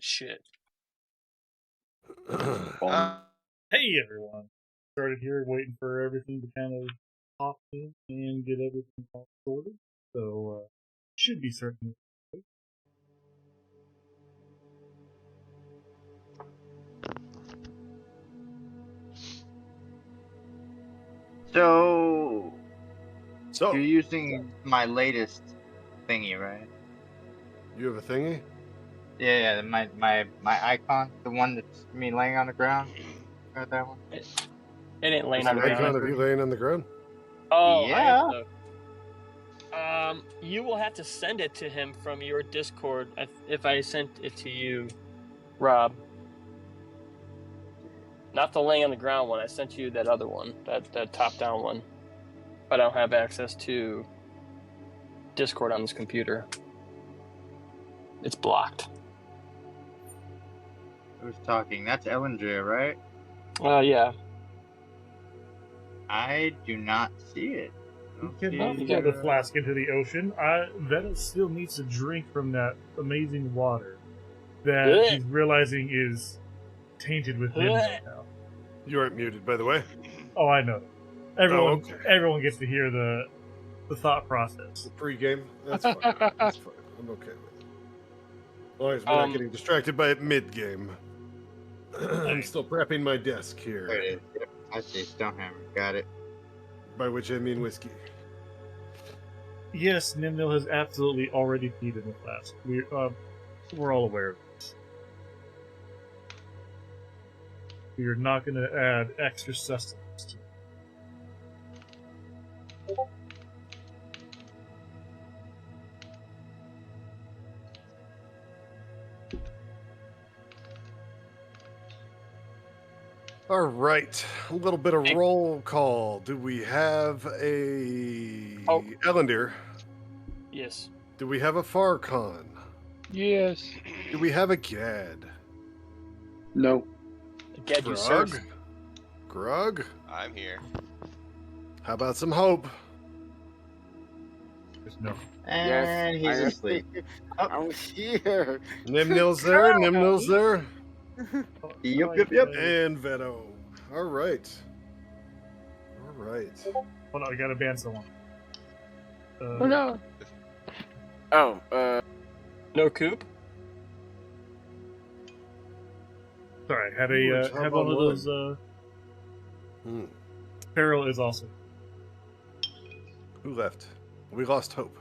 that shit. Hey everyone! Started here waiting for everything to kind of pop in and get everything all sorted. So, should be starting. So So, you're using my latest thingy, right? you have a thingy? Yeah, my icon, the one that's me laying on the ground. Got that one? It ain't laying It's on an the icon ground. of you laying on the ground? Oh, Yeah. You will have to send it to him from your Discord if I sent it to you, Rob. Not the laying on the ground one. I sent you that other one, that top-down one. But I don't have access to Discord on this computer. It's blocked. Who's talking? That's Ellinger, right? Yeah. I do not see it. You cannot throw the flask into the ocean. Venice still needs to drink from that amazing water that he's realizing is tainted with him now. You aren't muted, by the way. Oh, I know. Everyone gets to hear the thought process. The pre-game? That's fine. That's fine. I'm okay with it. As long as we're not getting distracted by it mid-game. I'm still prepping my desk here. There it is. Yep. I see Stonehammer. Got it. By which I mean whiskey. Yes, Nimnil has absolutely already peed in the flask. We're all aware of this. We are not going to add extra sustenance to it. All right, a little bit of roll call. Do we have a Ellendir? Yes. Do we have a Farcon? Yes. Do we have a Gad? No. Gad, you serve. Grug? I'm here. How about some Hope? No. And he's asleep. I'm here. Nimnil's there. Nimnil's there. Yep. And Veto. All right. Hold on, I gotta ban someone. Oh no. No Coop? Sorry, had one of those. Farrell is also. Who left? We lost Hope.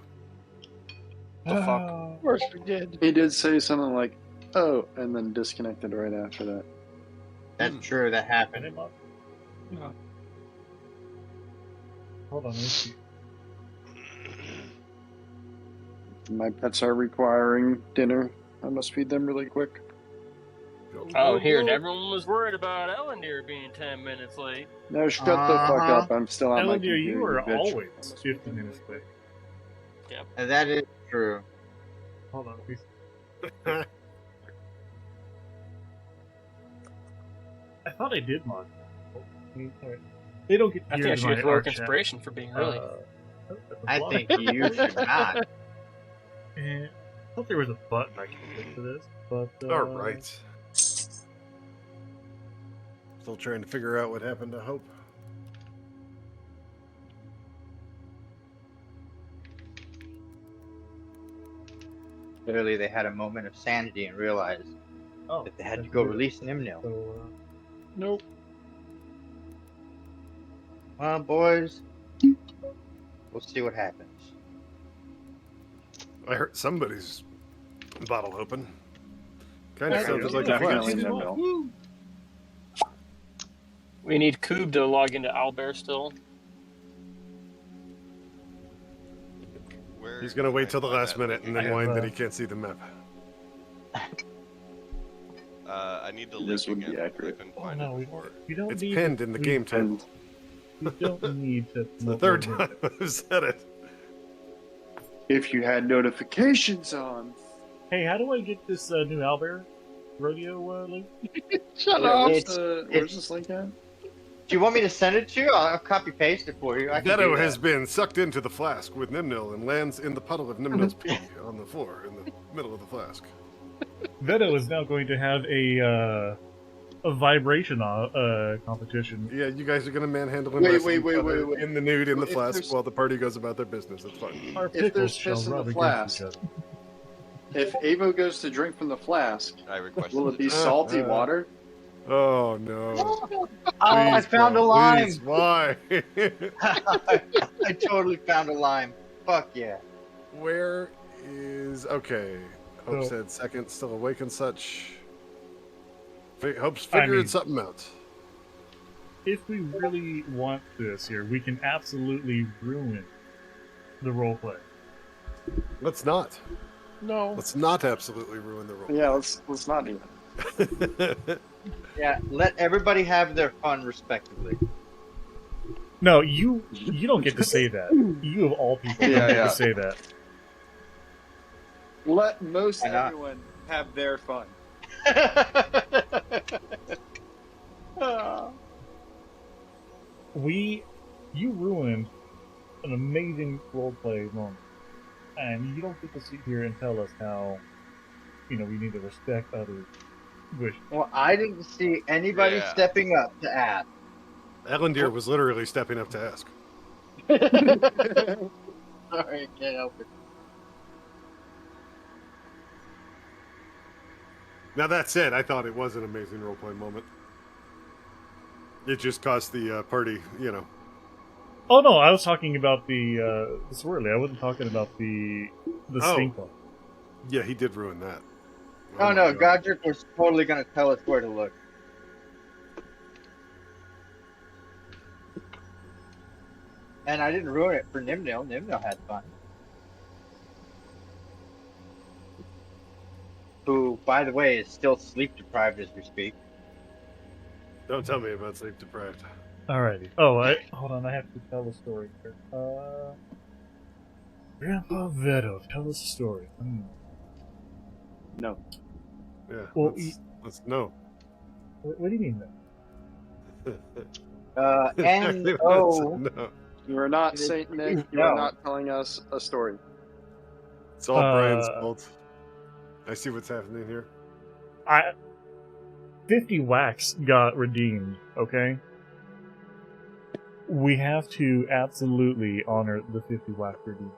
The fuck? Of course we did. He did say something like, "Oh," and then disconnected right after that. That's true. That happened. Yeah. Hold on, let me see. My pets are requiring dinner. I must feed them really quick. And everyone was worried about Ellendir being 10 minutes late. No, shut the fuck up. I'm still on my computer. Ellendir, you are bitch. always 50 minutes late. Yep. That is true. Hold on, please. I thought I did mod. They don't get. I think I should get work inspiration for being early. I think you should not. I thought there was a button I could hit for this, but. All right. Still trying to figure out what happened to Hope. Clearly, they had a moment of sanity and realized that they had to go release Nimnil. So, Nope. Well, boys, we'll see what happens. I heard somebody's bottle open. Kind of Yeah, sounded like a definitely flask. Nimnil. We need Coob to log into Owlbear still. He's going to wait till the last minute and then whine that he can't see the map. I need the This link would be again. accurate. I couldn't find it before. you don't It's need pinned in the game title. You don't need to. It's the third time I've said it. If you had notifications on. Hey, how do I get this new Albert rodeo link? Shut Yeah, up. it's- Where's this link at? Do you want me to send it to you? I'll copy paste it for you. I can do Veto that. has been sucked into the flask with Nimnil and lands in the puddle of Nimnil's pee on the floor in the middle of the flask. Veto is now going to have a vibration competition. Yeah, you guys are gonna manhandle and Wait, wrestle wait, each wait, other wait, wait. in the nude in the If flask there's- while the party goes about their business. It's fine. Our If pickles there's shall piss in the rub against flask, each other. if Avo goes to drink from the flask, I requested will it be this. salty water? Oh no! Oh, I Please, found bro, a lime. Please, why? I totally found a lime. Fuck yeah. Where is okay? Hope So- said second, still awake and such. Hope's I figured mean- something out. If we really want this here, we can absolutely ruin the roleplay. Let's not. No. Let's not absolutely ruin the role. Yeah, let's not do that. Yeah, let everybody have their fun respectively. No, you don't get to say that. You of all people don't Yeah, get yeah. to say that. Let most Why not? everyone have their fun. You ruined an amazing roleplay moment, and you don't get to sit here and tell us how, we need to respect others' wish. Well, I didn't see anybody Yeah. stepping up to ask. Ellendeer was literally stepping up to ask. Sorry, can't help it. Now that said, I thought it was an amazing roleplay moment. It just cost the party, Oh no, I was talking about the swirly. I wasn't talking about the Oh. stink one. Yeah, he did ruin that. Oh my no, God. Godric was totally gonna tell us where to look. And I didn't ruin it for Nimnil. Nimnil had fun. Who, by the way, is still sleep deprived as we speak. Don't tell me about sleep deprived. Alrighty. Oh, hold on. I have to tell the story here. Grandpa Veto, tell us a story. No. Yeah. Well, let's no. What do you mean then? N-O. No. You are not Saint Nick. You are not telling us a story. It's all Brian's fault. I see what's happening here. 50 wax got redeemed, okay? We have to absolutely honor the 50 wax redeemed.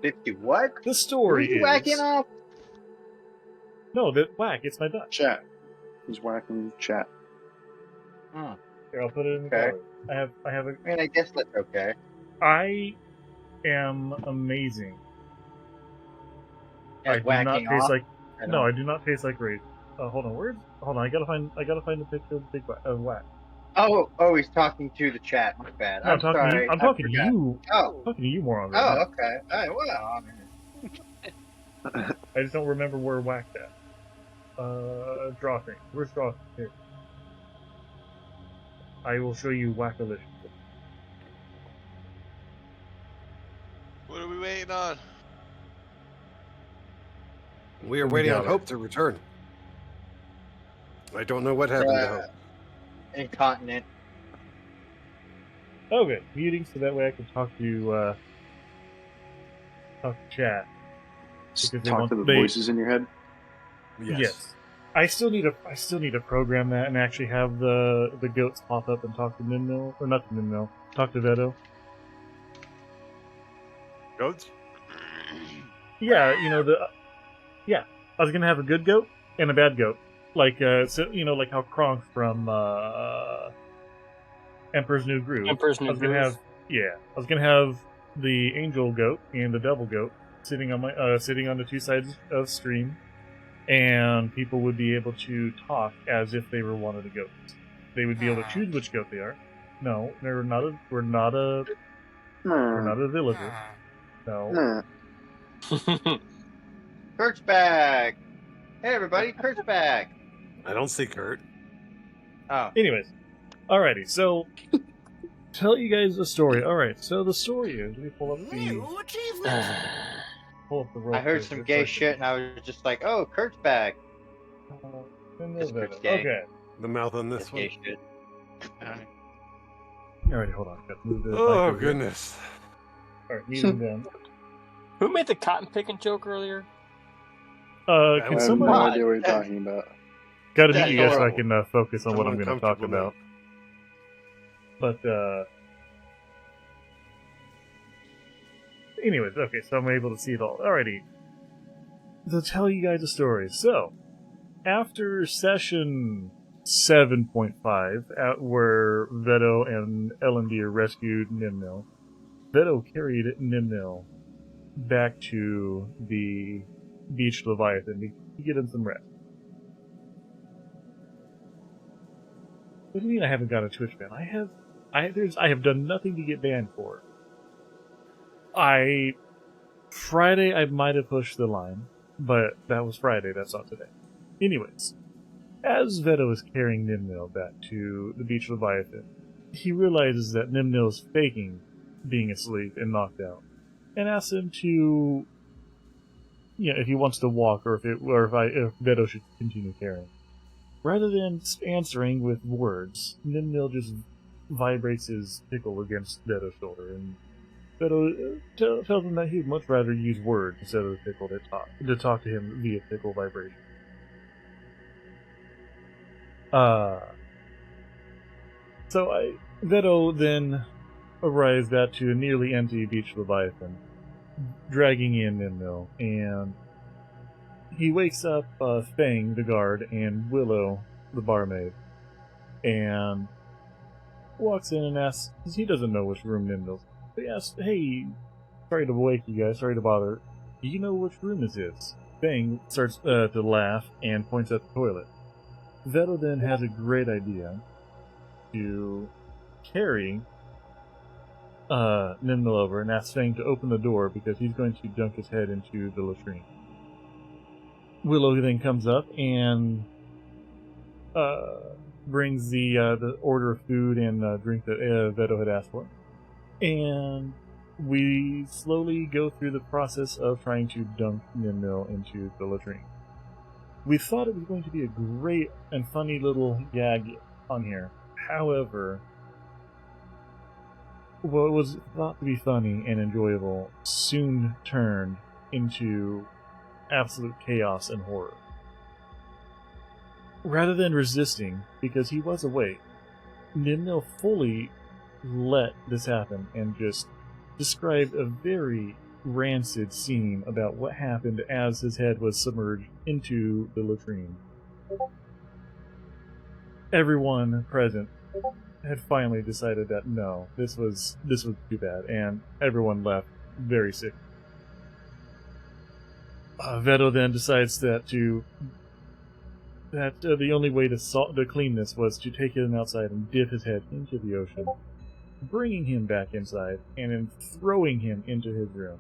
50 what? The story Who's is... whacking off? No, the whack, it's my duck. Chat. He's whacking chat. Hmm. Here, I'll put it in the Okay. gallery. I have a... I mean, I guess that's okay. I am amazing. At I do not whacking taste off? like... I No, don't- I do not taste like rape. Hold on, hold on, I gotta find the picture of the big whack. Oh, he's talking to the chat. My bad. No, I'm talking sorry. to you. I'm I talking to forgot. you. Oh. I'm talking to you, moron. Oh, Right okay. All right, well, I mean, now. I just don't remember where whacked at. Draw thing. Where's draw thing? Here. I will show you whack-a-lish. What are we waiting on? We are We waiting got on it. Hope to return. I don't know what happened to Hope. incontinent. Okay, muting so that way I can talk to chat. Just Because they talk want- to the they- voices in your head. Yes. I still need to program that and actually have the goats pop up and talk to Nimnil, or not to Nimnil, talk to Veto. Goats? Yeah, yeah. I was gonna have a good goat and a bad goat, like like how Kronk from Emperor's New Groove. Emperor's I New was gonna Groove. have I was gonna have the angel goat and the devil goat sitting on the two sides of stream, and people would be able to talk as if they were one of the goats. They would be able to choose which goat they are. No, we're not a villager. No. Kurt's back. Hey, everybody, Kurt's back. I don't see Kurt. Oh, Anyways, alrighty. So, tell you guys the story. Alright, so the story is we pull up the roll. I heard some gay shit, and I was just like, "Oh, Kurt's back." It's pretty gay. Okay. The mouth on this That's one. gay shit. Alrighty, hold on. Got to move the Oh, mic over here. goodness. Alright, muting down. Who made the cotton picking joke earlier? I Can have someone... no idea what you're talking about. Gotta That's mute you guys so I horrible. can focus on what I'm I'm going to talk uncomfortable about. But, anyways, okay, so I'm able to see it all. Alrighty. To tell you guys a story. So, after session 7.5, where Veto and Ellendir rescued Nimnil, Veto carried Nimnil back to the beach Leviathan to get him some rest. What do you mean I haven't got a Twitch ban? I have done nothing to get banned for. Friday I might have pushed the line, but that was Friday, that's not today. Anyways, as Veto is carrying Nimnil back to the beach Leviathan, he realizes that Nimnil is faking being asleep and knocked out, and asks him to, if he wants to walk or if Veto should continue carrying. Rather than answering with words, Nimnil just vibrates his pickle against Veto's shoulder, and Veto tells him that he'd much rather use words instead of the pickle to talk to him via pickle vibration. Veto then arrives back to a nearly empty beach Leviathan, dragging in Nimnil, and he wakes up Fang, the guard, and Willow, the barmaid, and walks in and asks, because he doesn't know which room Nimnil's. He asks, "Hey, sorry to wake you guys, sorry to bother. Do you know which room this is?" Fang starts to laugh and points at the toilet. Veto then has a great idea to carry Nimnil over and asks Fang to open the door because he's going to dunk his head into the latrine. Willow then comes up and brings the order of food and drink that Veto had asked for. And we slowly go through the process of trying to dunk Nimnil into the latrine. We thought it was going to be a great and funny little gag on here. However, what was thought to be funny and enjoyable soon turned into absolute chaos and horror. Rather than resisting, because he was awake, Nimnil fully let this happen and just described a very rancid scene about what happened as his head was submerged into the latrine. Everyone present had finally decided that no, this was too bad, and everyone left very sick. Veto then decides that the only way to clean this was to take him outside and dip his head into the ocean, bringing him back inside and then throwing him into his room.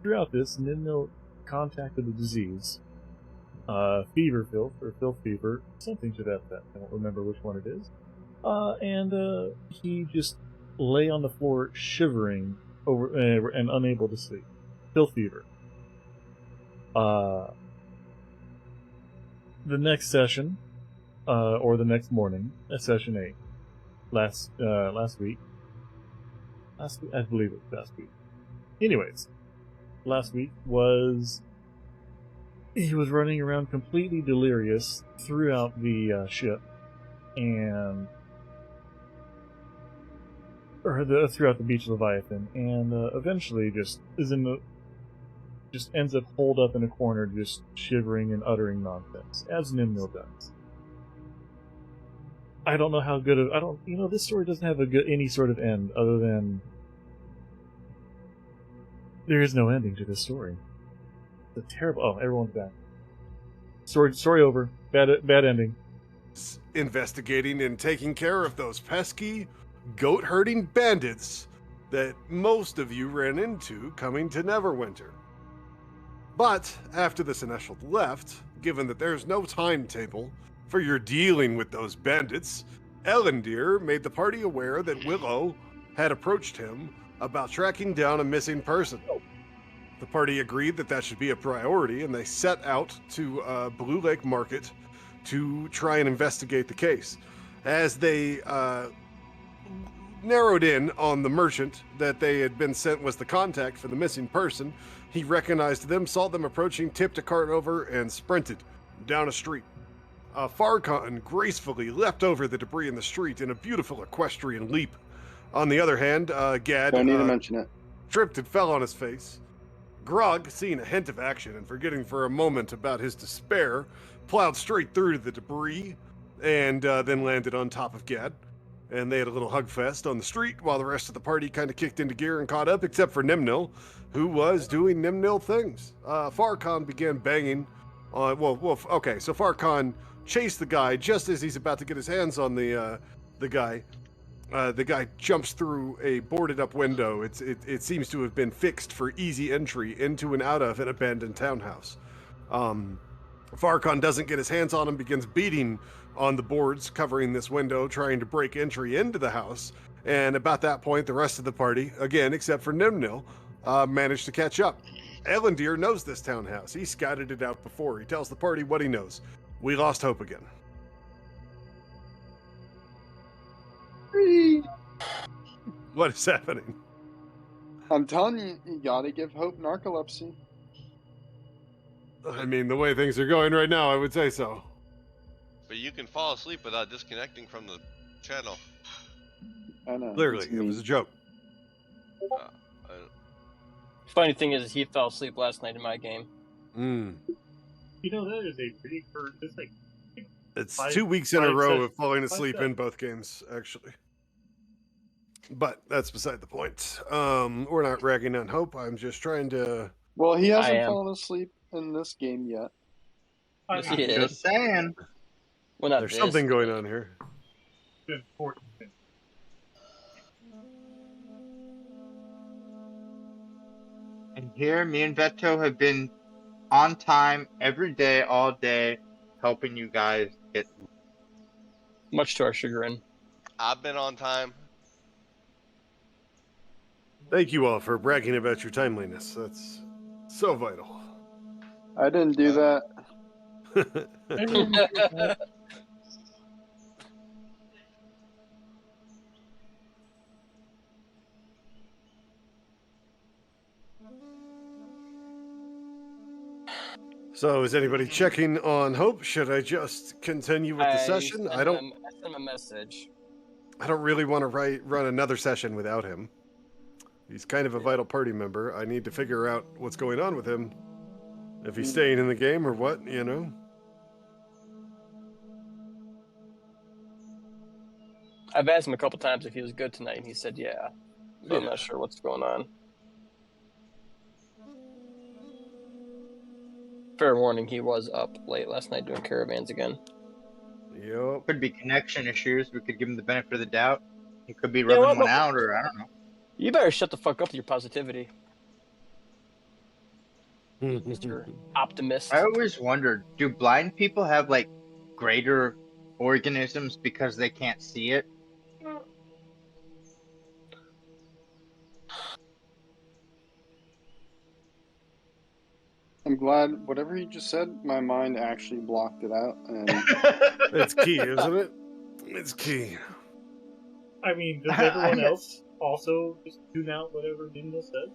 Throughout this, Nimnil contacted the disease, fever filth, or filth fever, something to that effect. I don't remember which one it is. And he just lay on the floor shivering over and unable to sleep. Filth fever. The next session, or the next morning, session 8, last week. I believe it was last week. Anyways, last week he was running around completely delirious throughout the ship, and throughout the beach Leviathan, and eventually just ends up holed up in a corner, just shivering and uttering nonsense, as Nimnil does. I don't know how good of this story doesn't have any sort of end other than there is no ending to this story. It's a terrible. Oh, everyone's back. Story over. Bad ending. Investigating and taking care of those pesky, goat-herding bandits that most of you ran into coming to Neverwinter. But after the Seneschal left, given that there's no timetable for your dealing with those bandits, Ellendir made the party aware that Willow had approached him about tracking down a missing person. The party agreed that should be a priority, and they set out to Blue Lake Market to try and investigate the case. As they narrowed in on the merchant that they had been sent was the contact for the missing person. He recognized them, saw them approaching, tipped a cart over, and sprinted down a street. Farcon gracefully leapt over the debris in the street in a beautiful equestrian leap. On the other hand, Gad Don't need to mention it. tripped and fell on his face. Grog, seeing a hint of action and forgetting for a moment about his despair, plowed straight through the debris and then landed on top of Gad. And they had a little hug fest on the street while the rest of the party kind of kicked into gear and caught up, except for Nimnil, who was doing Nimnil things. Farcon began banging on. Okay, so Farcon chased the guy just as he's about to get his hands on the guy. The guy jumps through a boarded-up window. It seems to have been fixed for easy entry into and out of an abandoned townhouse. Farcon doesn't get his hands on him, begins beating on the boards covering this window, trying to break entry into the house. And about that point, the rest of the party, again, except for Nimnil, managed to catch up. Ellendir knows this townhouse. He scouted it out before. He tells the party what he knows. We lost hope again. What is happening? I'm telling you, you gotta give Hope narcolepsy. I mean, the way things are going right now, I would say so. But you can fall asleep without disconnecting from the channel. I know. Clearly, it's it me. was a joke. Funny thing is, he fell asleep last night in my game. You know, that is a pretty it's like It's Five- 2 weeks in a five row sets- of falling five asleep sets. in both games, actually. But that's beside the point. We're not ragging on Hope. I'm just trying to. Well, he I hasn't am. fallen asleep in this game yet. I Yes, mean, he it's is. Just saying. Well, not There's this. something going on here. been 14 minutes. And here, me and Veto have been on time every day, all day, helping you guys get. Much to our chagrin. I've been on time. Thank you all for bragging about your timeliness. That's so vital. I didn't do that. So, is anybody checking on Hope? Should I just continue with the session? I sent him a message. I don't really want to run another session without him. He's kind of a vital party member. I need to figure out what's going on with him. If he's staying in the game or what, you know? I've asked him a couple times if he was good tonight, and he said yeah. So I'm Yeah. not sure what's going on. Fair warning, he was up late last night doing caravans again. Yup. Could be connection issues. We could give him the benefit of the doubt. He could be know rubbing what? one out, or I don't know. You better shut the fuck up with your positivity, Mr. Optimist. I always wondered, do blind people have like greater organisms because they can't see it? I'm glad whatever he just said, my mind actually blocked it out. And It's key, isn't it? It's key. I mean, does everyone else also just tune out whatever Nimble says?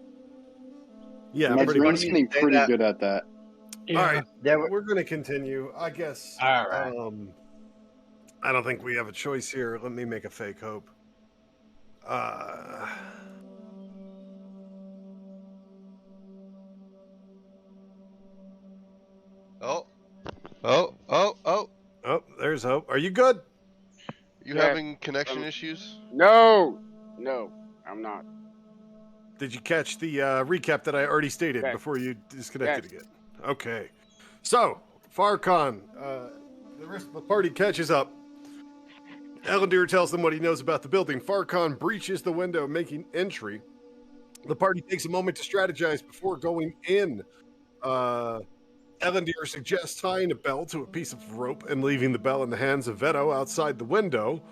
Yeah, my pretty brain's much. getting Say pretty that. good at that. All right, Yeah, we're going to continue, I guess. All right. I don't think we have a choice here. Let me make a fake Hope. Oh, there's Hope. Are you good? You Yeah. having connection issues? No, I'm not. Did you catch the recap that I already stated Yes. before you disconnected again? Okay. So, Farcon, the rest of the party catches up. Ellendir tells them what he knows about the building. Farcon breaches the window, making entry. The party takes a moment to strategize before going in. Ellendir suggests tying a bell to a piece of rope and leaving the bell in the hands of Veto outside the window.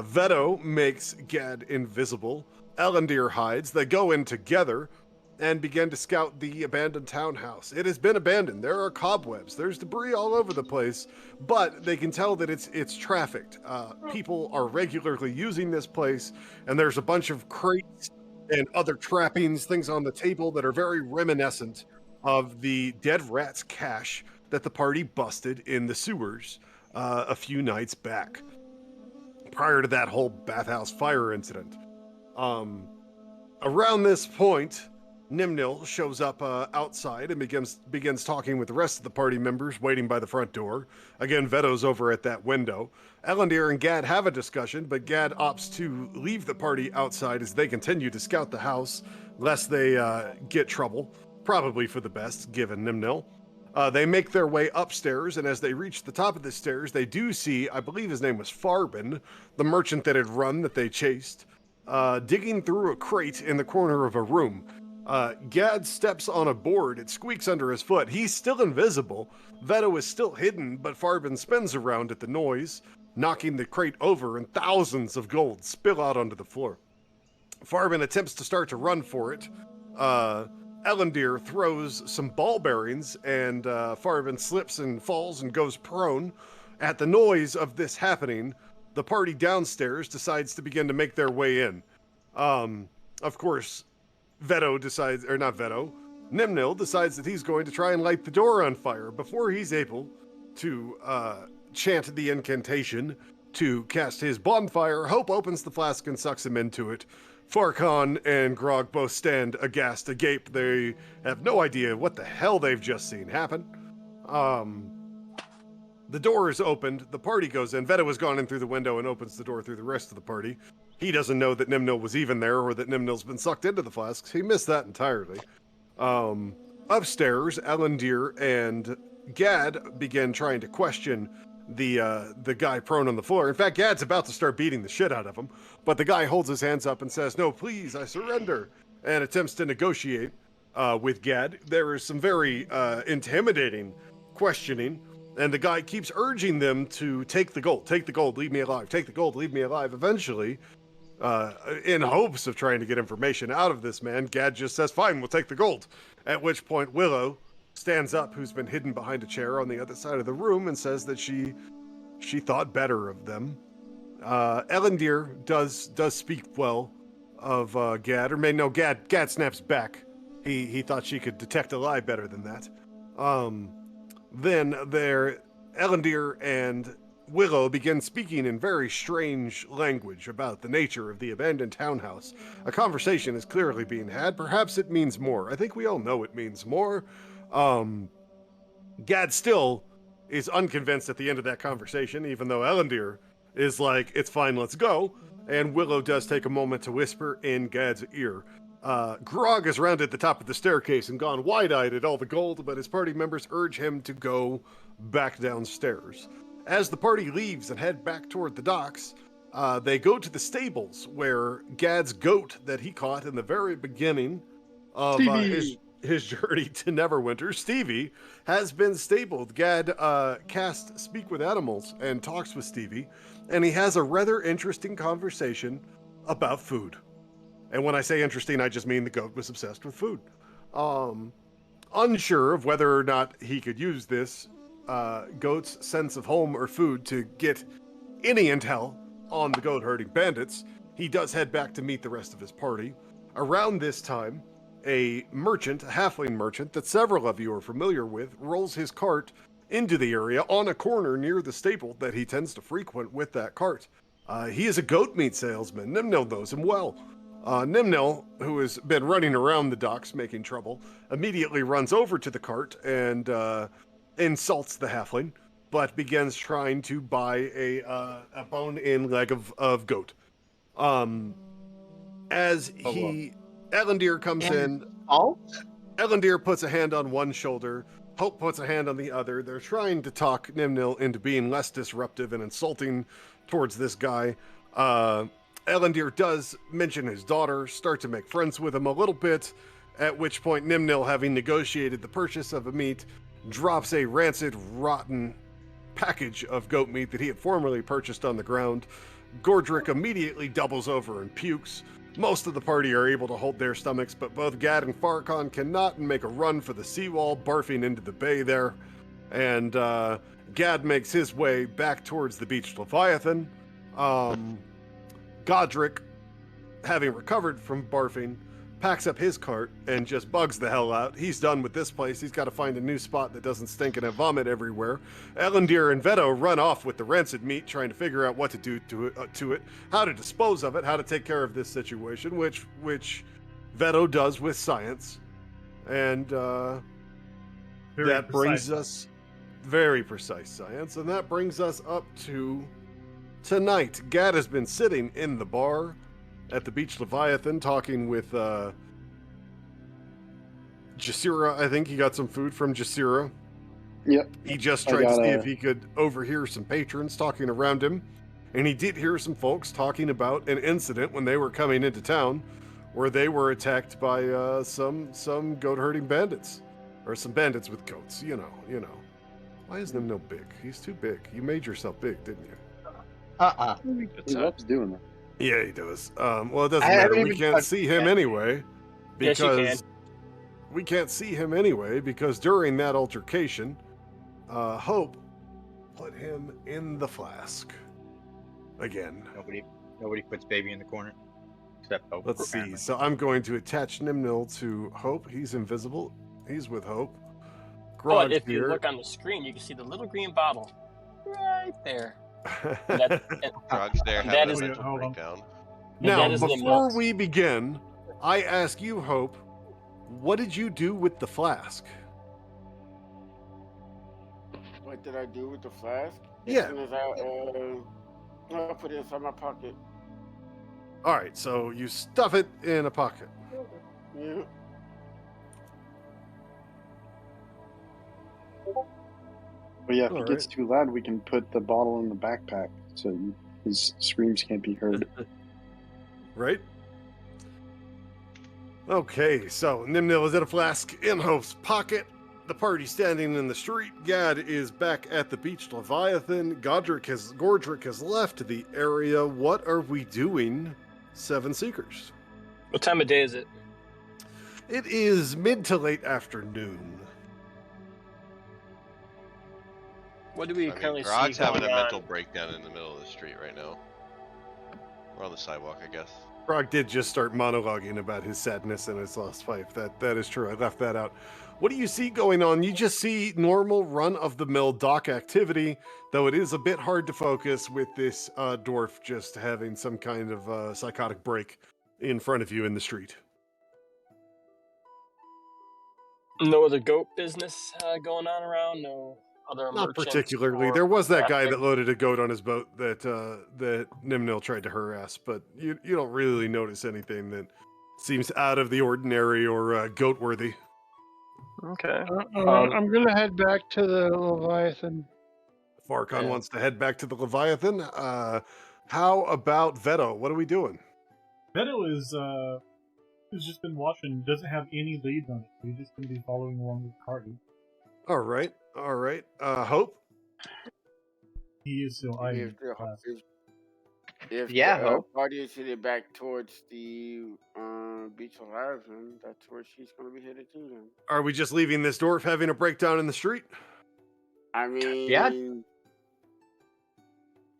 Veto makes Gad invisible. Ellendir hides. They go in together. and begin to scout the abandoned townhouse. It has been abandoned. There are cobwebs. There's debris all over the place, but they can tell that it's trafficked. People are regularly using this place, and there's a bunch of crates and other trappings, things on the table that are very reminiscent of the dead rat's cache that the party busted in the sewers a few nights back, prior to that whole bathhouse fire incident. Around this point, Nimnil shows up outside and begins talking with the rest of the party members waiting by the front door. Again, Veto's over at that window. Elandir and Gad have a discussion, but Gad opts to leave the party outside as they continue to scout the house, lest they get trouble. Probably for the best, given Nimnil. They make their way upstairs, and as they reach the top of the stairs, they do see, I believe his name was Farbin, the merchant that had run that they chased, digging through a crate in the corner of a room. Gad steps on a board. It squeaks under his foot. He's still invisible. Veto is still hidden, but Farbin spins around at the noise, knocking the crate over, and thousands of gold spill out onto the floor. Farbin attempts to start to run for it. Elandir throws some ball bearings, and Farbin slips and falls and goes prone. At the noise of this happening, the party downstairs decides to begin to make their way in. Of course, Nimnil decides that he's going to try and light the door on fire. Before he's able to chant the incantation to cast his bonfire, Hope opens the flask and sucks him into it. Farkhan and Grog both stand aghast, agape. They have no idea what the hell they've just seen happen. The door is opened. The party goes in. Veto has gone in through the window and opens the door through the rest of the party. He doesn't know that Nimnil was even there or that Nimnil's been sucked into the flasks. He missed that entirely. Upstairs, Elandir and Gad begin trying to question the guy prone on the floor. In fact, Gad's about to start beating the shit out of him, but the guy holds his hands up and says, "No, please, I surrender," and attempts to negotiate with Gad. There is some very intimidating questioning, and the guy keeps urging them to take the gold, leave me alive, take the gold, leave me alive. Eventually, in hopes of trying to get information out of this man, Gad just says, "Fine, we'll take the gold." At which point Willow stands up, who's been hidden behind a chair on the other side of the room, and says that she thought better of them. Elandir does speak well of Gad, or maybe no, Gad snaps back. He thought she could detect a lie better than that. Then Elandir and Willow begin speaking in very strange language about the nature of the abandoned townhouse. A conversation is clearly being had. Perhaps it means more. I think we all know it means more. Gad still is unconvinced at the end of that conversation, even though Elandir is like, "It's fine, let's go." And Willow does take a moment to whisper in Gad's ear. Grog has rounded the top of the staircase and gone wide-eyed at all the gold, but his party members urge him to go back downstairs. As the party leaves and head back toward the docks, they go to the stables where Gad's goat that he caught in the very beginning of his journey to Neverwinter, Stevie, has been stabled. Gad casts Speak with Animals and talks with Stevie, and he has a rather interesting conversation about food. And when I say interesting, I just mean the goat was obsessed with food. Unsure of whether or not he could use this goat's sense of home or food to get any intel on the goat herding bandits, he does head back to meet the rest of his party. Around this time, a halfling merchant that several of you are familiar with, rolls his cart into the area on a corner near the stable that he tends to frequent with that cart. He is a goat meat salesman. Nimnil knows him well. Nimnil, who has been running around the docks making trouble, immediately runs over to the cart and insults the halfling, but begins trying to buy a bone-in leg of goat. Elandir comes in. Elandir puts a hand on one shoulder. Hope puts a hand on the other. They're trying to talk Nimnil into being less disruptive and insulting towards this guy. Elandir does mention his daughter, start to make friends with him a little bit, at which point Nimnil, having negotiated the purchase of a meat, drops a rancid, rotten package of goat meat that he had formerly purchased on the ground. Gordrick immediately doubles over and pukes. Most of the party are able to hold their stomachs, but both Gad and Farkon cannot and make a run for the seawall, barfing into the bay there. And Gad makes his way back towards the beached Leviathan. Godric, having recovered from barfing, packs up his cart and just bugs the hell out. He's done with this place. He's got to find a new spot that doesn't stink and have vomit everywhere. Elendir and Veto run off with the rancid meat, trying to figure out what to do to it, how to dispose of it, how to take care of this situation, which Veto does with science. And that brings us very precise science, and that brings us up to tonight. Gad has been sitting in the bar at the Beach Leviathan, talking with Jasira. I think he got some food from Jasira. Yep. He just tried to see if he could overhear some patrons talking around him. And he did hear some folks talking about an incident when they were coming into town where they were attacked by some goat-herding bandits. Or some bandits with goats, you know. Why is Nimno big? He's too big. You made yourself big, didn't you? He loves doing that. Yeah, he does. Well, it doesn't matter. We can't see him anyway. Yes, you can. We can't see him anyway because during that altercation, Hope put him in the flask. Again. Nobody puts baby in the corner. Except Hope. Let's see. So I'm going to attach Nimnil to Hope. He's invisible. He's with Hope. But if you look on the screen, you can see the little green bottle right there. Grog's there having a mental breakdown. Now, before we begin, I ask you, Hope, what did you do with the flask? What did I do with the flask? Yeah. As soon as I put it inside my pocket. All right, so you stuff it in a pocket. Yeah. But yeah, if it gets too loud, we can put the bottle in the backpack so his screams can't be heard. Right? Okay, so Nimnil is in a flask in Hope's pocket. The party standing in the street. Gad is back at the Beach Leviathan. Gordric has left the area. What are we doing, Seven Seekers? What time of day is it? It is mid to late afternoon. What do we currently see? Grog's having a mental breakdown in the middle of the street right now. Or on the sidewalk, I guess. Grog did just start monologuing about his sadness and his lost wife. That is true. I left that out. What do you see going on? You just see normal run-of-the-mill dock activity, though it is a bit hard to focus with this dwarf just having some kind of psychotic break in front of you in the street. No other goat business going on around? No other Not merchants particularly. There was that guy that loaded a goat on his boat that Nimnil tried to harass, but you don't really notice anything that seems out of the ordinary or goat-worthy. Okay. I'm going to head back to the Leviathan. Farkon wants to head back to the Leviathan. How about Veto? What are we doing? Veto is has just been watching. Doesn't have any leads on it. He's just going to be following along with Cardi. All right. Hope? He is still eyeing class. If Hope party is headed back towards the Beach of Leviathan, that's where she's going to be headed to then. Are we just leaving this dwarf having a breakdown in the street? I mean... Yeah.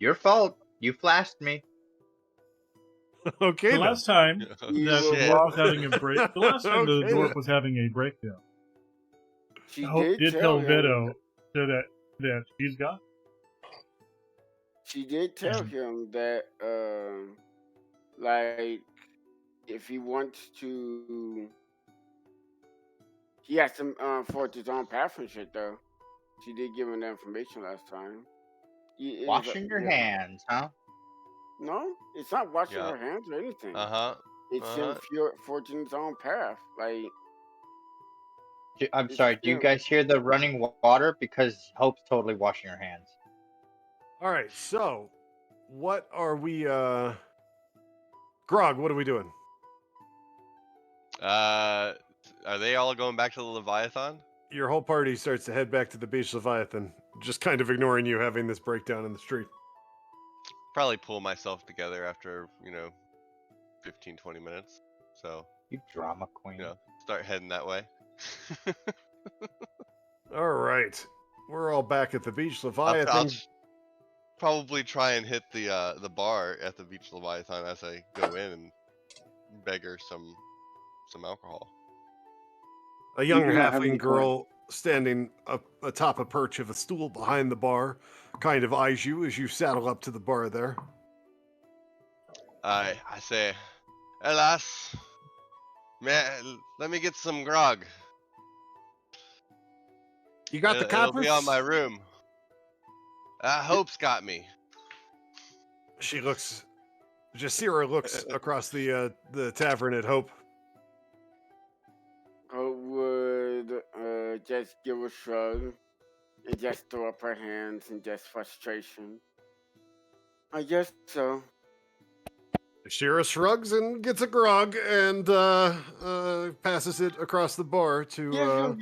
Your fault. You flashed me. Okay. The last time the dwarf was having a break. The last time the dwarf was having a breakdown. She Hope did tell Veto that she's got. She did tell him that, like, if he wants to, he has to forge his own path and shit, though. She did give him the information last time. Washing your hands, huh? No, it's not washing her hands or anything. It's him forging his own path. Like, I'm sorry, do you guys hear the running water? Because Hope's totally washing her hands. All right, so what are we, Grog, what are we doing? Are they all going back to the Leviathan? Your whole party starts to head back to the Beach Leviathan, just kind of ignoring you having this breakdown in the street. Probably pull myself together after, 15, 20 minutes. So, You drama queen. you know, start heading that way. All right. We're all back at the beach, I'll Leviathan. probably try and hit the bar at the beach Leviathan as I go in and beg her some alcohol. A young You do not have halfling any girl standing up atop a perch of a stool behind the bar kind of eyes you as you saddle up to the bar there. I say, "Alas, let me get some grog. You got the It'll be on coppers? my room. Hope's got me." She looks. Jasira looks across the tavern at Hope. Hope would just give a shrug and just throw up her hands in just frustration. I guess so. Shira shrugs and gets a grog and passes it across the bar to. Give him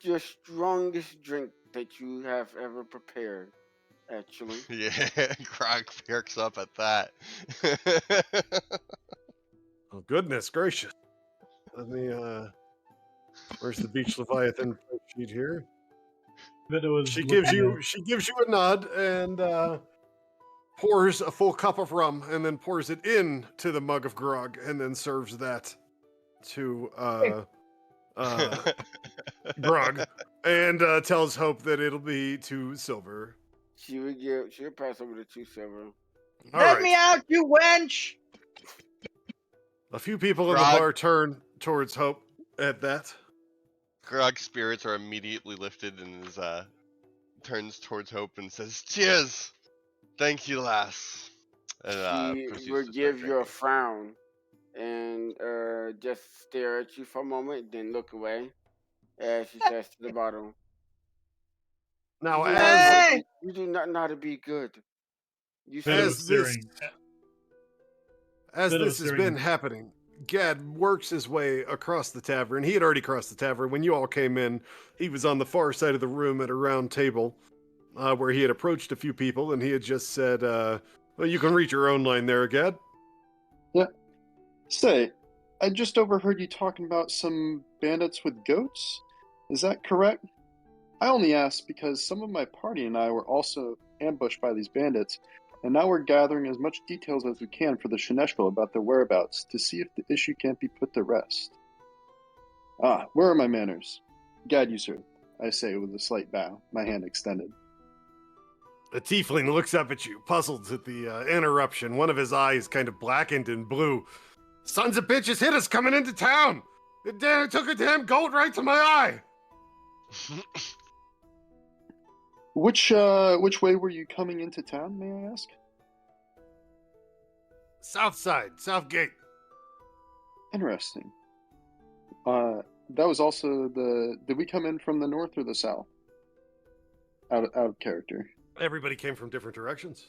your strongest drink that you have ever prepared. Actually, Yeah, Grog perks up at that. Oh goodness gracious! Let me. Where's the beach Leviathan sheet here? She gives you a nod and pours a full cup of rum and then pours it into the mug of grog and then serves that to grog and tells Hope that it'll be 2 silver. she'll pass over the 2 silver. Let me out, you wench! A few people in the bar turn towards Hope at that. Grog's spirits are immediately lifted and turns towards Hope and says, "Cheers! Thank you, lass." And She will give you a frown and just stare at you for a moment, then look away as she says to the bottle. Now, you do not know how to be good. As this has been happening, Gad works his way across the tavern. He had already crossed the tavern. When you all came in, he was on the far side of the room at a round table where he had approached a few people, and he had just said, well, you can read your own line there, Gad. Yeah. Say, I just overheard you talking about some bandits with goats. Is that correct? I only asked because some of my party and I were also ambushed by these bandits, and now we're gathering as much details as we can for the Shineshko about their whereabouts to see if the issue can't be put to rest. Ah, where are my manners? Gad, you sir, I say with a slight bow, my hand extended. The tiefling looks up at you, puzzled at the interruption. One of his eyes kind of blackened and blue. Sons of bitches hit us coming into town! It took a damn goat right to my eye! Which way were you coming into town, may I ask? South side, south gate. Interesting. That was also did we come in from the north or the south? Out of character. Everybody came from different directions.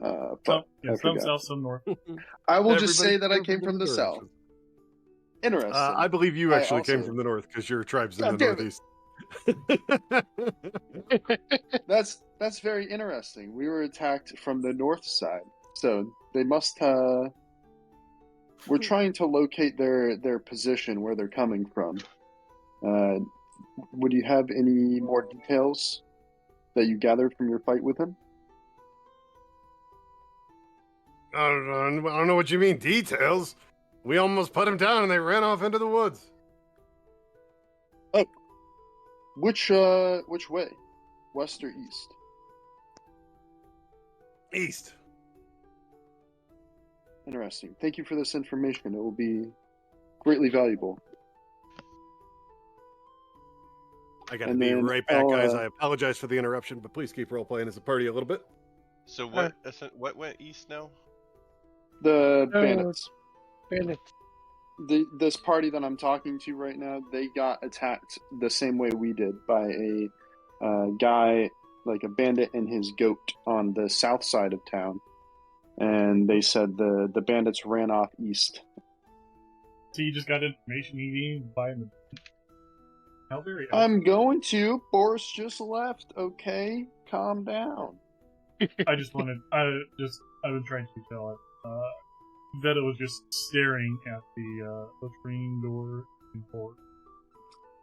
Some south, some north. I will just say that I came from the south. Interesting. I believe you actually came from the north because your tribe's in the northeast. That's very interesting. We were attacked from the north side, so they must. We're trying to locate their position where they're coming from. Would you have any more details that you gathered from your fight with him? I don't know what you mean, details. We almost put him down and they ran off into the woods. Oh, which way? West or east? East. Interesting. Thank you for this information. It will be greatly valuable. I gotta be right back, guys. I apologize for the interruption, but please keep role-playing as a party a little bit. So what went east now? The bandits. This party that I'm talking to right now, they got attacked the same way we did by a guy, like a bandit and his goat on the south side of town. And they said the bandits ran off east. So you just got information you need by the... How very... I'm going to. Boris just left. Okay, calm down. I was trying to tell it. Veta was just staring at the latrine door in horror.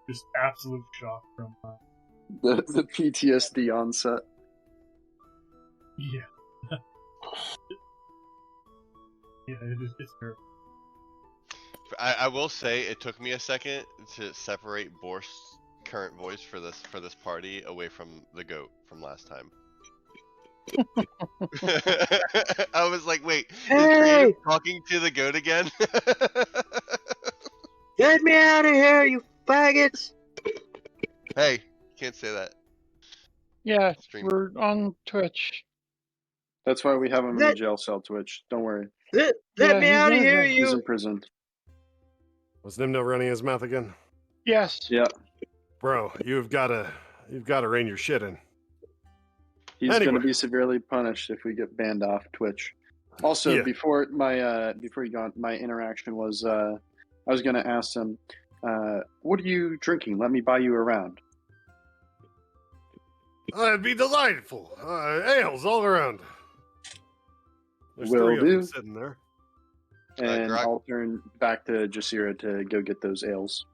Just absolute shock from The PTSD onset. yeah. Yeah, it's terrible. I will say it took me a second to separate Borst's current voice for this party away from the goat from last time. I was like, wait, is Creative talking to the goat again? Get me out of here, you faggots! Hey, can't say that. Yeah, Stream. we're on Twitch. That's why we have him in the jail cell, Twitch. Don't worry. Let Yeah, me he's out of in here, there. He's you! in prison. Was Nimno running his mouth again? Yes. Yeah. Bro, you've gotta rein your shit in. He's Anyway. going to be severely punished if we get banned off Twitch. Also, Yeah. before you got my interaction was, I was going to ask him, what are you drinking? Let me buy you around. That'd be delightful. Ales all around. There's Will three of do. them sitting there. And Grog? I'll turn back to Jasira to go get those ales.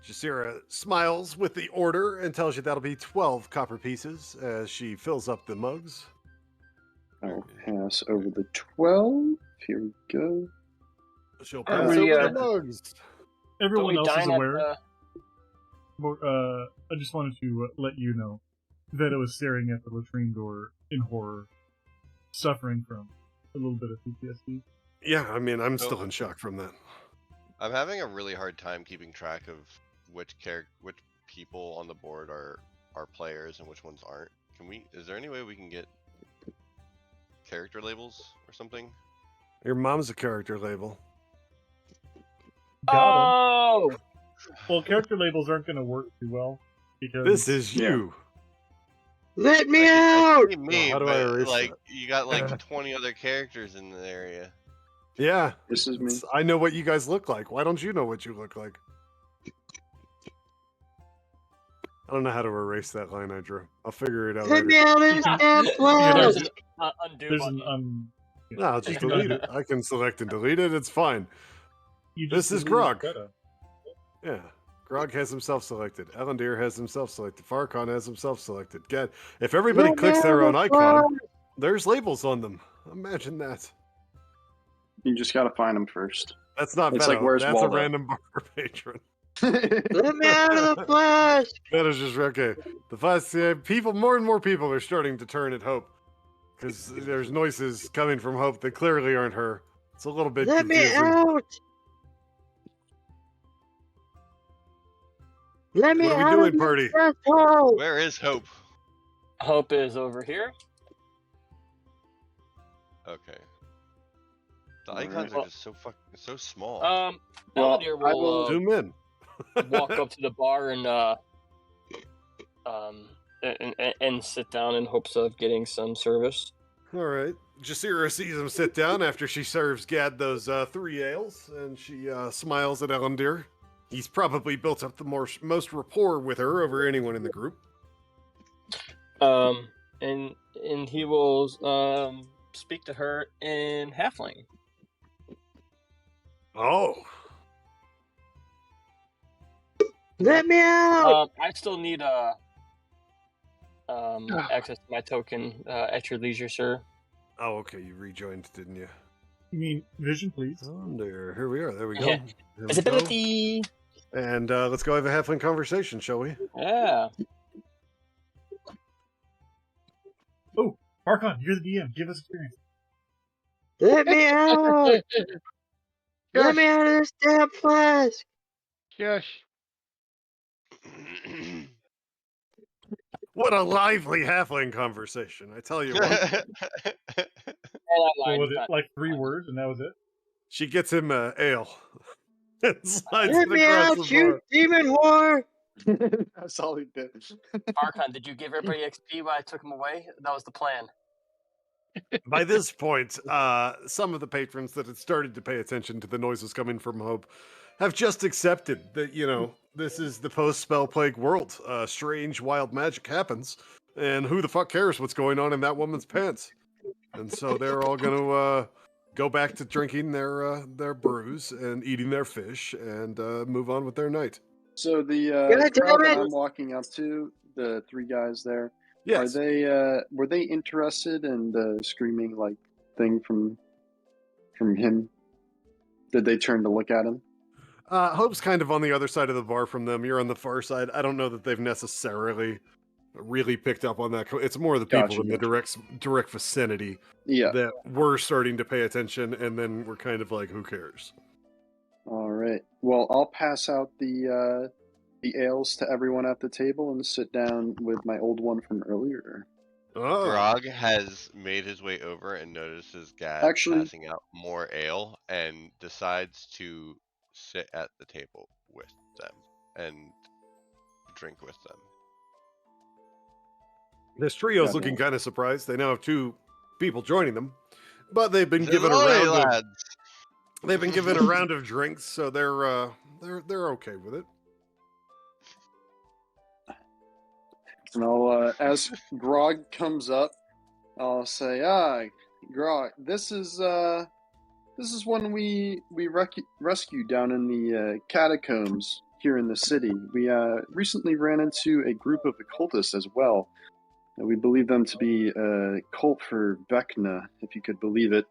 Jasira smiles with the order and tells you that'll be 12 copper pieces as she fills up the mugs. I'll pass over the 12. Here we go. She'll Are pass we, over the mugs. Everyone Don't we else is dine at, aware. I just wanted to let you know that I was staring at the latrine door in horror, suffering from a little bit of PTSD. Yeah, I mean, I'm So- still in shock from that. I'm having a really hard time keeping track of which people on the board are players and which ones aren't. Is there any way we can get character labels or something? Your mom's a character label. Got 'em. Oh! Well, character labels aren't going to work too well because This is you. Let me I out! see me, how do I but erase like that? you got like 20 other characters in the area. Yeah. This is me. I know what you guys look like. Why don't you know what you look like? I don't know how to erase that line I drew. I'll figure it out Let me later. out of this damn Yeah, flash! There's an undo there's button. an No, I'll just delete it. I can select and delete it. It's fine. you This just is deleted Grog. Veta. Yeah. Grog has himself selected. Elandir has himself selected. Farcon has himself selected. If everybody Let me clicks their out own of icon, flash! there's labels on them. Imagine that. You just got to find them first. That's not It's Veto. like, where's That's Waldo? a random bar patron. Let me out of the flash! Veto's just okay. The first people, more and more people are starting to turn at Hope because there's noises coming from Hope that clearly aren't her. It's a little bit Let me confusing. out! Let me What are we out doing, of this party? asshole! Where is Hope? Hope is over here. Okay. The Alright. icons are just so small. Well, Elliot I will will Zoom in. walk up to the bar and sit down in hopes of getting some service. All right. Jasira sees him sit down after she serves Gad those 3 ales, and she smiles at Elandir. He's probably built up the most rapport with her over anyone in the group. And he will speak to her in Halfling. Oh. Let me out! I still need access to my token at your leisure, sir. Oh, okay. You rejoined, didn't you? You mean vision, please? Elandir. Here we are. There we go. Yeah. There we go. Visibility. And let's go have a halfling conversation, shall we? Yeah. Oh, Archon, you're the DM. Give us experience. Let me out! Let me out of this damn flash! Shush. What a lively halfling conversation! I tell you what. What was it? Like 3 words, and that was it. She gets him ale. And slides Let it me across out, the you bar. demon whore! That's all he did. Archon, did you give everybody XP while I took him away? That was the plan. By this point, some of the patrons that had started to pay attention to the noises coming from Hope have just accepted that, this is the post-spell plague world. Strange, wild magic happens, and who the fuck cares what's going on in that woman's pants? And so they're all going to go back to drinking their brews and eating their fish and move on with their night. So the God crowd damn that it! I'm walking up to, the three guys there, are Yes. they were they interested in the screaming like thing from him? Did they turn to look at him? Hope's kind of on the other side of the bar from them. You're on the far side. I don't know that they've necessarily really picked up on that. It's more the people Gotcha, in the direct vicinity Yeah. that were starting to pay attention, and then we're kind of like, who cares? All right. Well, I'll pass out the ales to everyone at the table and sit down with my old one from earlier. Oh, Grog has made his way over and notices Gad Actually- passing out more ale and decides to sit at the table with them and drink with them. this trio's Got looking it. kind of surprised. They now have 2 people joining them, but they've been given a Ahoy, round of lads! they've been given a round of drinks, so they're okay with it. And I'll, as Grog comes up, I'll say, Grog, this is one we rescued down in the catacombs here in the city. We recently ran into a group of occultists as well. We believe them to be a cult for Vecna, if you could believe it.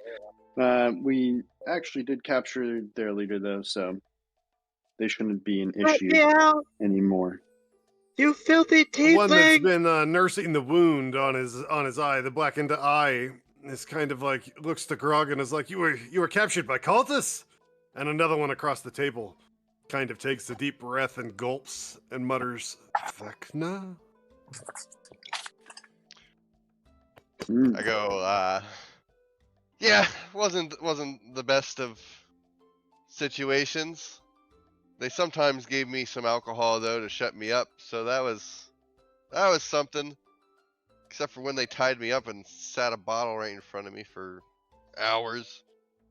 We actually did capture their leader, though, so they shouldn't be an Let issue me out! anymore. You filthy The one that's tiefling! been nursing the wound on his eye, the blackened eye, is kind of like looks to Grog and is like, "You were captured by cultists?" And another one across the table kind of takes a deep breath and gulps and mutters, "Vecna." I go, yeah, wasn't the best of situations. They sometimes gave me some alcohol though to shut me up, so that was something. Except for when they tied me up and sat a bottle right in front of me for hours,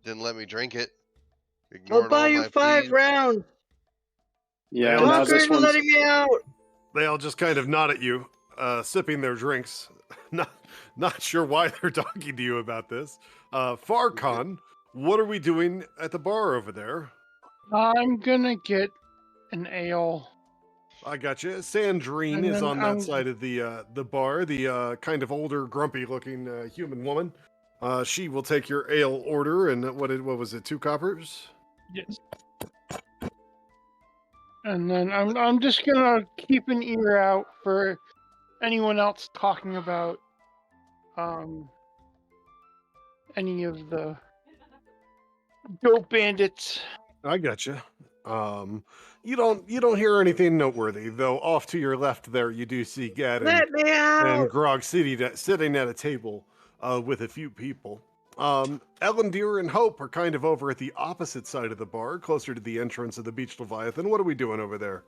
didn't let me drink it. I'll Ignored buy all you my 5 pleas. rounds! Yeah, They all now Talk just- her this into one's letting me out! They all just kind of nod at you, sipping their drinks. Not sure why they're talking to you about this. Farcon, what are we doing at the bar over there? I'm gonna get an ale. I got you. Sandrine And is then on that side of the bar, the kind of older, grumpy-looking human woman. She will take your ale order, and what was it? 2 coppers? Yes. And then I'm just gonna keep an ear out for anyone else talking about any of the Goat Bandits. I got you. You don't hear anything noteworthy, though. Off to your left there, you do see Gad Let me out! and Grog sitting at a table with a few people. Ellendeer and Hope are kind of over at the opposite side of the bar, closer to the entrance of the Beach Leviathan. What are we doing over there?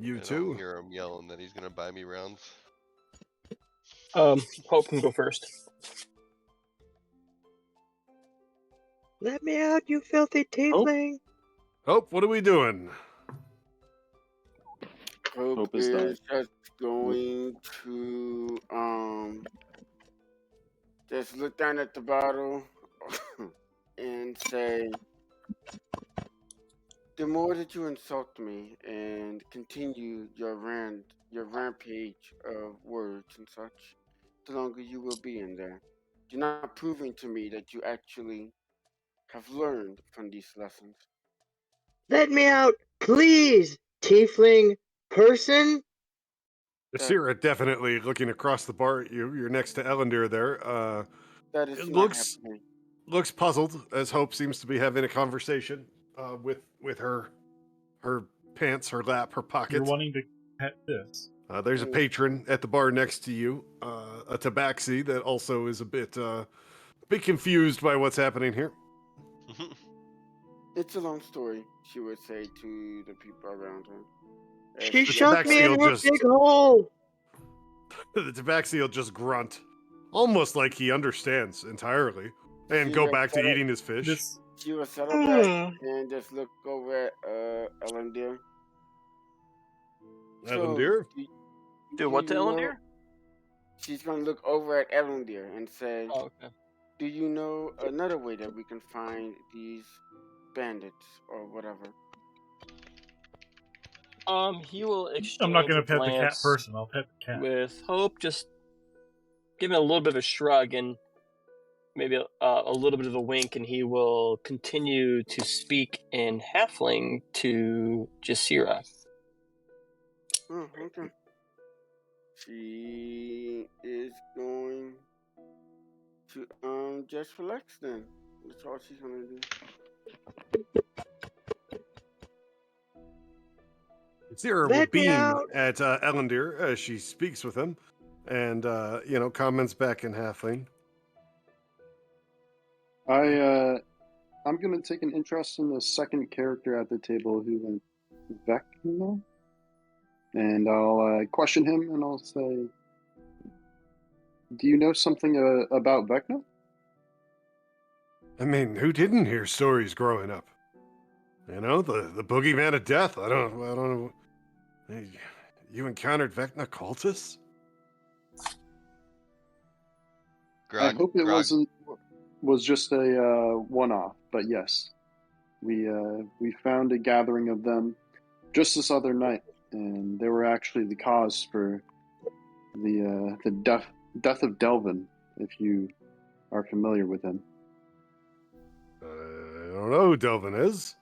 You I don't two? hear him yelling that he's gonna buy me rounds. Hope can go first. Let me out, you filthy tiefling! Hope, what are we doing? Hope is done. is just going to just look down at the bottle and say, the more that you insult me and continue your rampage of words and such, the longer you will be in there. You're not proving to me that you actually have learned from these lessons. Let me out, please, tiefling person! Sierra definitely looking across the bar at you. You're next to Ellendeer there. That is It not happening. looks puzzled as Hope seems to be having a conversation with her pants, her lap, her You're pockets. wanting to pet this. There's a patron at the bar next to you, a tabaxi that also is a bit confused by what's happening here. It's a long story, she would say to the people around her. She The shoved me in tabaxi will her just big hole! the tabaxi will just grunt, almost like he understands entirely, and She go will back to settle- eating his fish. This She will settle back and just look over at Ellendeer. Ellendeer? Do what to you Ellendeer? She's gonna look over at Ellendeer and say, Oh, okay. do you know another way that we can find these bandits or whatever? He will I'm not exchange going a to pet the cat glance person. I'll pet the cat. with Hope, just giving a little bit of a shrug and maybe a little bit of a wink, and he will continue to speak in Halfling to Jasira. Oh, okay. She is going to just relax then. That's all she's gonna do. Zira will Let me beam out. at Ellendir as she speaks with him, and comments back in Halfling. I'm gonna take an interest in the second character at the table who went Vecna, and I'll question him and I'll say, "Do you know something about Vecna?" I mean, who didn't hear stories growing up? You know, the boogeyman of death. I don't know. Hey, you encountered Vecna cultists? I hope it Grog, was just a one-off, but yes, we found a gathering of them just this other night, and they were actually the cause for the death of Delvin, if you are familiar with him. I don't know who Delvin is.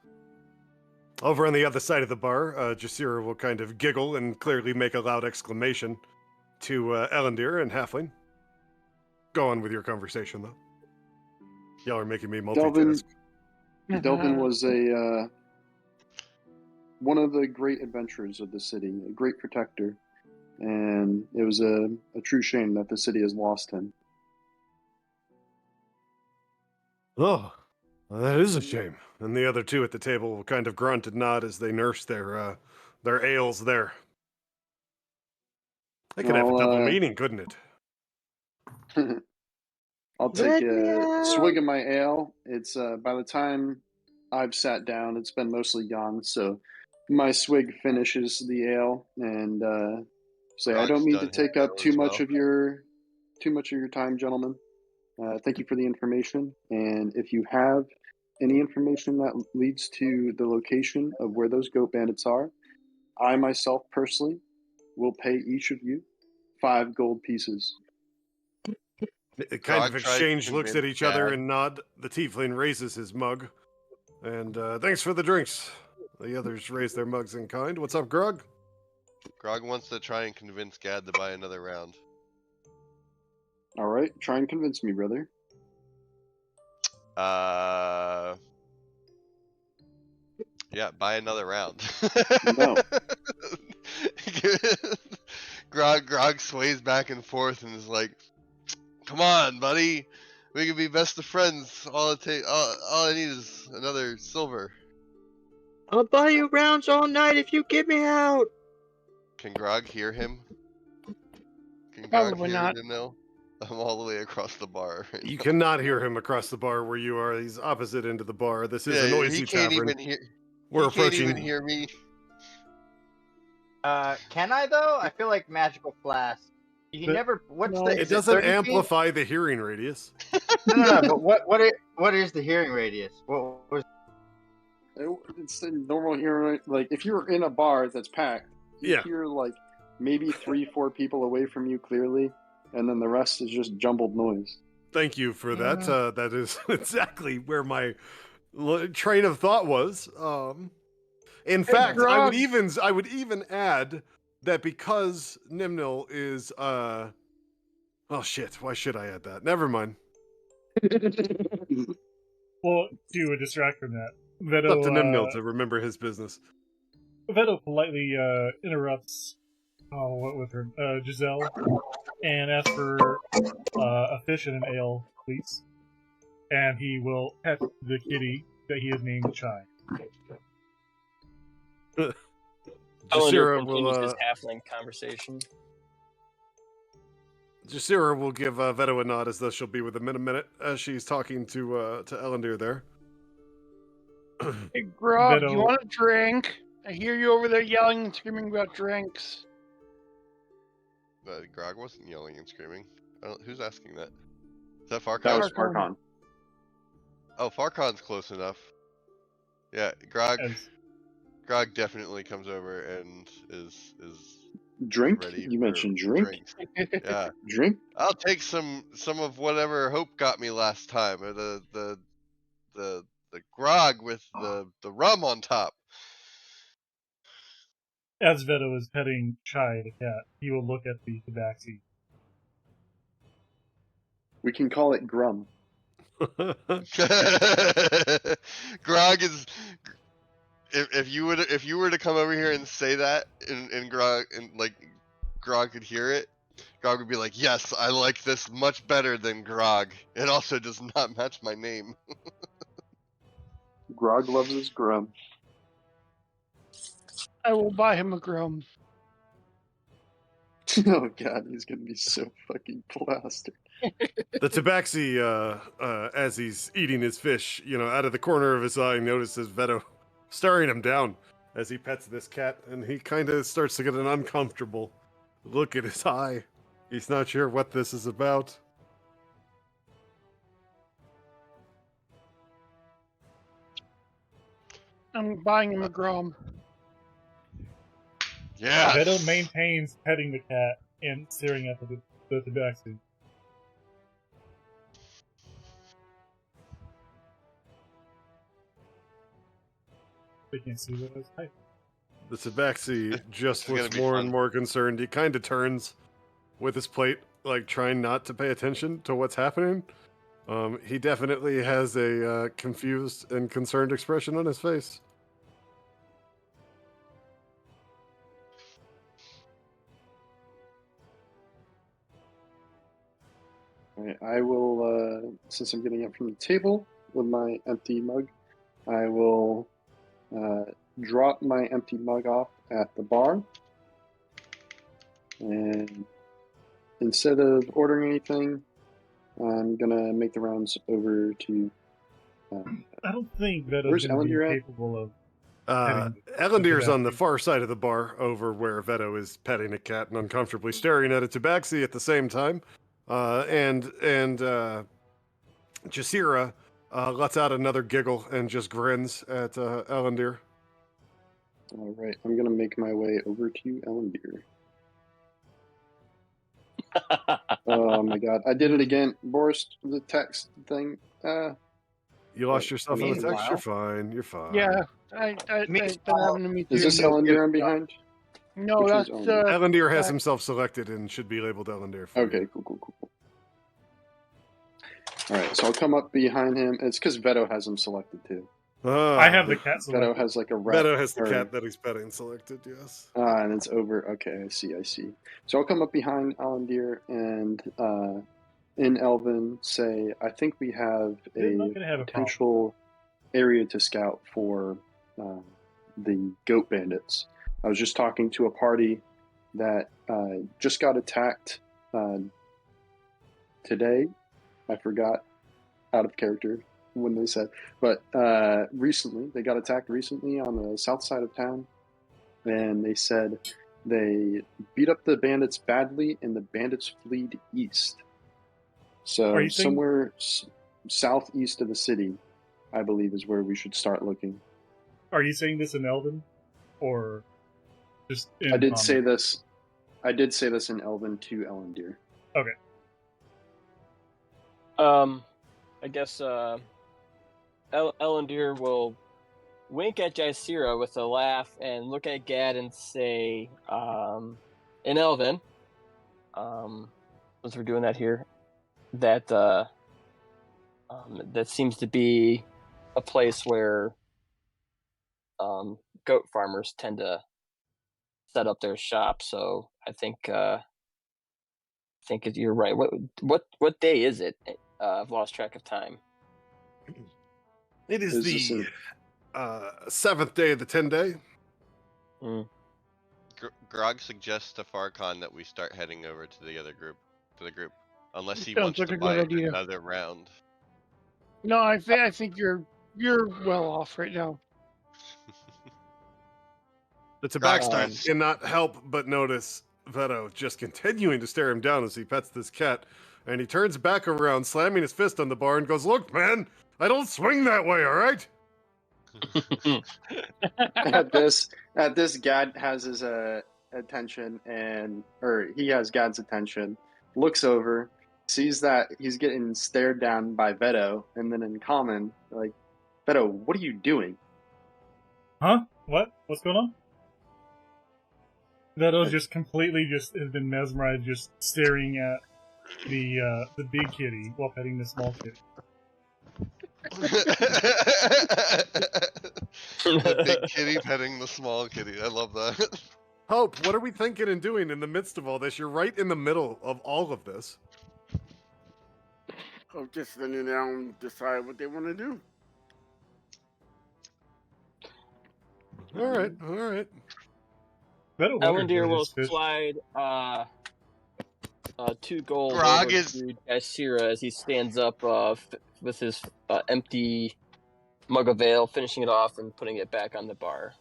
Over on the other side of the bar, Jasira will kind of giggle and clearly make a loud exclamation to Ellendir and Halfling. Go on with your conversation, though. Y'all are making me multitask. Delvin was one of the great adventurers of the city, a great protector, and it was a true shame that the city has lost him. Oh, well, that is a shame. And the other two at the table will kind of grunt and nod as they nurse their ales there. That could have a double meaning, couldn't it? I'll take Let me a out. swig of my ale. It's by the time I've sat down, it's been mostly gone. So my swig finishes the ale, and say, I don't Grog's mean to done his take up ale too as much well. of your time, gentlemen. Thank you for the information. And if you have any information that leads to the location of where those goat bandits are, I myself personally will pay each of you 5 gold pieces. It kind Grog of tries to exchange looks at convince each other Dad. and nod. The tiefling raises his mug. And thanks for the drinks. The others raise their mugs in kind. What's up, Grog? Grog wants to try and convince Gad to buy another round. All right, try and convince me, brother. Yeah, buy another round. No. Grog sways back and forth and is like, "Come on, buddy, we can be best of friends. All I need is another silver." I'll buy you rounds all night if you get me out. Can Grog hear him? Can Grog Probably hear not. Nimnil? I'm all the way across the bar. Right You now. cannot hear him across the bar where you are. He's opposite end of the bar. This is a Yeah, noisy he can't tavern. even hear. We're He can't approaching. even hear me. Can I though? I feel like magical flask. You can But- never. What's No. the? It Is it doesn't 30 feet? amplify the hearing radius. No. But what is the hearing radius? What was? It's the normal hearing. Like if you're in a bar that's packed, you Yeah. hear like maybe 3-4 people away from you clearly, and then the rest is just jumbled noise. Thank you for that. That is exactly where my train of thought was. In fact, I would even add that because Nimnil is oh shit, why should I add that? Never mind. Well, to distract from that, It's up to Nimnil Veto, to remember his business. Veto politely interrupts with her Giselle and asks for a fish and an ale, please. And he will pet the kitty that he has named Chai. Elender Jasira continues his will halfling conversation. Jasira will give Veto a nod as though she'll be with him in a minute as she's talking to Ellendir there. Hey, Grog, do you Veto- want a drink? I hear you over there yelling and screaming about drinks. Grog wasn't yelling and screaming. Who's asking that? Is that Farkon? That was Farkon. Farkon. Oh, Farkon's close enough. Yeah, Grog As definitely comes over and is Drink? ready You for mentioned drink? drinks. Yeah. Drink? I'll take some of whatever Hope got me last time, or the grog with the rum on top. as Veto is petting Chai the cat, he will look at the tabaxi. We can call it Grum. Grog is if you were to come over here and say that in Grog and like Grog could hear it, Grog would be like, "Yes, I like this much better than Grog. It also does not match my name." Grog loves his Grum. I will buy him a Grum. Oh god, he's gonna be so fucking plastered. The tabaxi, as he's eating his fish, out of the corner of his eye, notices Veto staring him down as he pets this cat, and he kind of starts to get an uncomfortable look at his eye. He's not sure what this is about. I'm buying him a Grum. Yeah. Veto maintains petting the cat and staring at the tabaxi. They can't see what it's typing. The tabaxi just is gonna looks be more fun. and more concerned. He kind of turns with his plate, like trying not to pay attention to what's happening. He definitely has a confused and concerned expression on his face. Alright, I will, since I'm getting up from the table with my empty mug, I will drop my empty mug off at the bar. And instead of ordering anything, I'm gonna make the rounds over to. I don't think Veto's Where's going to be Ellendir at? capable of. Ellendir's on the tabaxi. far side of the bar, over where Veto is petting a cat and uncomfortably staring at a tabaxi at the same time. And Jasira lets out another giggle and just grins at Ellendir. Alright, I'm gonna make my way over to Ellendir. Oh my god, I did it again. Boris, the text thing. You lost yourself in the text. Meanwhile- You're fine. You're fine. Yeah, that's happened to me too. Is this Ellendir I'm behind? No, Which one's that's Ellendir? Ellendir has that- himself selected and should be labeled Ellendir. For Okay, you. cool. Alright, so I'll come up behind him. It's because Veto has him selected too. I have the cat Veto selected. has like a rat. Veto has the or- cat that he's petting selected. Yes. and it's over. Okay, I see. So I'll come up behind Ellendir and in Elven say, I think we have They're not a gonna have a potential area to scout for the Goat Bandits. I was just talking to a party that just got attacked today. I forgot out of character when they said, but recently they got attacked recently on the south side of town, and they said they beat up the bandits badly, and the bandits fled east. So Are you saying- somewhere southeast of the city, I believe, is where we should start looking. Are you saying this in Elven, or just? In I did common? say this. I did say this in Elven to Ellendir. Okay. I guess Ellendir will wink at Jaisira with a laugh and look at Gad and say, in Elven, since we're doing that here, that that seems to be a place where goat farmers tend to set up their shop. So I think you're right. What day is it? I've lost track of time. It is Is this the 7th day of the 10-day. Grog suggests to Farkon that we start heading over to the group, unless he Sounds wants like to a buy good idea. another round. No, I think you're well off right now. The Grog tabaxi starts. cannot help but notice Veto just continuing to stare him down as he pets this cat. And he turns back around, slamming his fist on the bar, and goes, "Look, man, I don't swing that way, all right?" At this, Gad has his attention, or he has Gad's attention. Looks over, sees that he's getting stared down by Veto, and then in common, like, Veto, what are you doing? Huh? What? What's going on? Veto's just completely has been mesmerized, just staring at the big kitty while petting the small kitty. The big kitty petting the small kitty. I love that. Hope, what are we thinking and doing in the midst of all this? You're right in the middle of all of this. I'll just sitting down and decide what they want to do. All right, all right. Elendir will slide 2 gold Grog over is- to Ashira as he stands up with his empty mug of ale, finishing it off and putting it back on the bar.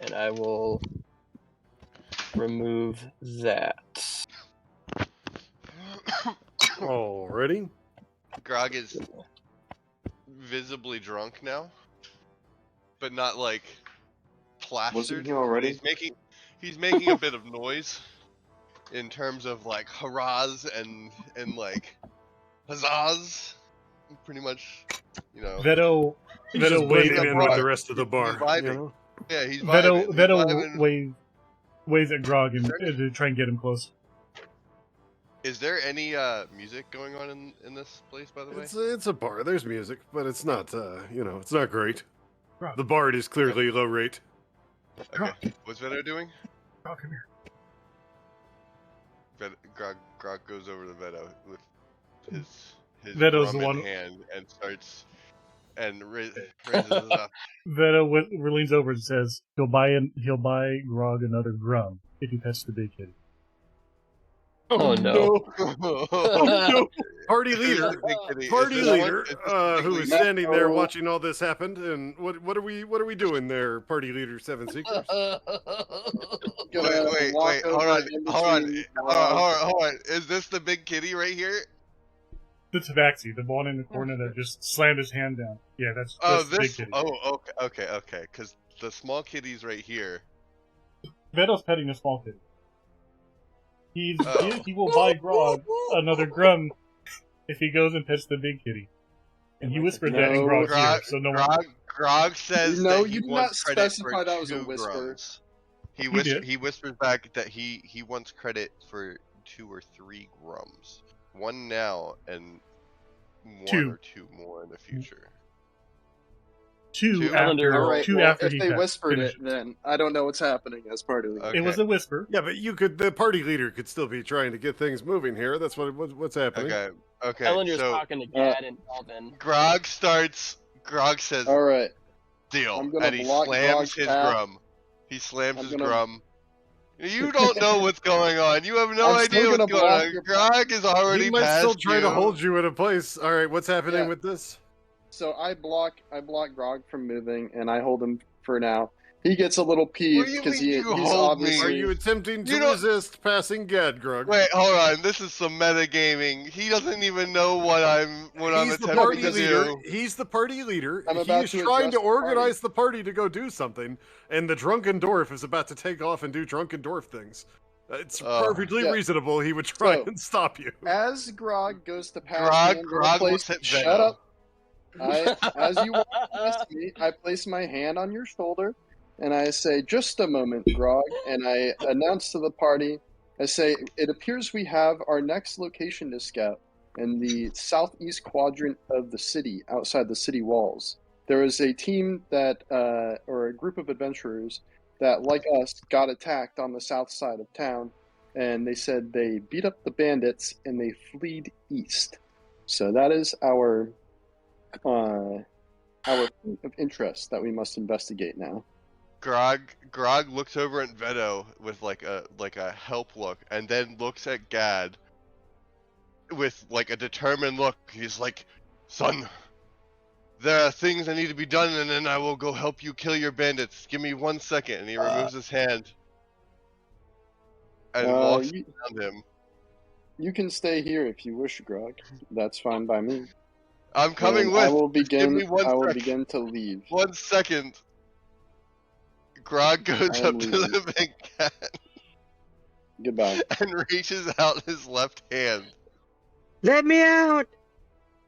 And I will remove that. Alrighty. Grog is visibly drunk now, but not like plastered. Wasn't he already? He's making a bit of noise in terms of like hurrahs and like huzzahs. Pretty much, you know. Veto Just waves blending at in with the Grog. rest of the bar. He's vibing. You know? Yeah, he's vibing. Veto waves at Grog and to try and get him close. Is there any music going on in this place, by the way? It's a bar. There's music, but it's not it's not great. Grog. The bard is clearly low rate. Okay. What's Veto doing? Grog, come here. Grog goes over to Veto with his Veto's rum the in one- hand and starts and raises it up. Veto leans over and says he'll buy Grog another drum if he pets the big kitty. Oh no. Party leader, who is standing there No. watching all this happen. And what are we doing there, party leader Seven Seekers? Wait, hold on. Is this the big kitty right here? The tabaxi, the one in the corner that just slammed his hand down. Yeah, that's Oh, the big this. kitty. Oh, okay. Because the small kitty's right here. Veto's petting the small kitty. Oh. He will buy Grog another drum if he goes and pets the big kitty. And he whispered that in Grog's ear, so no one... Grog says No, that he you did wants not credit specify for that was a 2 whisper. grums. did. He whispers back that he wants credit for 2 or 3 grums. 1 now and 1 2. or 2 more in the future. Two Two? after, All right, two well, after if he they pet- whispered finished. it, then I don't know what's happening as part of it. Okay. It was a whisper. Yeah, but the party leader could still be trying to get things moving here. That's what's happening. Okay. Elendir's So talking to Gad and Alvin. Grog says, All right. deal, I'm gonna and he block slams Grog's his path. drum. He slams I'm his gonna- drum. You don't know what's going on. You have no I'm still idea what's gonna going block on. your- Grog is already He might past still try you. to hold you in a place. All right, what's happening Yeah. with this? So I block Grog from moving, and I hold him for now. He gets a little What peeved do you because mean he's you hold me? obviously. Are you attempting to You don't- resist passing Gadgrug? Wait, hold on. This is some metagaming. He doesn't even know what I'm He's the attempting party to leader. do. He's the party leader. I'm He about is to trying address to the organize the party to go do something, and the drunken dwarf is about to take off and do drunken dwarf things. It's perfectly Yeah. reasonable he would try So- and stop you. As Grog goes to pass Grog- me, I'm gonna Grog place- looks at Shut Venom. up. As you walk past me, I place my hand on your shoulder, and I say, "Just a moment, Grog." And I announce to the party, I say, "It appears we have our next location to scout in the southeast quadrant of the city, outside the city walls. There is a team that, or a group of adventurers that, like us, got attacked on the south side of town, and they said they beat up the bandits and they fled east. So that is our point of interest that we must investigate now." Grog looks over at Veto with like a help look, and then looks at Gad with like a determined look. He's like, "Son, there are things that need to be done, and then I will go help you kill your bandits. Give me 1 second." And he removes his hand and walks You- around him. You can stay here if you wish, Grog. That's fine by me. I'm coming And with. I will Just give me begin. one I will second. begin to leave. 1 second. Grog goes I am up to leaving. the big cat Goodbye. and reaches out his left hand. Let me out!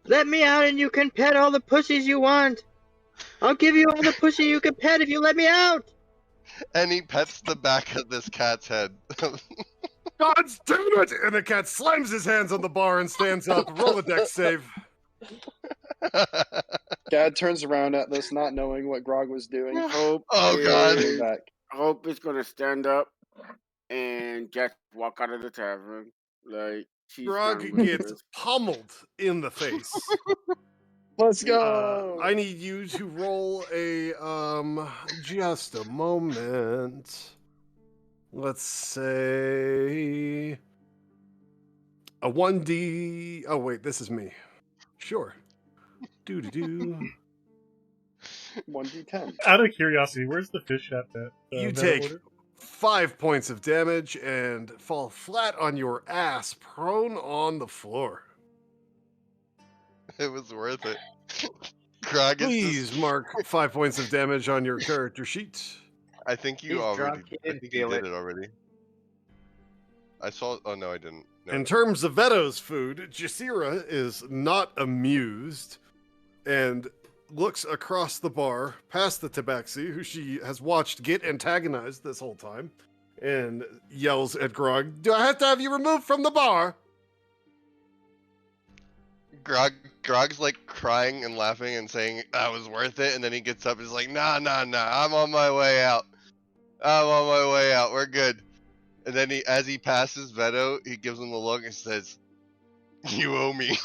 Let me out and you can pet all the pussies you want! I'll give you all the pussy you can pet if you let me out! And he pets the back of this cat's head. God damn it! And the cat slams his hands on the bar and stands up. Roll a dex save. Dad turns around at this, not knowing what Grog was doing. Hope Oh, God. Turning is back. Hope is gonna stand up and just walk out of the tavern. Like she's done Grog with gets this. pummeled in the face. Let's go. I need you to roll a just a moment. Let's say a 1d. Oh wait, this is me. Sure. Do do do. 1d10. Out of curiosity, where's the fish at that You Veta take order? 5 points of damage and fall flat on your ass, prone on the floor. It was worth it. Grog is Please just. mark 5 points of damage on your character sheet. I think you He's already. drunk. He I didn't think you feel did it. it already. I saw. Oh no, I didn't. No, In terms of Veto's food, Jasira is not amused and looks across the bar past the tabaxi, who she has watched get antagonized this whole time, and yells at Grog, "Do I have to have you removed from the bar?" Grog's like crying and laughing and saying that was worth it, and then he gets up and is like, nah, I'm on my way out. I'm on my way out. We're good. And then as he passes Veto, he gives him a look and says, "You owe me."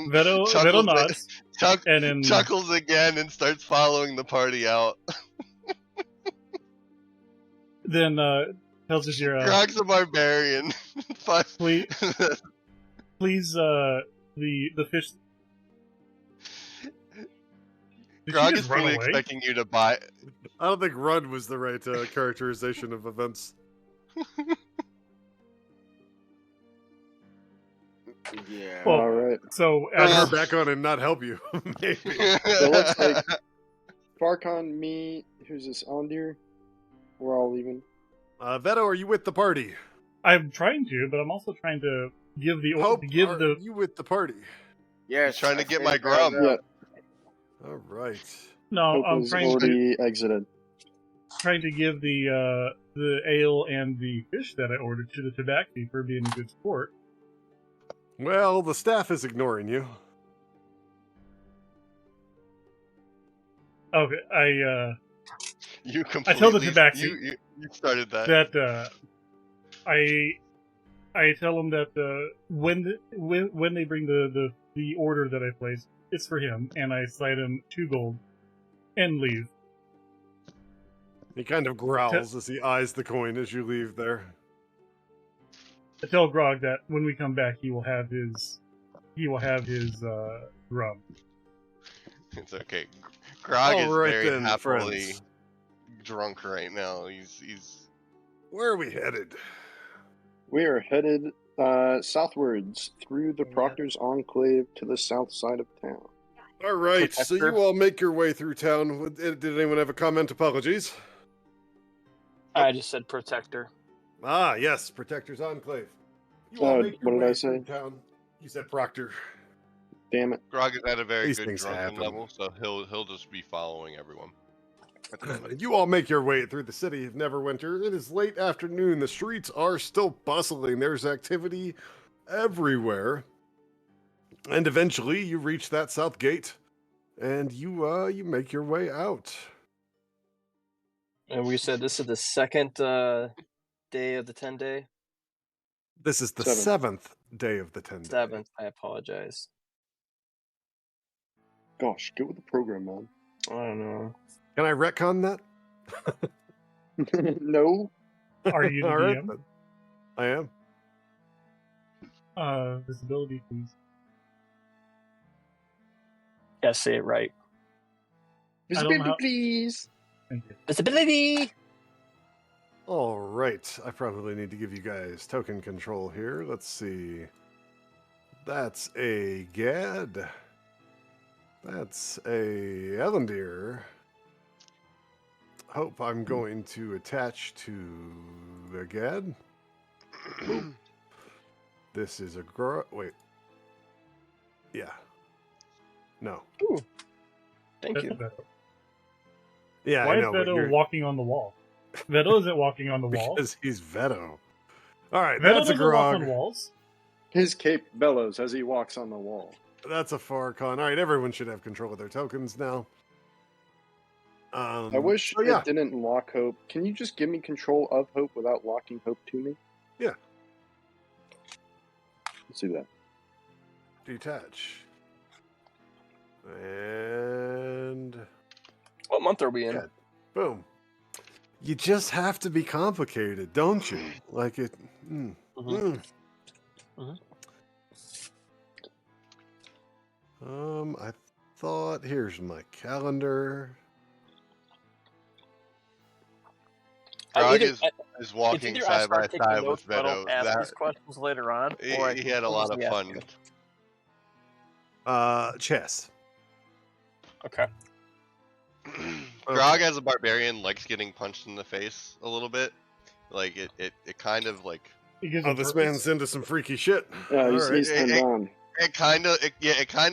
Veto nods, and then chuckles again and starts following the party out. then tells Azira, Grog's a barbarian. please, the fish. Did Grog she is just run fully away? expecting you to buy. I don't think "run" was the right characterization of events. Yeah. Well, All right. So Turn her as, back on and not help you, maybe. So it looks like Farkon, me, who's this Ondir? We're all leaving. Veto, are you with the party? I'm trying to, but I'm also trying to give the Hope, give are the you with the party? Yes. He's trying to I get stayed my back grum. out. Yeah. All right. no. Hope I'm has trying to already exited. give the ale and the fish that I ordered to the tabaxi for being a good sport. Well, the staff is ignoring you. Okay, You I tell the completely. tabaxi You started that. that I tell them that when they bring the order that I placed, it's for him, and I slide him 2 gold and leave. He kind of growls as he eyes the coin as you leave there. I tell Grog that when we come back, he will have his rum. It's okay. Grog All is right very then, happily friends. drunk right now. He's. Where are we headed? We are headed southwards through the Proctor's Enclave to the south side of town. All right, so Protector. you all make your way through town. Did anyone have a comment? Apologies. I just said protector. Ah, yes, Protector's Enclave. You all make your what did way I through say? town. You said Proctor. Damn it. Grog is at a very These good things drunken happen. level, so he'll just be following everyone. At the moment. You all make your way through the city of Neverwinter. It is late afternoon. The streets are still bustling. There's activity everywhere. And eventually you reach that south gate and you make your way out. And we said this is the second day of the 10-day? This is the Seventh. 7th day of the 10 day. 7th. I apologize. Gosh, get with the program, man. I don't know. Can I retcon that? No. Are you the All right, DM? then. I am. Visibility, please. Gotta say it right. I don't know Visibility, how- please. Thank you. Visibility! All right. I probably need to give you guys token control here. Let's see. That's a Gad. That's a Ellendeer. Hope I'm going to attach to the Gad. This is a wait. Yeah. No. Ooh. Thank you. Yeah, Why I is know. But Veto you're walking on the wall? Veto isn't walking on the wall. because he's Veto. All right, Veto that's a doesn't walk on Grog. walls. His cape bellows as he walks on the wall. That's a Farcon. All right, everyone should have control of their tokens now. I wish so yeah. it didn't lock Hope. Can you just give me control of Hope without locking Hope to me? Yeah. Let's do that. Detach. And What month are we in? yeah, boom. You just have to be complicated, don't you? Like it. I thought here's my calendar. Grog Either- is walking either I side by start taking side with notes, so I Veto. don't ask these questions later on, or I He had a lot of continuously fun. ask. Chess. Okay. Grog as a barbarian likes getting punched in the face a little bit. Like it kind of like. Oh, this man's into some freaky shit. Yeah, he's turned on. It kind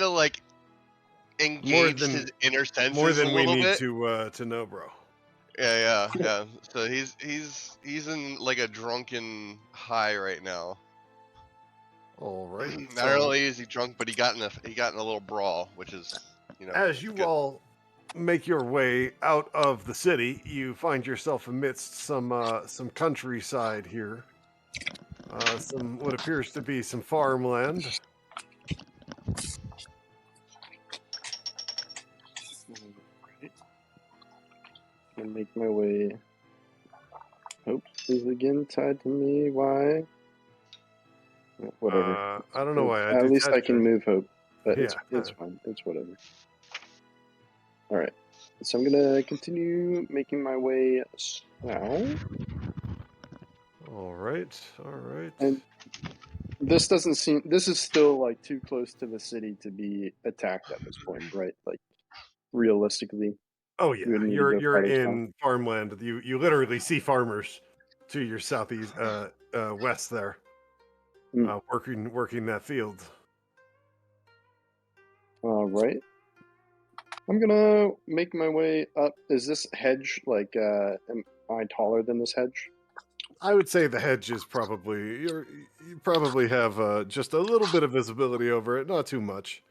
of like engaged his inner senses more than a we little need bit. to know, bro. Yeah. So he's in like a drunken high right now. All right. Not only is he drunk, but he got in a little brawl, which is, as you good. all make your way out of the city, you find yourself amidst some countryside here. Some what appears to be some farmland. And make my way. Hope is again tied to me. Why? Whatever. I don't know why. At least I can move Hope, but Yeah. it's fine. It's whatever. All right. So I'm gonna continue making my way south. All right. And this doesn't seem. This is still like too close to the city to be attacked at this point, right? Like realistically. Oh yeah, we would need to you're go farther in farmland. You literally see farmers to your southeast west there, working that field. All right. I'm gonna make my way up. Is this hedge like? Am I taller than this hedge? I would say the hedge is probably you probably have just a little bit of visibility over it, not too much.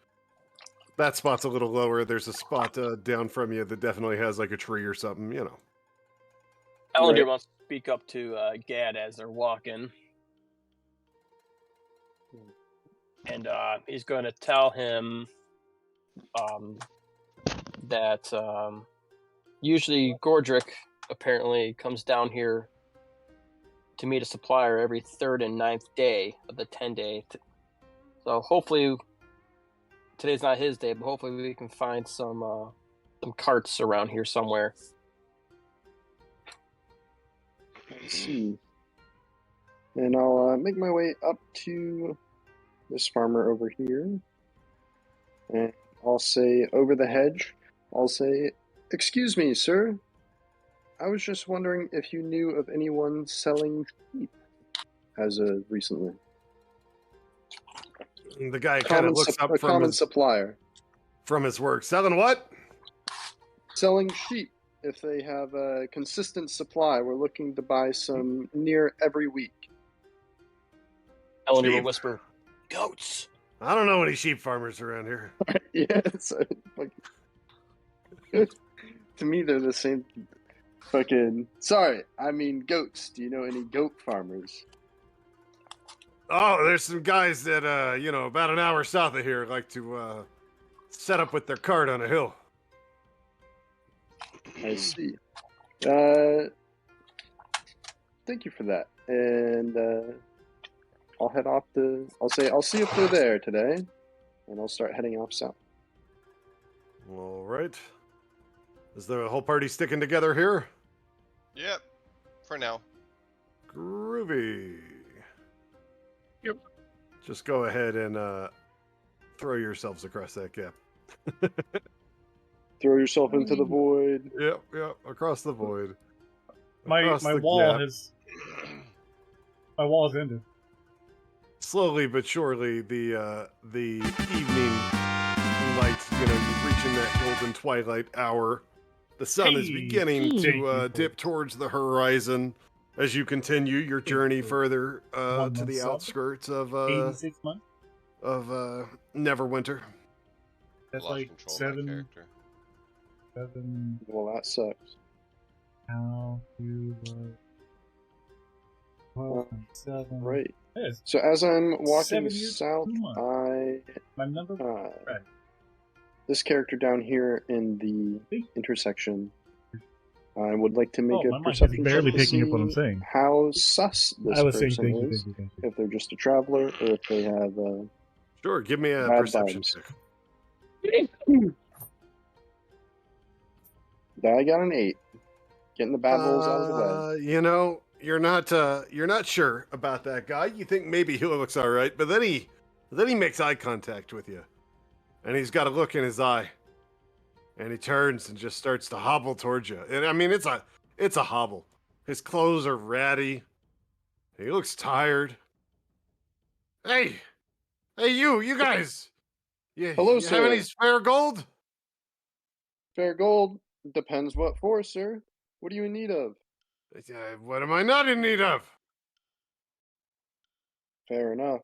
That spot's a little lower. There's a spot down from you that definitely has like a tree or something, Ellendeer wants to speak up to Gad as they're walking. And he's going to tell him that usually Gordrick apparently comes down here to meet a supplier every 3rd and 9th day of the 10-day. So hopefully, today's not his day, but hopefully we can find some carts around here somewhere. Let's see. And I'll make my way up to this farmer over here. And I'll say over the hedge, I'll say, "Excuse me, sir. I was just wondering if you knew of anyone selling sheep as of recently." And the guy kind of looks up from his supplier. From his work. Selling what? Selling sheep. If they have a consistent supply, we're looking to buy some near every week. Ellendeer will whisper, "Goats." I don't know any sheep farmers around here. Yeah, it's like to me they're the same. Fucking sorry, I mean goats. Do you know any goat farmers? Oh, there's some guys that about an hour south of here like to set up with their cart on a hill. I see. Thank you for that. And I'll head off I'll see if they're there today, and I'll start heading off south. All right. Is the whole party sticking together here? Yep. For now. Groovy. Yep. Just go ahead and throw yourselves across that gap. Throw yourself into the void. Yep, across the void. My Across the wall gap. has my wall has ended. Slowly but surely, the evening light, you're reaching that golden twilight hour. The sun is beginning to dip towards the horizon as you continue your journey further to the outskirts of 86 months. Neverwinter. That's Lost like control of my character. 7. Well, that sucks. How you were 12.7. Right. Yes. So as I'm walking 7 years, south, 2 months. My number. Right. This character down here in the intersection, I would like to make my a mic is perception barely check to picking up what I'm see saying. how sus this I was saying person thank is. you. If they're just a traveler or if they have Sure, give me a bad perception vibes. check. I got an 8. Getting the bad rolls out of the way. You're not sure about that guy. You think maybe he looks all right, but then he makes eye contact with you, and he's got a look in his eye, and he turns and just starts to hobble towards you. And I mean, it's a hobble. His clothes are ratty. He looks tired. Hey, you guys. Hello, you have any sir. spare gold? Fair gold. Depends what for, sir. What are you in need of? What am I not in need of? Fair enough.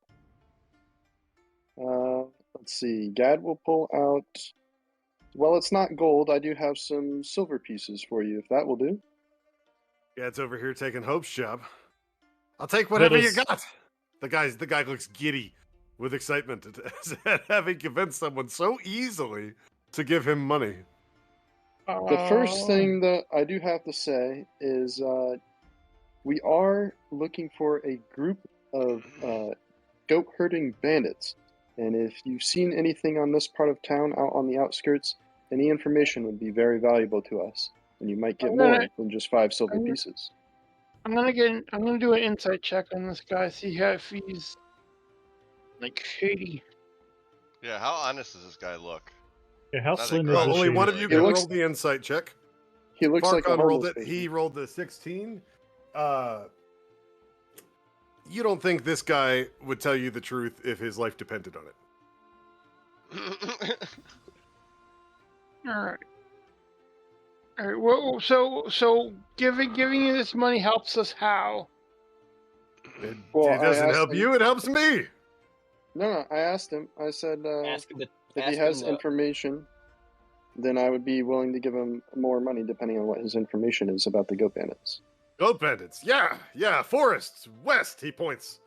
Let's see. Gad will pull out. Well, it's not gold. I do have some silver pieces for you, if that will do. Gad's over here taking Hope's job. I'll take whatever you got. The guy looks giddy with excitement at having convinced someone so easily to give him money. The first thing that I do have to say is we are looking for a group of goat herding bandits. And if you've seen anything on this part of town out on the outskirts, any information would be very valuable to us. And you might get more than just 5 silver pieces. I'm gonna do an insight check on this guy, see if he's like shady. Yeah, how honest does this guy look? Yeah, how Not slim that is Grog this Only is one of really you good. can roll the insight check. He looks like a Farkon rolled homeless it. person. He rolled the 16. You don't think this guy would tell you the truth if his life depended on it? All right. Well, so giving you this money helps us how? It Well, I doesn't asked help him- you. It helps me. No, I asked him. I said Ask him to. if he ask has him to- information, then I would be willing to give him more money depending on what his information is about the Goat Bandits. Goat Bandits. Yeah. Forests. West, he points.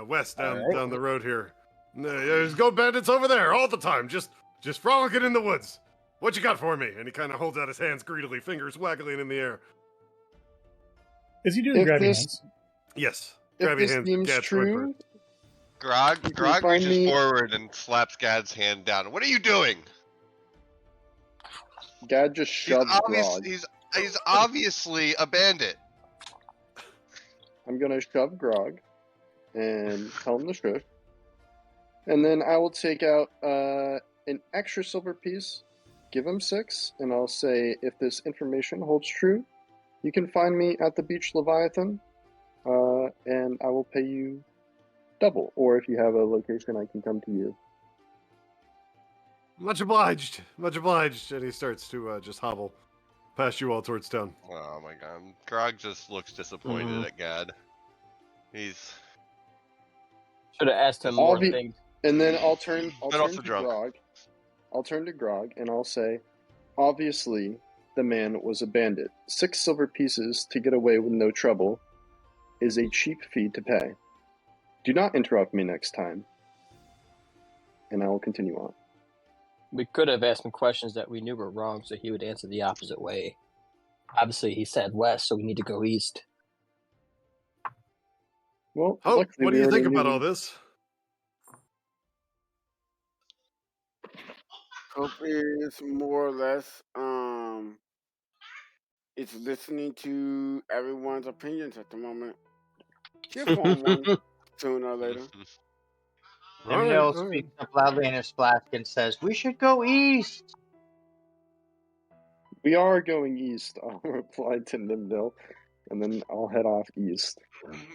West down the road here. There's Goat Bandits over there all the time. Just frolicking in the woods. What you got for me? And he kind of holds out his hands greedily, fingers waggling in the air. Is he doing If grabby this- hands? Yes. If Grabby this hands. seems Gad's going true, Grog You can find reaches me- forward and slaps Gad's hand down. What are you doing? Gad just shoved Grog. He's obviously a bandit. I'm gonna shove Grog and tell him to shush. And then I will take out an extra silver piece, give him 6, and I'll say, if this information holds true, you can find me at the Beach Leviathan, and I will pay you double. Or if you have a location, I can come to you. Much obliged. And he starts to just hobble past you all towards town. Oh my god. Grog just looks disappointed at Gad. He's Should have asked him more things. And then I'll turn also to drunk. Grog. I'll turn to Grog and I'll say, obviously, the man was a bandit. 6 silver pieces to get away with no trouble is a cheap fee to pay. Do not interrupt me next time. And I will continue on. We could have asked him questions that we knew were wrong, so he would answer the opposite way. Obviously, he said west, so we need to go east. Well, Hope, what do you think about all this? Hope is more or less it's listening to everyone's opinions at the moment. She'll form one sooner or later. All right, Nimnil all right. speaks up loudly in his flask and says, "We should go east." We are going east. I'll reply to Nimdil, and then I'll head off east.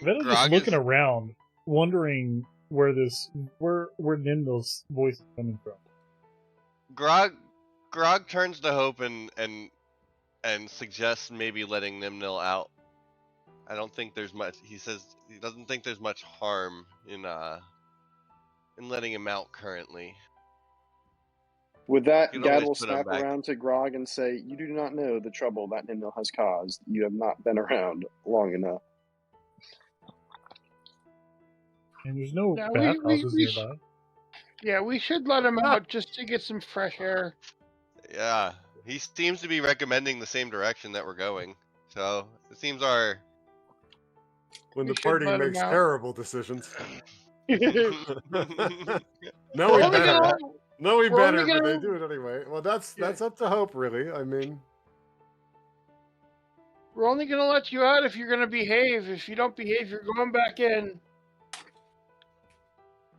Venom's just Grog looking is around, wondering where Nimbil's voice is coming from. Grog turns to Hope and suggests maybe letting Nimnil out. I don't think there's much. He says he doesn't think there's much harm in letting him out currently. With that, You can Gad always will put him snap back. around to Grog and say, "You do not know the trouble that Nimdil has caused. You have not been around long enough." And there's no Yeah, bathhouses we nearby. Yeah, we should let him out just to get some fresh air. Yeah, he seems to be recommending the same direction that we're going. So it seems our When We the should party let him makes out. terrible decisions. We're No, we only better. gonna, No, we we're only better, but they gonna- do it anyway. Well, that's Yeah. up to Hope, really. I mean, we're only gonna let you out if you're gonna behave. If you don't behave, you're going back in.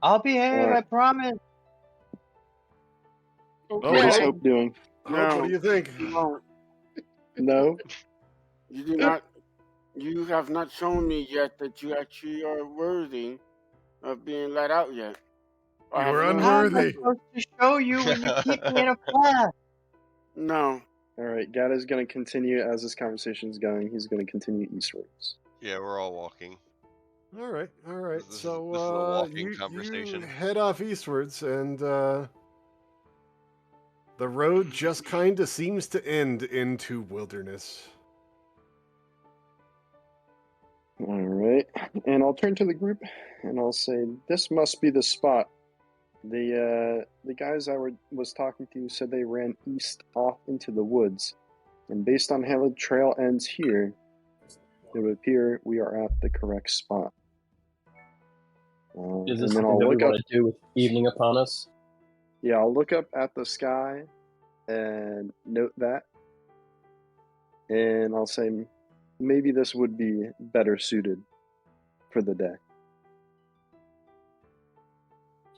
I'll behave, Alright. I promise. Oh, What is Okay. Hope doing? Hope, what do you think? You won't. No? You do not. You have not shown me yet that you actually are worthy of being let out yet. I You have are no How am I unworthy. supposed to show you when you keep me in a flask? No. Alright, Gad is going to continue as this conversation is going. He's going to continue eastwards. yeah, we're all walking. All right, all right. This is So a walking you conversation. head off eastwards, and the road just kind of seems to end into wilderness. Alright, and I'll turn to the group and I'll say, "This must be the spot. The guys I was talking to said they ran east off into the woods, and based on how the trail ends here, it would appear we are at the correct spot." Is And this then something I'll that we look up. want to do with evening upon us? Yeah, I'll look up at the sky and note that, and I'll say maybe this would be better suited for the day.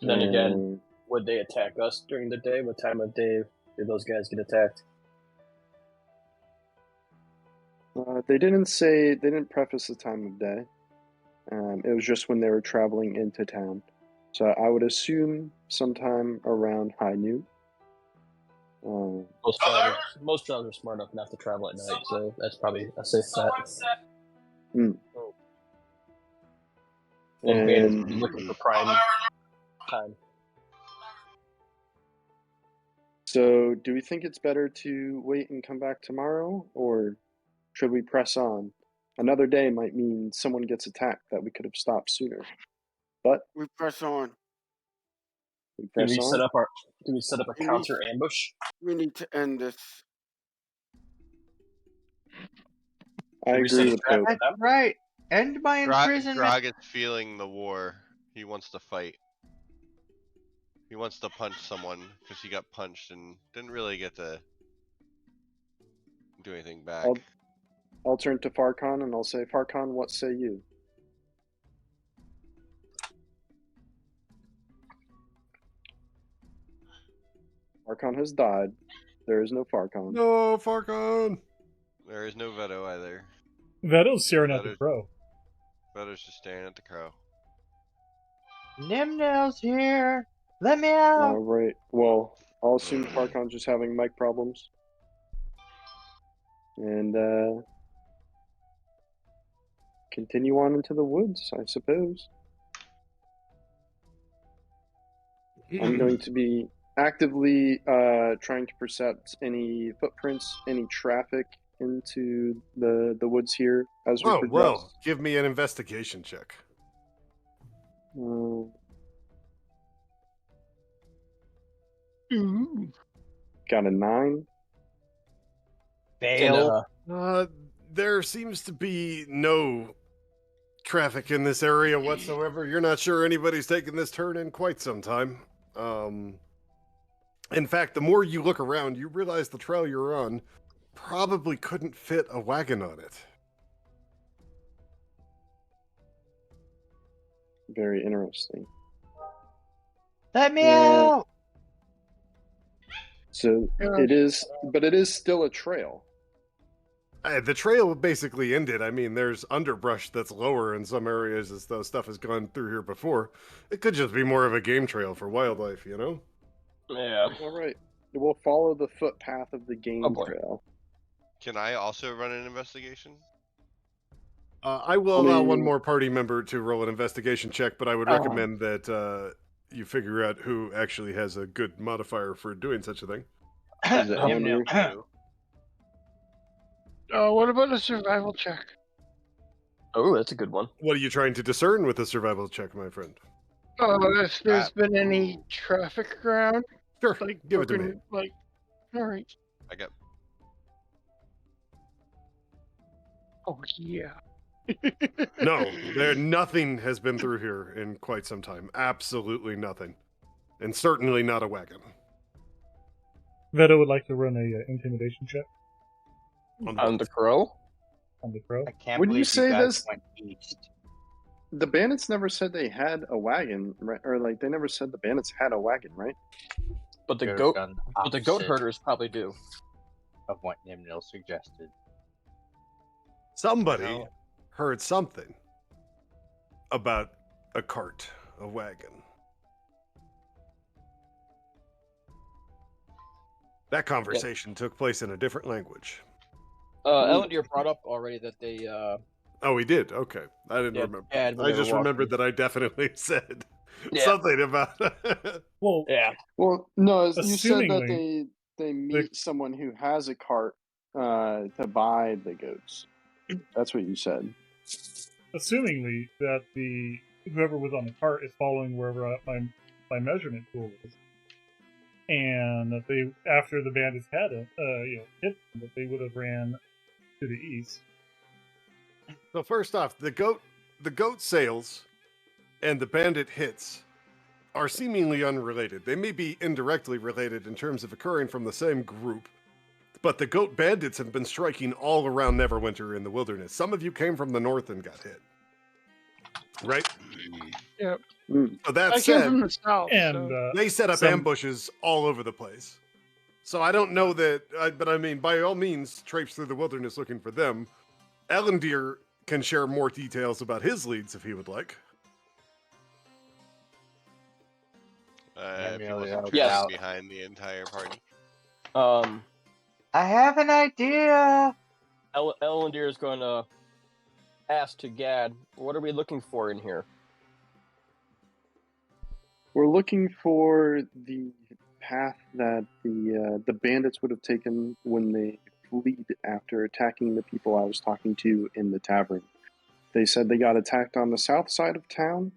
Then again, And would they attack us during the day? What time of day did those guys get attacked? they didn't say, they didn't preface the time of day. It was just when they were traveling into town. So I would assume sometime around high noon. Most travelers are smart enough not to travel at night, so that's probably a safe bet. And Bandits would be looking for prime time. So do we think it's better to wait and come back tomorrow, or should we press on? Another day might mean someone gets attacked that we could have stopped sooner. But We press on. we Do press we on. set up a We counter ambush? We need to end this. I Should we set agree a with trap Hope. for That's them? right. End my imprisonment. Grog is feeling the war. He wants to fight. He wants to punch someone because he got punched and didn't really get to do anything back. I'll turn to Farkon and I'll say, "Farkon, what say you?" Farkon has died. There is no Farkon. No, Farkon. There is no Veto either. Veto's staring at the crow. Veto's just staring at the crow. Nimnil's here. Let me out. All right. Well, I'll assume Farkon's just having mic problems. And continue on into the woods, I suppose. I'm going to be actively trying to percept any footprints, any traffic into the woods here as we Oh, progress. well, give me an investigation check. Got a 9. Fail. There seems to be no traffic in this area whatsoever. You're not sure anybody's taken this turn in quite some time. In fact, the more you look around, you realize the trail you're on probably couldn't fit a wagon on it. Very interesting. Let me Uh, out! So Yeah. it is, but it is still a trail. The trail basically ended. I mean, there's underbrush that's lower in some areas as though stuff has gone through here before. It could just be more of a game trail for wildlife, you know? Yeah. All right. We'll follow the footpath of the game Oh, boy. trail. Can I also run an investigation? I will I allow one mean- more party member to roll an investigation check, but I would Oh. recommend that you figure out who actually has a good modifier for doing such a thing. Is it Nim Nil. Elender? What about a survival check? Oh, that's a good one. What are you trying to discern with a survival check, my friend? If there's been any traffic around, Sure, like give it to me. broken, like, all right. I got Oh yeah. No, nothing has been through here in quite some time. Absolutely nothing, and certainly not a wagon. Veto would like to run a intimidation check On the crow? on the crow. I can't Would you believe say guys this- went east. The bandits never said they had a wagon, right? Or like they never said the bandits had a wagon, right? But the Could've goat, done but the goat opposite herders probably do. of what Nimnil suggested. Somebody know. heard something about a cart, a wagon. That conversation took place in a different language. Elendere brought up already that they Oh, we did? Okay. I didn't Yeah, remember. Dad, when I they were just remembered walking. that I definitely said Yeah. something about Well, yeah. Well, no, you said that Assumingly, they meet someone who has a cart to buy the goats. That's what you said. assumingly that the whoever was on the cart is following wherever my measurement tool is, and that they after the bandits had it, hit them, that they would have ran to the east. So first off, the goat sales and the bandit hits are seemingly unrelated. They may be indirectly related in terms of occurring from the same group, but the goat bandits have been striking all around Neverwinter in the wilderness. Some of you came from the north and got hit, right? Yep. So that I came said, from the south, And so they set up some- ambushes all over the place. So I don't know that, but I mean, by all means, traipse through the wilderness looking for them. Elendere can share more details about his leads if he would like. if he Nimnil wasn't yelled trailing out. behind the entire party. I have an idea. Elendere is going to ask to Gad, what are we looking for in here? We're looking for the path that the bandits would have taken when they fled after attacking the people I was talking to in the tavern. They said they got attacked on the south side of town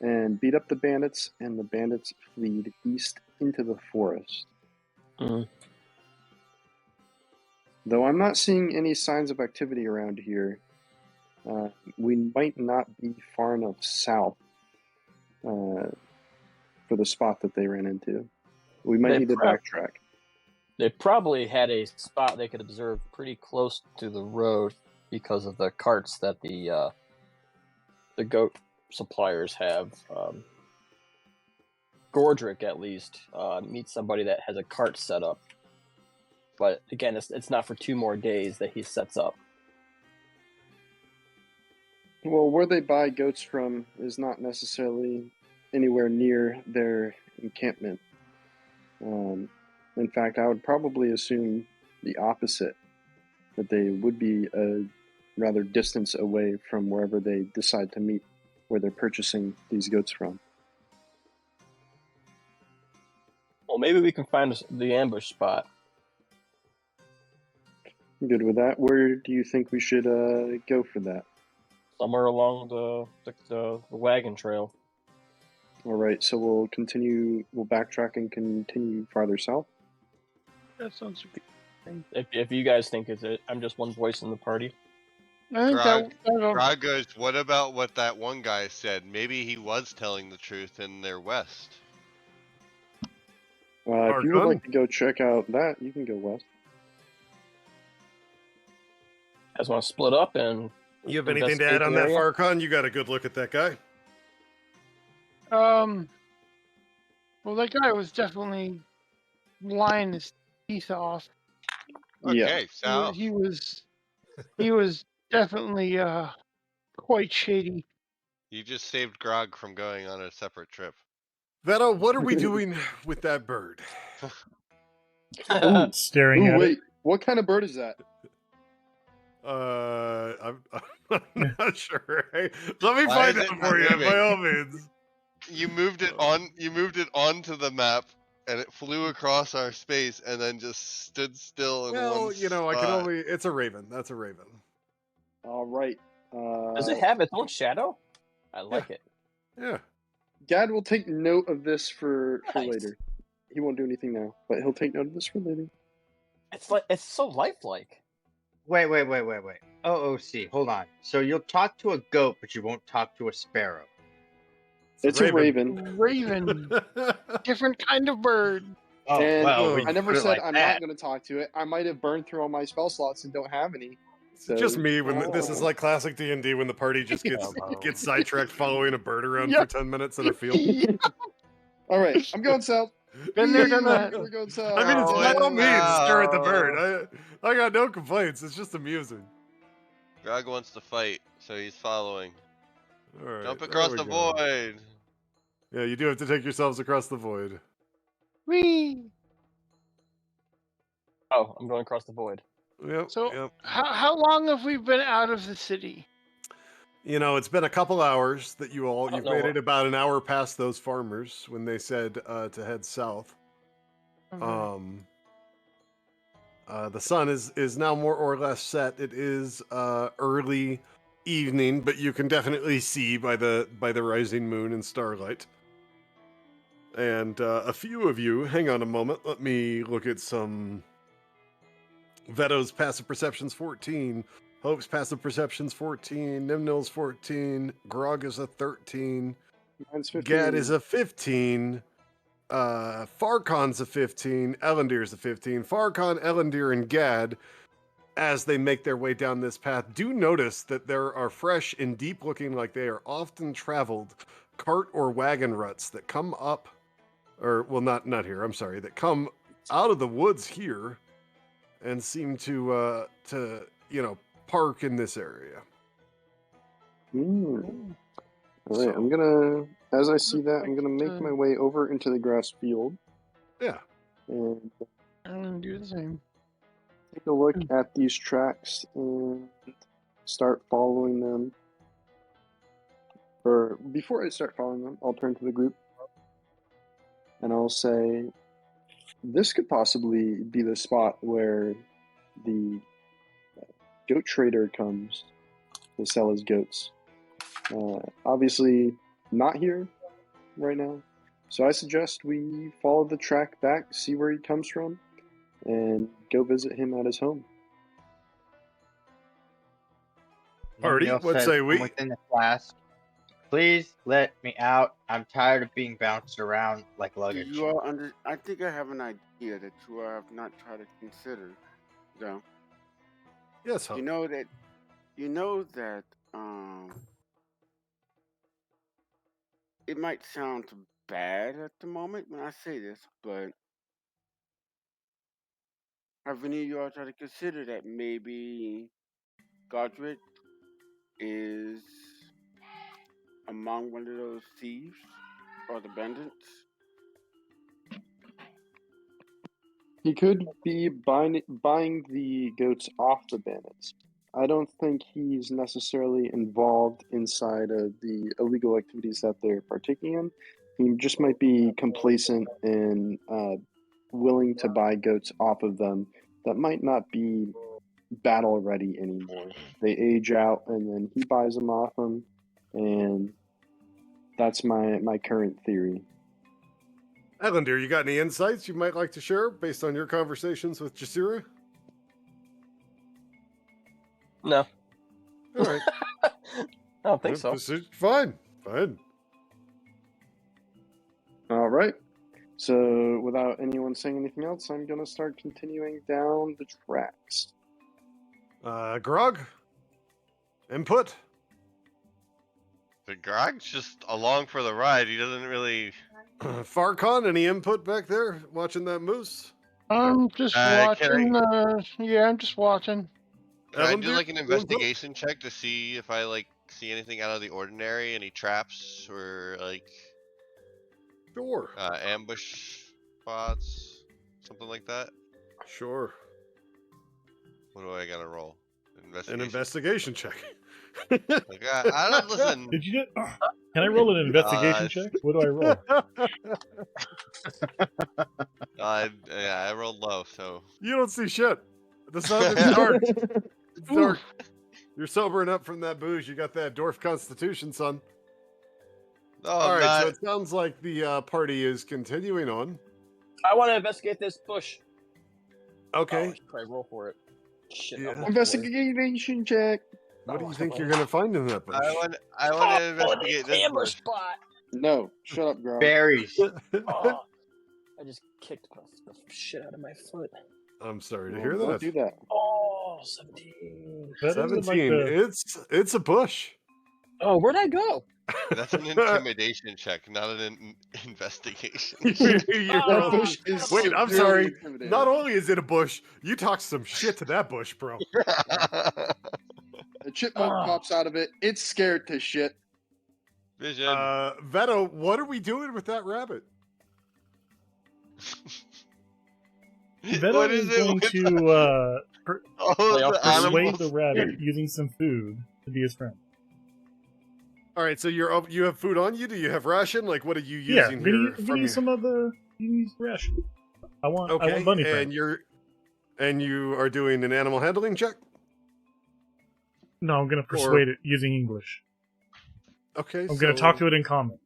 and beat up the bandits, and the bandits fled east into the forest. Mhm. Though I'm not seeing any signs of activity around here, we might not be far enough south for the spot that they ran into. We might They need to prob- backtrack. They probably had a spot they could observe pretty close to the road because of the carts that the goat suppliers have. Gordrick, at least, meets somebody that has a cart set up. But again, it's not for 2 more days that he sets up. Well, where they buy goats from is not necessarily anywhere near their encampment. In fact, I would probably assume the opposite, that they would be a rather distance away from wherever they decide to meet, where they're purchasing these goats from. Well, maybe we can find the ambush spot. Good with that. Where do you think we should go for that? Somewhere along the wagon trail. All right, so we'll backtrack and continue farther south. that sounds good. If you guys think it's it, I'm just one voice in the party. I think that'll Grog goes, what about what that one guy said? Maybe he was telling the truth in their west. If you would Archon? like to go check out that, you can go west. I just want to split up and You have anything to add on that, Farcon? You got a good look at that guy. Well, that guy was definitely lying his teeth off. Yeah. Okay, He so he was definitely quite shady. you just saved Grog from going on a separate trip. Veto, what are we doing with that bird? Ooh, Staring ooh, at wait. What kind of bird is that? I'm not sure. Hey, let me Why find is it out not for you, moving? by all means. You moved it on. You moved it onto the map, and it flew across our space, and then just stood still in Well, one you know, I can spot. only. It's a raven. That's a raven. All right. Does it have its own shadow? I like it. Yeah. Gad will take note of this for Nice. later. He won't do anything now, but he'll take note of this for later. It's so lifelike. Wait. OOC, hold on. So you'll talk to a goat, but you won't talk to a sparrow. It's a raven. Raven, different kind of bird. Oh, And well, we I never put it said like I'm that. not going to talk to it. I might have burned through all my spell slots and don't have any. It's just So- me when this is Oh. like classic D&D when the party just gets sidetracked following a bird around Yeah. for 10 minutes in a field. All right, I'm going south. Been there, done that. We're going south. I mean, it's by all means no. stare at the bird. I got no complaints. It's just amusing. Grog wants to fight, so he's following. All right, Jump there across we the go. void. Yeah, you do have to take yourselves across the void. Whee! Oh, I'm going across the void. Yep. So, yep. how long have we been out of the city? You know, it's been a couple hours that you've don't made know it about an hour past those farmers when they said to head south. Okay. The sun is now more or less set. It is early evening, but you can definitely see by the rising moon and starlight. And a few of you, hang on a moment, let me look at some. Veto's passive perception's 14. Hope's passive perception's 14. Nimnil's 14. Grog is a 13. Mine's 15. Gad is a 15. Farcon's a 15. Ellendir's a 15. Farcon, Ellendir, and Gad, as they make their way down this path, do notice that there are fresh and deep looking like they are often traveled cart or wagon ruts that come up, or well, not here, I'm sorry, that come out of the woods here and seem to park in this area. All right, So- I'm gonna. As I see that, I'm gonna make my way over into the grass field Yeah. and I'm gonna do the same. take a look at these tracks and start following them. Or before I start following them, I'll turn to the group and I'll say, "This could possibly be the spot where the goat trader comes to sell his goats. Obviously, not here right now. So I suggest we follow the track back, see where he comes from, and go visit him at his home." Party, Nimnil what says say from we? within the flask, please let me out. I'm tired of being bounced around like Do luggage. you all under? I think I have an idea that you all have not tried to consider, though. Yes, Hope. You know that it might sound bad at the moment when I say this, but have any of y'all tried to consider that maybe Godric is among one of those thieves or the bandits? He could be buying the goats off the bandits. I don't think he's necessarily involved inside of the illegal activities that they're partaking in. He just might be complacent and willing to buy goats off of them that might not be battle ready anymore. They age out and then he buys them off them, and that's my current theory. Ellendir, you got any insights you might like to share based on your conversations with Jasira? No, All right. I don't think so. Fine. All right. So without anyone saying anything else, I'm gonna start continuing down the tracks. Grog? Input? The Grog's just along for the ride. He doesn't really. Farcon, any input back there? Watching that moose? I'm just Can watching. Yeah, I'm just watching. Can I Evan, do like an input? investigation check to see if I like see anything out of the ordinary, any traps or like Sure. ambush spots, something like that? Sure. What do I gotta roll? An investigation check. Like, I don't listen. Did you get? Can I roll an investigation check? What do I roll? Yeah, I rolled low, so. You don't see shit. The sun is dark. It's dark. You're sobering up from that booze. You got that dwarf constitution, son. No, All I'm right, not. so it sounds like the party is continuing on. I want to investigate this bush. Okay. Oh, I should probably roll for it. Shit. Yeah. Investigation check. What do you think you're gonna find in that bush? I want to investigate this ambush bush. spot. No, shut up, Grog. Berries. Oh, I just kicked the shit out of my foot. I'm sorry to No, hear don't that. do that. Oh, 17. 17. It's a bush. Oh, where'd I go? That's an intimidation check, not an investigation. That bush is Wait, I'm severely sorry. intimidating. Not only is it a bush, you talk some shit to that bush, bro. A chipmunk pops out of it. It's scared to shit. Vision. Veto, what are we doing with that rabbit? Veto What is is it going with to persuade the the rabbit using some food to be his friend. All right, so you have food on you. Do you have ration? Like, what are you Yeah, using give here? me some of the ration. I want bunny friend. And you are doing an animal handling check. No, I'm going to persuade it using English. Okay, I'm going to talk to it in common.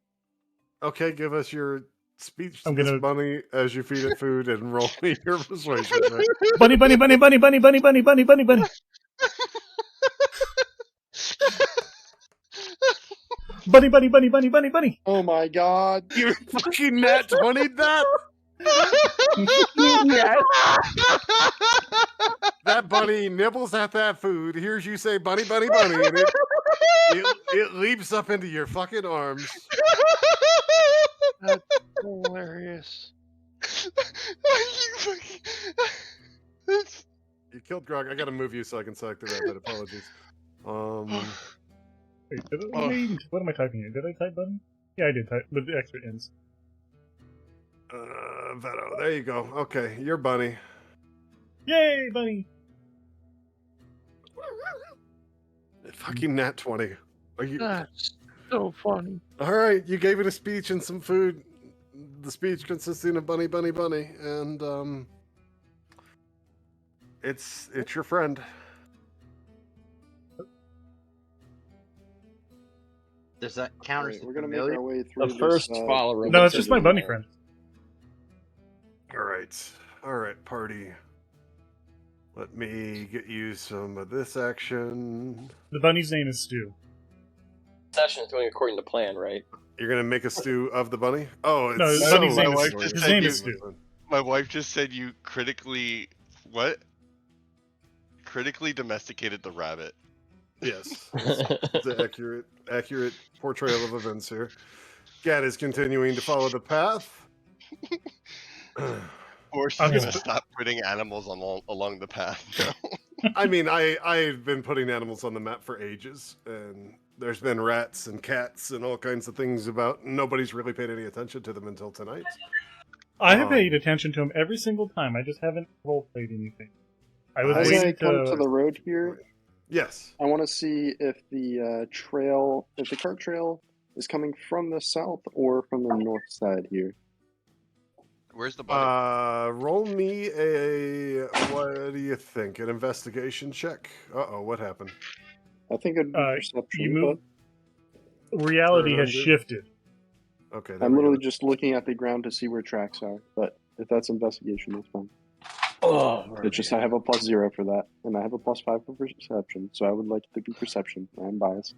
Okay, give us your speech I'm to this gonna- bunny as you feed it food and roll me your persuasion. Right? Bunny, bunny, bunny, bunny, bunny, bunny, bunny, bunny, bunny, bunny. Bunny, bunny, bunny, bunny, bunny, bunny. Oh my god. You fucking nat 20'd that? That bunny nibbles at that food, hears you say bunny, bunny, bunny, and it leaps up into your fucking arms. That's hilarious. You killed Grog. I gotta move you so I can select the rabbit. Apologies. Wait, what am I typing here? Did I type bunny? Yeah, I did type with the extra ends. Veto. There you go. Okay, you're bunny. Yay, bunny! Fucking nat 20. Are you? That's so funny. All right, you gave it a speech and some food. The speech consisting of bunny, bunny, bunny, and it's your friend. Does that count as We're gonna make familiar? our way through The first this, follower. No, it's just my bunny friend. All right, party. Let me get you some of this action. The bunny's name is Stu. Session is going according to plan, right? You're gonna make a stew of the bunny? Oh, it's No, his so bunny's name is nice. Stu. His name is Stu. My wife just said you critically domesticated the rabbit. Yes, it's an accurate portrayal of events here. Gat is continuing to follow the path. Or she's gonna stop putting animals along the path. I mean, I've been putting animals on the map for ages, and there's been rats and cats and all kinds of things about. Nobody's really paid any attention to them until tonight. I have paid attention to him every single time. I just haven't roleplayed anything. I was As I waiting come to the road here, yes, I want to see if the cart trail is coming from the south or from the north side here. Where's the bunny? Roll me what do you think? An investigation check? Uh-oh, what happened? I think it'd be perception. You move. Reality has shifted. Okay. I'm literally just looking at the ground to see where tracks are, but if that's investigation, that's fine. Oh, It's just I have a +0 for that, and I have a +5 for perception, so I would like it to be perception. I'm biased.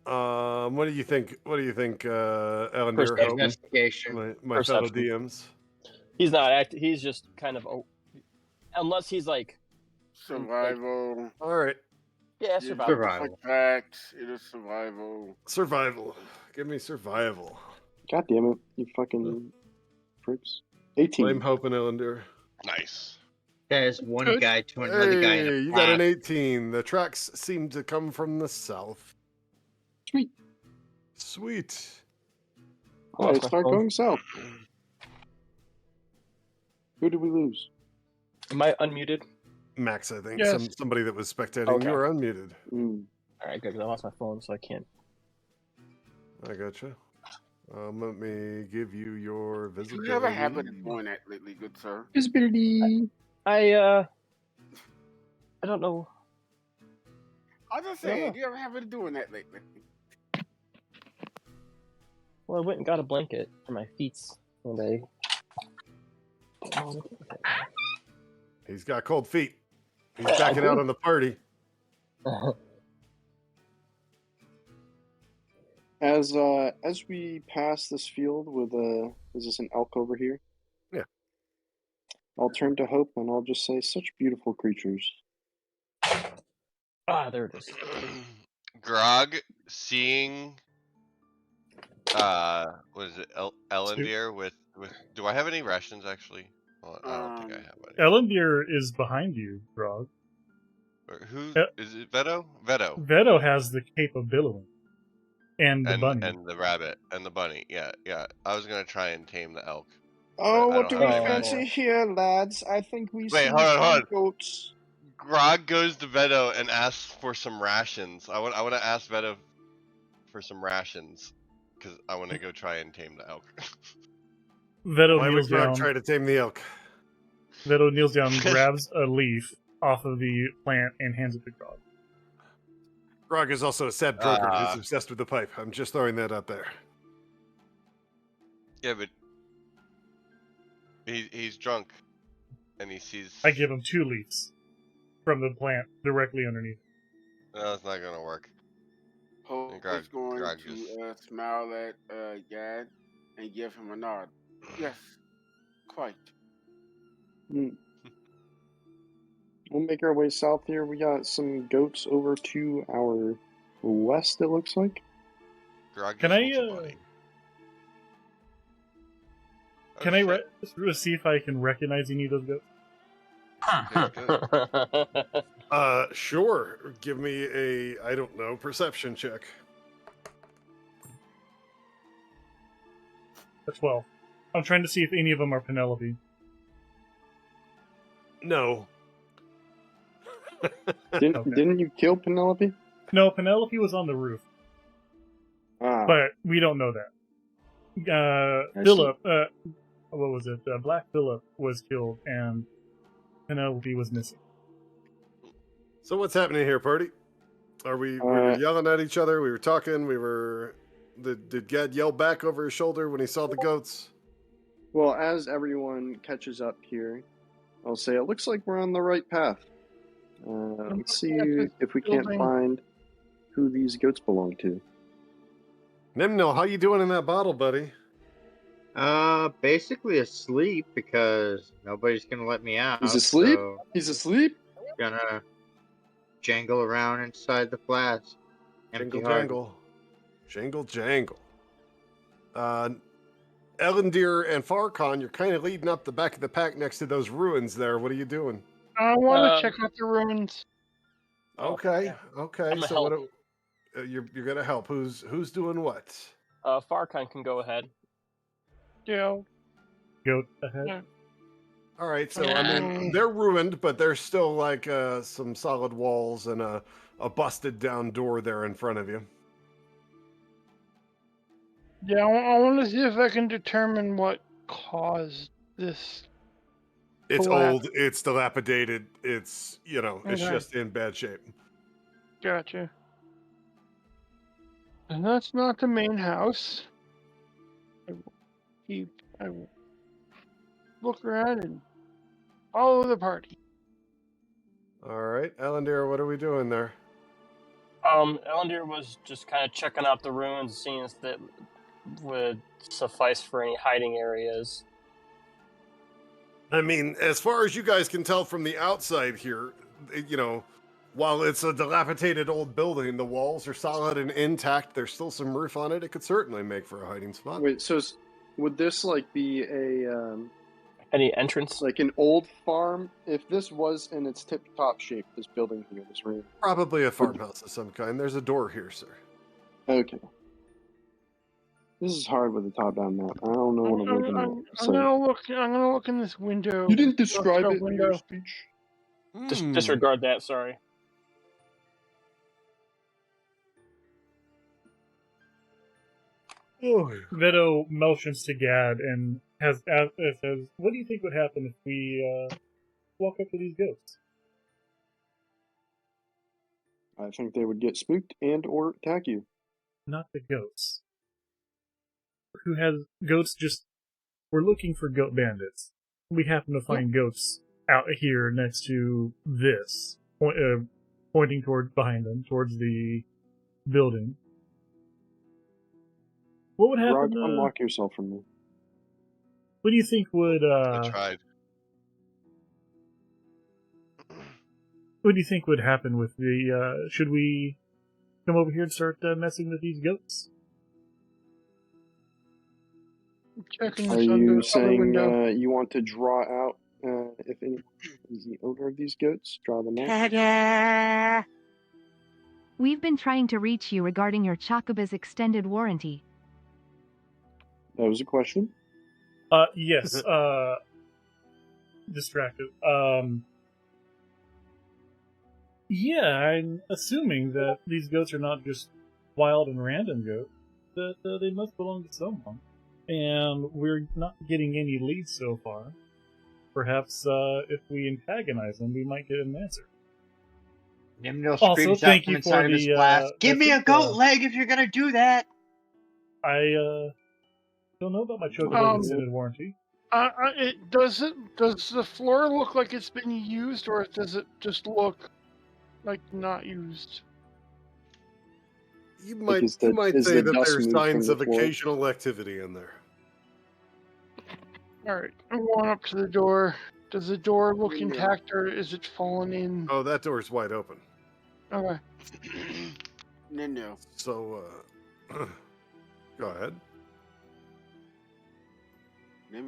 What do you think? Ellen? Investigation. My fellow DMs. He's not he's just kind of unless he's like survival. All right. Yeah, You survival. look like facts. It is survival. Survival. Give me survival. God damn it, you fucking pricks. I'm 18. hoping Ellender. Nice. There's one Good. guy to another guy in a Hey, you got an black. 18. The tracks seem to come from the south. Sweet. Sweet. All right, start going south. Who did we lose? Am I unmuted? Max, I think. Yes. Somebody that was spectating. Okay. You are unmuted. Mm. All right, good. 'Cause I lost my phone, so I can't. I gotcha. Let me give you your You visibility. have a habit of doing that lately, good sir. Visibility. I don't know. I was just Yeah. saying, you have a habit of doing that lately. Well, I went and got a blanket for my feet, and I. He's got cold feet. He's backing out on the party. As we pass this field with is this an elk over here? Yeah. I'll turn to Hope and I'll just say, such beautiful creatures. There it is. Grog seeing what is it, Ellendir with do I have any rations actually? Well, I don't think I have any. Ellendir is behind you, Grog. Or who El- is it? Veto? Veto. Veto has the capability. And the bunny. And the rabbit and the bunny. Yeah. I was gonna try and tame the elk. Oh, I what don't do have we any fancy rations. here, lads? I think we Wait, see hold some on. goats. Grog goes to Veto and asks for some rations. I want to ask Veto for some rations because I want to go try and tame the elk. Veto Why kneels would Grog down. try to tame the elk? Veto kneels down, grabs a leaf off of the plant, and hands it to Grog. Grog is also a sad drunkard who's obsessed with the pipe. I'm just throwing that out there. Yeah, but he's drunk, and he sees. I give him 2 leaves from the plant directly underneath. No, it's not gonna work. Hope Grog- is going Grog to just- smile at Gad and give him a nod. Yes, quite. Mm. We'll make our way south here. We got some goats over to our west, it looks like. Grog Can just I, wants a bunny. Oh, Can shit. I see if I can recognize any of those goats? Sure. Give me a, I don't know, perception check. A 12. I'm trying to see if any of them are Penelope. No. Didn't you kill Penelope? No, Penelope was on the roof, Ah, but we don't know that. I Philip, what was it? Black Philip was killed, and Penelope was missing. So what's happening here, party? Are we were yelling at each other? We were talking. We were. Did Gad yell back over his shoulder when he saw the goats? well, as everyone catches up here, I'll say it looks like we're on the right path. Let's see if we can't find who these goats belong to. Nimnil, how you doing in that bottle, buddy? Basically asleep because nobody's gonna let me out. He's asleep? So He's asleep? gonna jangle around inside the flask. Jangle, jangle. Jangle, jangle. Ellendir and Farcon, you're kind of leading up the back of the pack next to those ruins there. What are you doing? I want to check out the ruins. Okay, yeah. okay. I'm So help. what? You're gonna help. Who's doing what? Farcon can go ahead. Yeah. Goat ahead. Yeah. All right. So I mean, they're ruined, but there's still like some solid walls and a busted down door there in front of you. Yeah, I want to see if I can determine what caused this. It's collapse. old. It's dilapidated. It's it's Okay. just in bad shape. Gotcha. And that's not the main house. I will look around and follow the party. All right, Ellendir, what are we doing there? Ellendir was just kind of checking out the ruins, seeing if that would suffice for any hiding areas. I mean, as far as you guys can tell from the outside here, While it's a dilapidated old building, the walls are solid and intact. There's still some roof on it. It could certainly make for a hiding spot. Wait, so would this like be a Any entrance? like an old farm? If this was in its tip-top shape, this building here, this room. Probably a farmhouse of some kind. There's a door here, sir. Okay. This is hard with a top-down map. I don't know what I'm looking at. I'm gonna look in this window. You didn't describe it in window. your speech. Disregard that. Sorry. Veto motions to Gad and says, "What do you think would happen if we walk up to these goats?" I think they would get spooked and or attack you. Not the goats. Who has goats? We're looking for goat bandits. We happen to find goats out here next to this, pointing behind them, towards the building. What would happen? Grog, unlock yourself from me. What do you think would? I tried. What do you think would happen with the? Should we come over here and start messing with these goats? Checking Are this you other saying window. you want to draw out if anyone is the owner of these goats? Draw them out. We've been trying to reach you regarding your Chocoba's extended warranty. That was a question. Yes. Distracted. Yeah, I'm assuming that these goats are not just wild and random goats. That they must belong to someone. And we're not getting any leads so far. Perhaps if we antagonize them, we might get an answer. Nimno Also, screams thank out from you inside for of his the, blast. Give me a message, goat leg if you're gonna do that. I don't know about my Chocobo extended warranty. Does the floor look like it's been used, or does it just look like not used? You might is say the that dust there's moved signs from of the floor? occasional activity in there. Alright, I'm going up to the door. Does the door look Yeah. intact, or is it fallen in? Oh, that door's wide open. Okay. No. So, go ahead.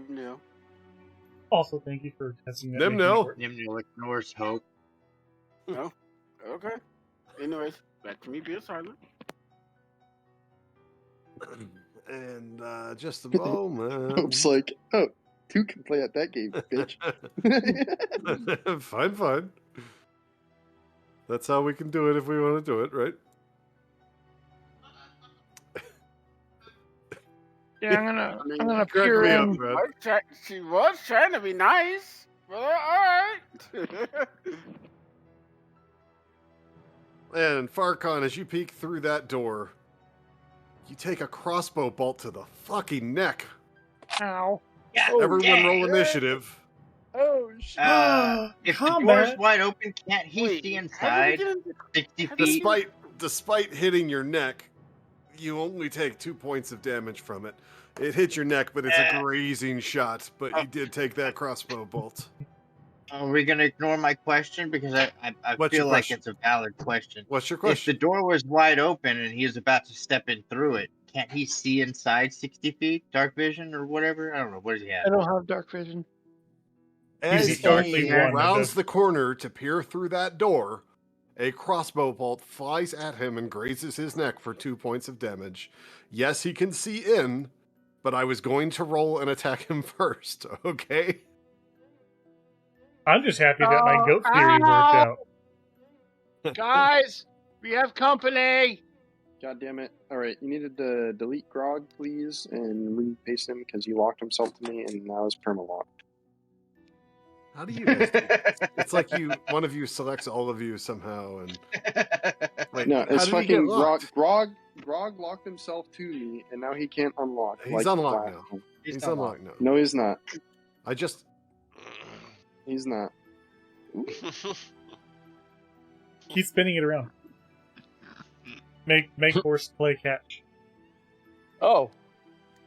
No. Also, thank you for testing that. Nimno. Nimno ignores hope. No. Okay. Anyways, back to me being silent. And just a moment. Hope's like, oh, two can play at that game, bitch. Fine. That's how we can do it if we want to do it, right? Yeah, I'm gonna peer in. She was trying to be nice. Well, alright. And Farcon, as you peek through that door, you take a crossbow bolt to the fucking neck. Ow. Everyone roll initiative. Oh, shit. If the door's wide open, can't he see inside? 60 feet? Despite hitting your neck, you only take 2 points of damage from it. It hit your neck, but it's a grazing shot. But you did take that crossbow bolt. Are we gonna ignore my question? Because I feel like it's a valid question. What's your question? If the door was wide open and he was about to step in through it, can't he see inside 60 feet? Dark vision or whatever? I don't know. What does he have? I don't have dark vision. As He's he rounds the corner to peer through that door, a crossbow bolt flies at him and grazes his neck for 2 points of damage. Yes, he can see in, but I was going to roll and attack him first, okay? I'm just happy that my goat theory worked out. Guys, we have company. God damn it. Alright, you needed to delete Grog, please, and repaste him because he locked himself to me and now is perma-locked. How do you guys do this? It's like one of you selects all of you somehow, and wait, No, it's how did he get fucking locked? Grog locked himself to me and now he can't unlock. He's unlocked now. time. He's unlocked now. No, he's not. He's not. Keep spinning it around. Make horse play catch. Oh.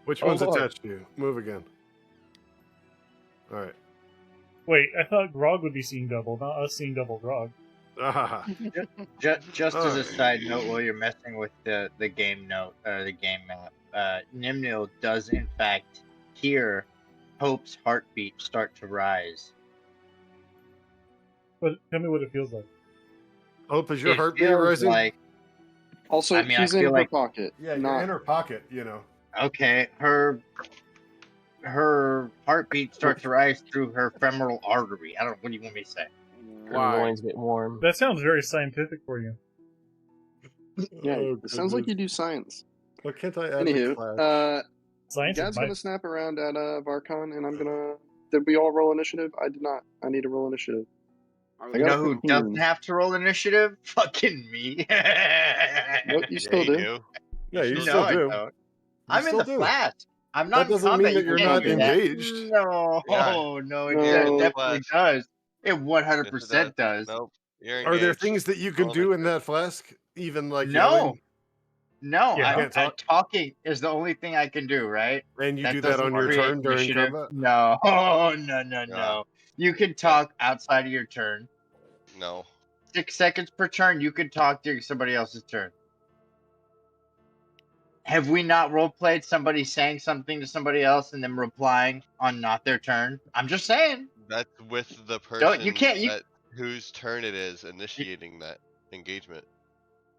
Which Oh, one's Lord. attached to you? Move again. All right. Wait, I thought Grog would be seeing double, not us seeing double Grog. Just as a Alright. side note, while you're messing with the game note or the game map, Nimnil does in fact hear Hope's heartbeat start to rise. But tell me what it feels like. Hope, is your It heartbeat feels rising? like Also, I mean, I he's in feel her like- pocket. Yeah, you're not in her pocket, you know. okay, her heartbeat starts to rise through her femoral artery. I don't know, what do you want me to say? Her Why? loins get warm. That sounds very scientific for you. Yeah, Oh, it sounds like you goodness. do science. Why can't I add the clash? Anywho, Science is Gad's my... gonna snap around at Varcon, and I'm gonna. Did we all roll initiative? I did not. I need to roll initiative. I I You got know a who 15. doesn't have to roll initiative? Fucking me. Nope, you still you do. Yeah, you No, still I do. don't. I'm in still the do. flash. I'm That not in doesn't mean combat. that You you're can't not do that. engaged. No, Yeah. no, it No. definitely does. It 100% Yes, it does. Nope. You're Are there engaged. things that you can Roll do in initiative. that flask? Even like No. yelling? No, Yeah. Can't talk? talking is the only thing I can do, right? And you That do that doesn't on your create turn during initiative. combat? No, no. You can talk outside of your turn. No. 6 seconds per turn, you can talk during somebody else's turn. Have we not role-played somebody saying something to somebody else and them replying on not their turn? I'm just saying. That's with the Don't- person you can't- you- whose turn it is initiating that engagement.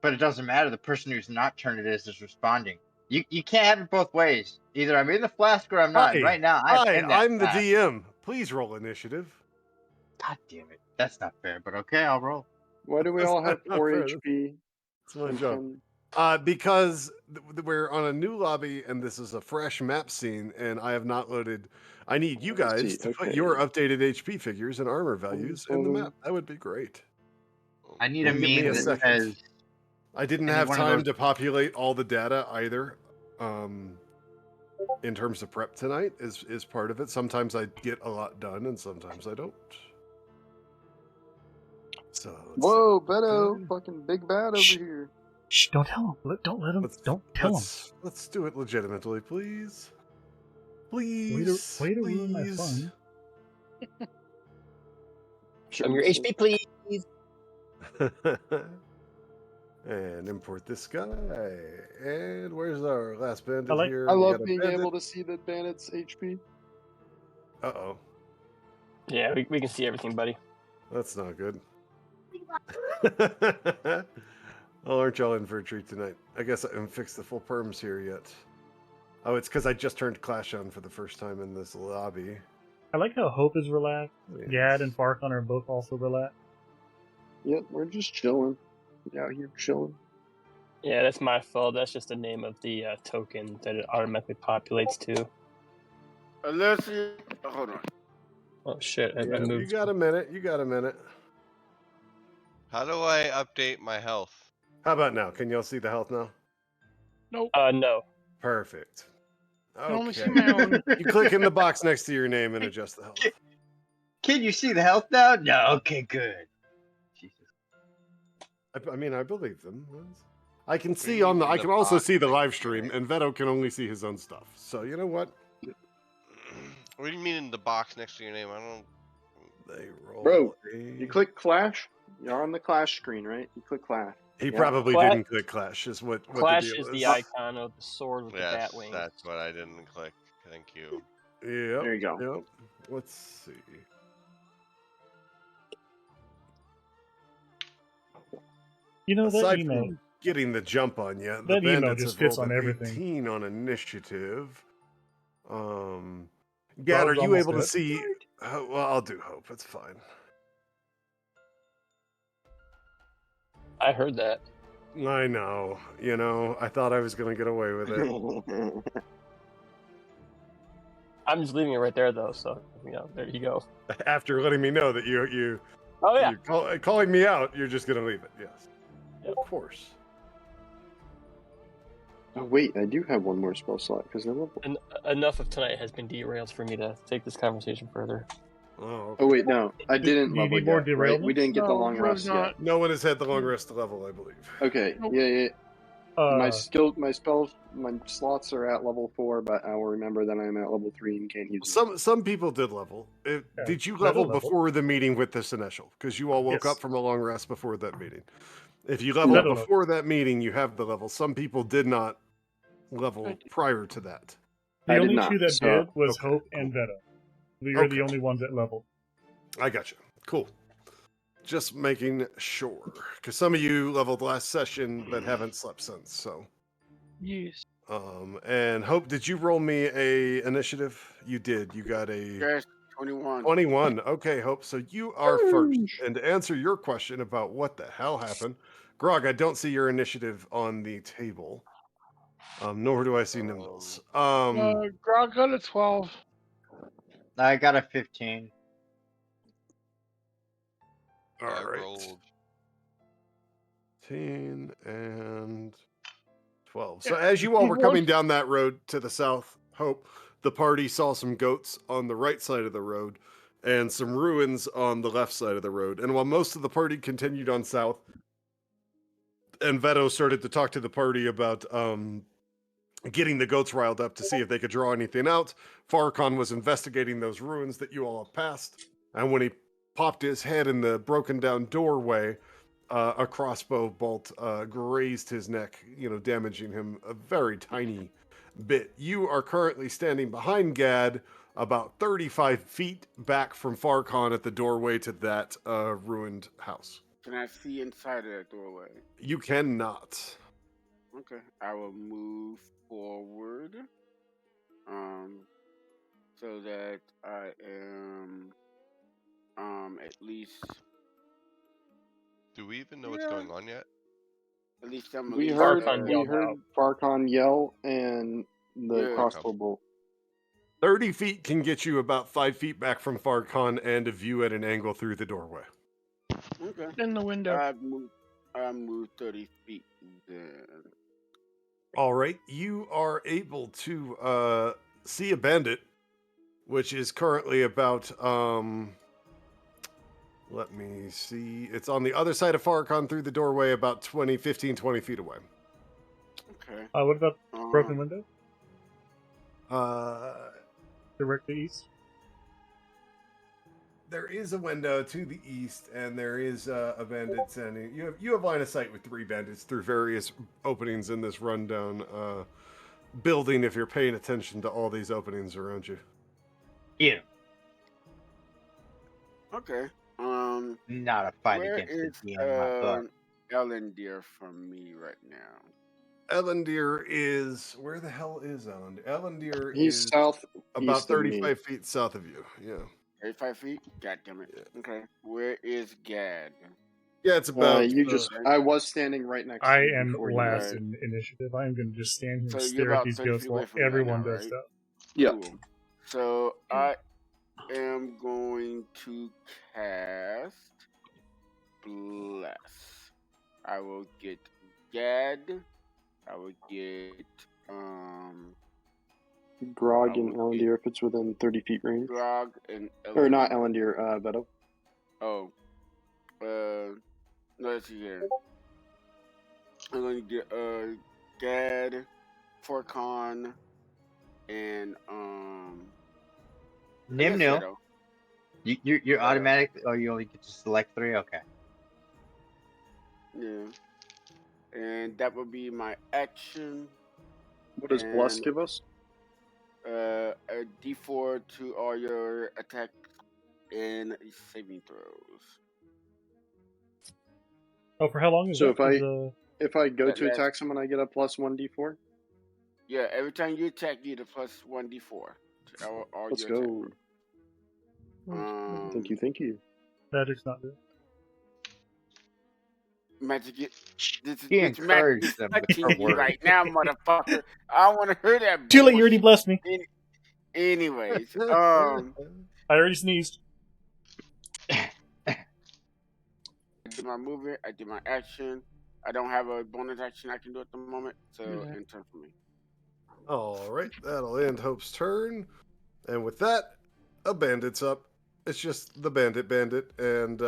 But it doesn't matter. The person who's not turn it is responding. You can't have it both ways. Either I'm in the flask or I'm not. Hi, Right now, I'm in that I'm the flask. DM. Please roll initiative. God damn it. That's not fair, but okay, I'll roll. Why do we all have Not 4 fair. HP? It's my and job. 10? Because we're on a new lobby and this is a fresh map scene, and I have not loaded. I need you Let's guys see, to put okay. your updated HP figures and armor values in the 27. map. That would be great. I need a Give me meme a that second. says I didn't I need have one of time those- to populate all the data either. In terms of prep tonight is part of it. Sometimes I get a lot done and sometimes I don't. So let's Whoa, see. Beto, Okay. fucking big bad over Shh. here. Shh, don't tell him. Don't let him. Don't tell him. Let's do it legitimately, please. Please. Way to ruin my please. fun. Show me your HP, please. And import this guy. And where's our last bandit I like- here? I We love got a being bandit. able to see the bandit's HP. Uh-oh. Yeah, we can see everything, buddy. That's not good. Oh, aren't y'all in for a treat tonight? I guess I haven't fixed the full perms here yet. Oh, it's because I just turned Clash on for the first time in this lobby. I like how Hope is relaxed. Yes. Gad and Farkon are both also relaxed. Yep, we're just chilling. We out here chilling. Yeah, that's my fault. That's just the name of the token that it automatically populates to. Alessia, hold on. Oh shit! I You moved. got a minute. You got a minute. How do I update my health? How about now? Can y'all see the health now? Nope. No. Perfect. I can only see Okay. my own. You click in the box next to your name and adjust the health. Can you see the health now? No. Okay, good. Jesus. I mean, I believe them. I can see you on the. mean I the can also box see the next live to your stream, name? and Veto can only see his own stuff. So you know what? What do you mean in the box next to your name? I don't. They roll. Bro, a- You click Clash. You're on the Clash screen, right? You click Clash. He Yeah. probably Cla- didn't click Clash. Is what Clash the deal is the icon of the sword with the Yes, bat wings. that's what I didn't click. Thank you. Yep. There you go. Yep. Let's see. You know, that Aside emo. from getting the jump on you, the That emo bandits just have fits rolled on an everything. 18 on initiative. Gad, Rob's are you almost able to dead. see? Well, I'll do Hope. It's fine. I heard that. I know. You know, I thought I was going to get away with it. I'm just leaving it right there, though. So there you go. After letting me know that you Oh yeah. calling me out, you're just going to leave it. Yes. Yep. Of course. Oh, wait, I do have one more spell slot because they're level. Enough of tonight has been derailed for me to take this conversation further. Oh, Oh wait, no, I didn't Do you level need more yet. Right? We derailments? didn't get the No, long he was rest yet. not. no one has had the long rest level, I believe. Okay, Nope. yeah. my slots are at level 4, but I will remember that I'm at level 3 and can't use them. Some people did level. Did you Beto level leveled. before the meeting with this initial? Because you all woke Yes. up from a long rest before that meeting. If you Beto leveled leveled. before that meeting, you have the level. Some people did not level prior to that. The I did only not, two that so- did was Okay, Hope and Beto. We were the Okay. only ones that leveled. I got you. Cool. Just making sure, because some of you leveled last session but haven't slept since. So, Yes. and Hope, did you roll me a initiative? You did. You got a Yes, 21. 21. Okay, Hope. So you are first. And to answer your question about what the hell happened, Grog, I don't see your initiative on the table. Nor do I see Nimnals. Grog got a 12. I got a 15. All I right. rolled 10 and 12. So as you all were coming down that road to the south, Hope, the party saw some goats on the right side of the road and some ruins on the left side of the road. And while most of the party continued on south, and Veto started to talk to the party about getting the goats riled up to see if they could draw anything out, Farrakhan was investigating those ruins that you all have passed. And when he popped his head in the broken down doorway, a crossbow bolt grazed his neck, damaging him a very tiny bit. You are currently standing behind Gad, about 35 feet back from Farrakhan at the doorway to that ruined house. Can I see inside of that doorway? You cannot. Okay. I will move forward. So that I am at least Do we even know what's going on yet? at least I'm We at least, heard Farrakhan we yelled heard out. Farrakhan yell and the Yeah. crossbow bolt. 30 feet can get you about 5 feet back from Farrakhan and a view at an angle through the doorway. Okay. In the window. I moved 30 feet then. All right, you are able to see a bandit, which is currently about, let me see, it's on the other side of Farrakhan through the doorway, about 15, 20 feet away. Okay. What about broken window? Directly east? There is a window to the east, and there is a bandit standing. You have line of sight with 3 bandits through various openings in this rundown building. If you're paying attention to all these openings around you, Yeah. Okay. Not a fight Where against is the DM, my butt. Ellendeer from me right now? Ellendeer is, where the hell is Ellendeer? Ellendeer He's is south about east of me. 35 feet south of you. Yeah. 35 feet? God damn it. Yeah. Okay. Where is Gad? Yeah, it's about. I was standing right next to I you am before you last died. in initiative. I'm going to just stand here So and you're stare at about these 30 ghosts feet away while from me right everyone now, does right? stuff. Yeah. Cool. So I am going to cast Bless. I will get Gad. I will get Grog I and will get Ellendeer if it's within 30 feet range. Grog and Or not Ellendeer, Veto. Oh. Let's see here. I'm going to get Gad, Forcon, and Nimno. Veto. You're automatic, or you only get to select 3? Okay. Yeah. And that would be my action. What does Bless And, give us? A D4 to all your attacks and saving throws. Oh, for how long is So that? if I go That to lasts- attack someone, I get a plus 1d4? Yeah, every time you attack, you get a plus 1d4 to all Let's your attack. go. Thank you. Magic's not good. Magic, this He magic encouraged is them with touching her you words. right now, motherfucker. I don't want to hear that. Too late, you already bullshit. blessed me. Anyways, I already sneezed. I did my movement. I did my action. I don't have a bonus action I can do at the moment, so in turn for me. All right, that'll end Hope's turn. And with that, a bandit's up. It's just the bandit, and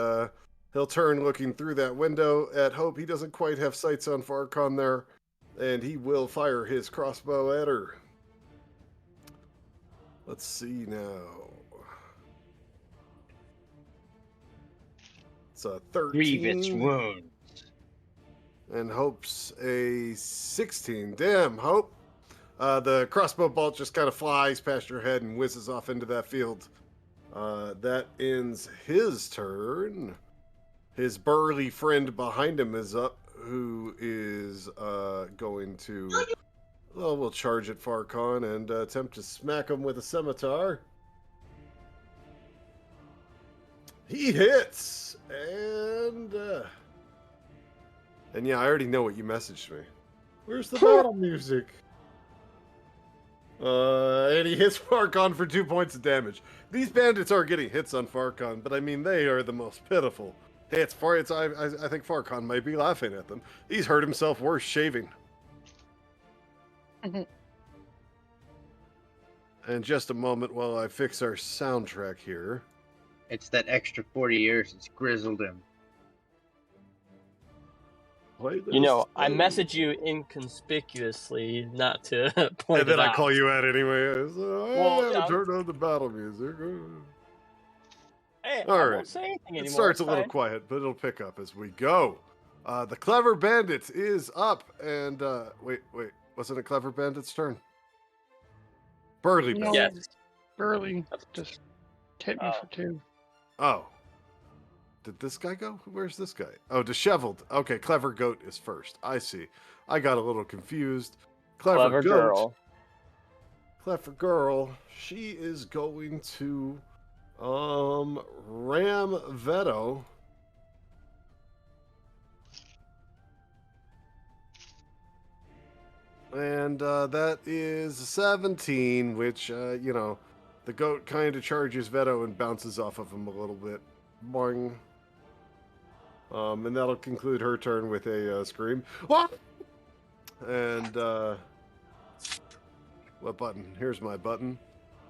he'll turn looking through that window at Hope. He doesn't quite have sights on Farrakhan there, and he will fire his crossbow at her. Let's see now. It's a 13. Grievous wound. And Hope's a 16. Damn, Hope. The crossbow bolt just kind of flies past your head and whizzes off into that field. That ends his turn. His burly friend behind him is up, who is going to... Well, we'll charge at Farcon and attempt to smack him with a scimitar. He hits! And yeah, I already know what you messaged me. Where's the battle music? And he hits Farcon for 2 points of damage. These bandits are getting hits on Farcon, but I mean, they are the most pitiful hits. I think Farcon might be laughing at them. He's hurt himself worse shaving. And just a moment while I fix our soundtrack here. It's that extra 40 years that's grizzled him. You know, I message you inconspicuously not to point And then it I out. call you out anyway. I haven't yeah. turned on the battle music. Hey, All I right. won't say anything anymore. It starts it's a little fine. quiet, but it'll pick up as we go. The Clever Bandits is up, and wait, wasn't it Clever Bandits' turn? Burly No, Bandits. Yes. Burley just hit me for 2. Oh. Did this guy go? Where's this guy? Oh, Disheveled. Okay, Clever Goat is first. I see. I got a little confused. Clever Goat. girl. Clever girl. She is going to ram Veto. And that is 17, which, you know, the goat kind of charges Veto and bounces off of him a little bit. Boing. And that'll conclude her turn with a scream. What? And, what button? Here's my button.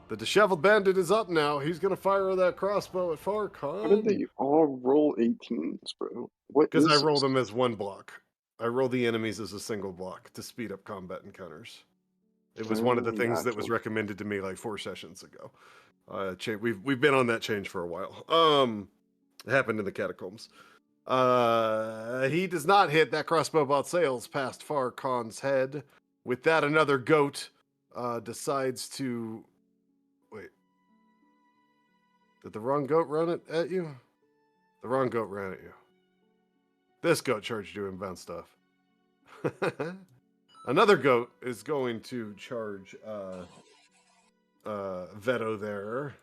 The Disheveled Bandit is up now. He's going to fire that crossbow at Farcon. How did they all roll 18s, bro? What Because is I roll this? them as one block. I roll the enemies as a single block to speed up combat encounters. It was one of the things that was Gotcha. recommended to me like 4 sessions ago. We've been on that change for a while. It happened in the catacombs. He does not hit. That crossbow bolt sails past Farcon's head. With that, another goat decides to... Wait. Did the wrong goat run it at you? The wrong goat ran at you. This goat charged you and bounced off. Another goat is going to charge Veto there.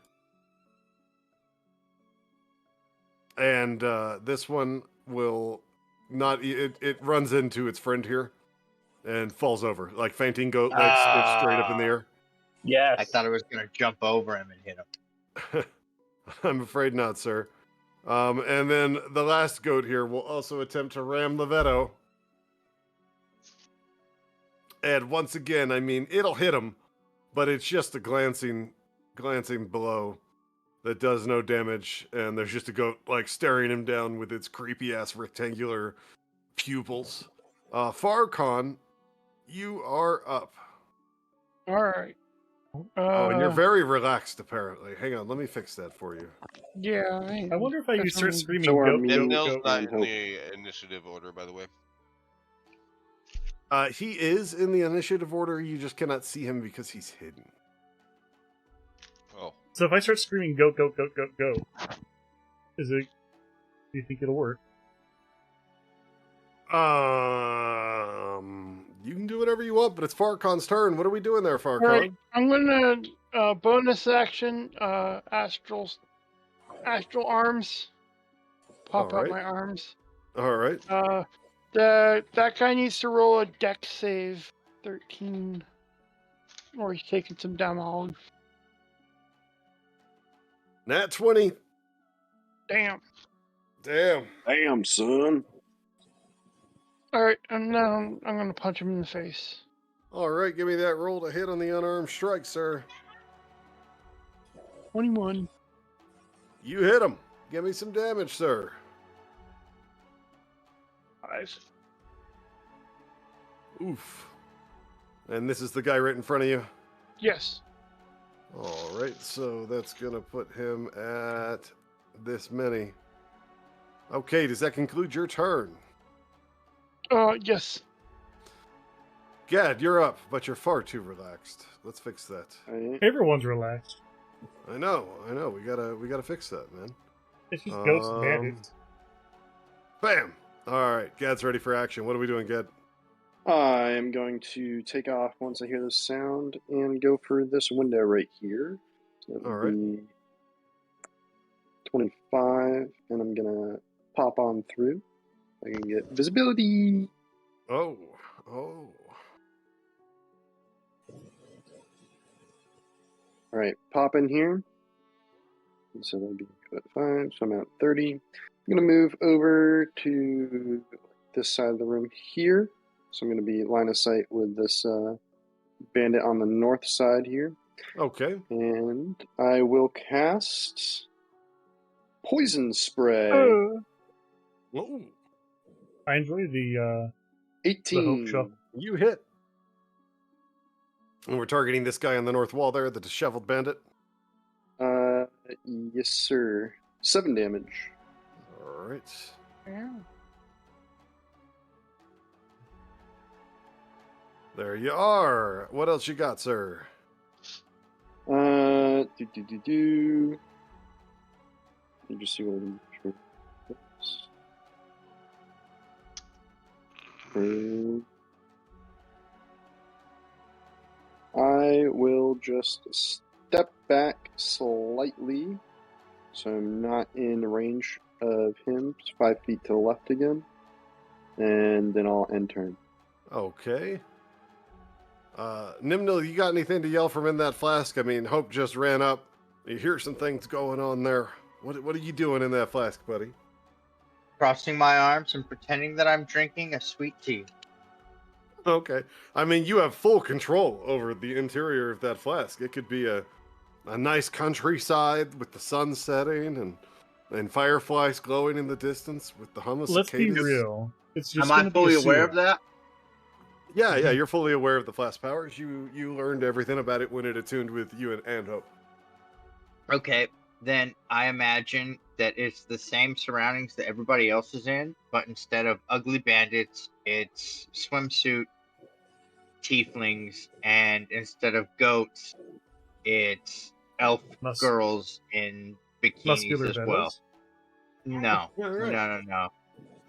And this one will not... It runs into its friend here and falls over. Like fainting goat legs stiff straight up in the air. Yes. I thought it was going to jump over him and hit him. I'm afraid not, sir. And then the last goat here will also attempt to ram Levetto. And once again, I mean, it'll hit him, but it's just a glancing blow that does no damage. And there's just a goat like staring him down with its creepy ass rectangular pupils. Farcon, you are up. All right. Oh, and you're very relaxed, apparently. Hang on, let me fix that for you. Yeah. I wonder if I could start screaming So are goat, me goat, Nimnil's goat. not and in Hope. the initiative order, by the way. He is in the initiative order, you just cannot see him because he's hidden. Oh. So if I start screaming goat, goat, goat, goat, goat, do you think it'll work? You can do whatever you want, but it's Farcon's turn. What are we doing there, Farcon? All right. I'm gonna bonus action astral arms. Pop All out right. my arms. All right. That guy needs to roll a dex save 13, or he's taking some damage. Nat 20. Damn. Damn, son. All right, and now I'm gonna punch him in the face. All right, give me that roll to hit on the unarmed strike, sir. 21. You hit him. Give me some damage, sir. 5. Oof. And this is the guy right in front of you? Yes. All right, so that's going to put him at this many. Okay, does that conclude your turn? Yes. Gad, you're up, but you're far too relaxed. Let's fix that. Everyone's relaxed. I know. We gotta fix that, man. It's just ghosts and bandits. Bam! Alright, Gad's ready for action. What are we doing, Gad? I am going to take off once I hear this sound and go for this window right here. So that would be 25, and I'm gonna pop on through. I can get visibility. Oh. Alright, pop in here. And so that'll be at 5, so I'm at 30. I'm gonna move over to this side of the room here. So I'm gonna be line of sight with this bandit on the north side here. Okay. And I will cast Poison Spray. Whoa. I enjoy the 18. hope shuffle. You hit. And we're targeting this guy on the north wall there, the disheveled bandit. Yes, sir. 7 damage. All right. There you are. What else you got, sir? Let me just see what I'm sure. I will just step back slightly, so I'm not in range of him. Just 5 feet to the left again, and then I'll end turn. Okay. Nimnil, you got anything to yell from in that flask? I mean, Hope just ran up. You hear some things going on there. What are you doing in that flask, buddy? Crossing my arms and pretending that I'm drinking a sweet tea. Okay. I mean, you have full control over the interior of that flask. It could be a nice countryside with the sun setting and fireflies glowing in the distance with the hum of Let's be cicadas. real. It's just Am I gonna be fully a aware sewer. of that? Yeah, you're fully aware of the flask powers. You learned everything about it when it attuned with you and Hope. Okay, then I imagine that it's the same surroundings that everybody else is in, but instead of ugly bandits, it's swimsuit tieflings, and instead of goats, it's elf girls in bikinis Muscular as well. vendors. No, All right. no.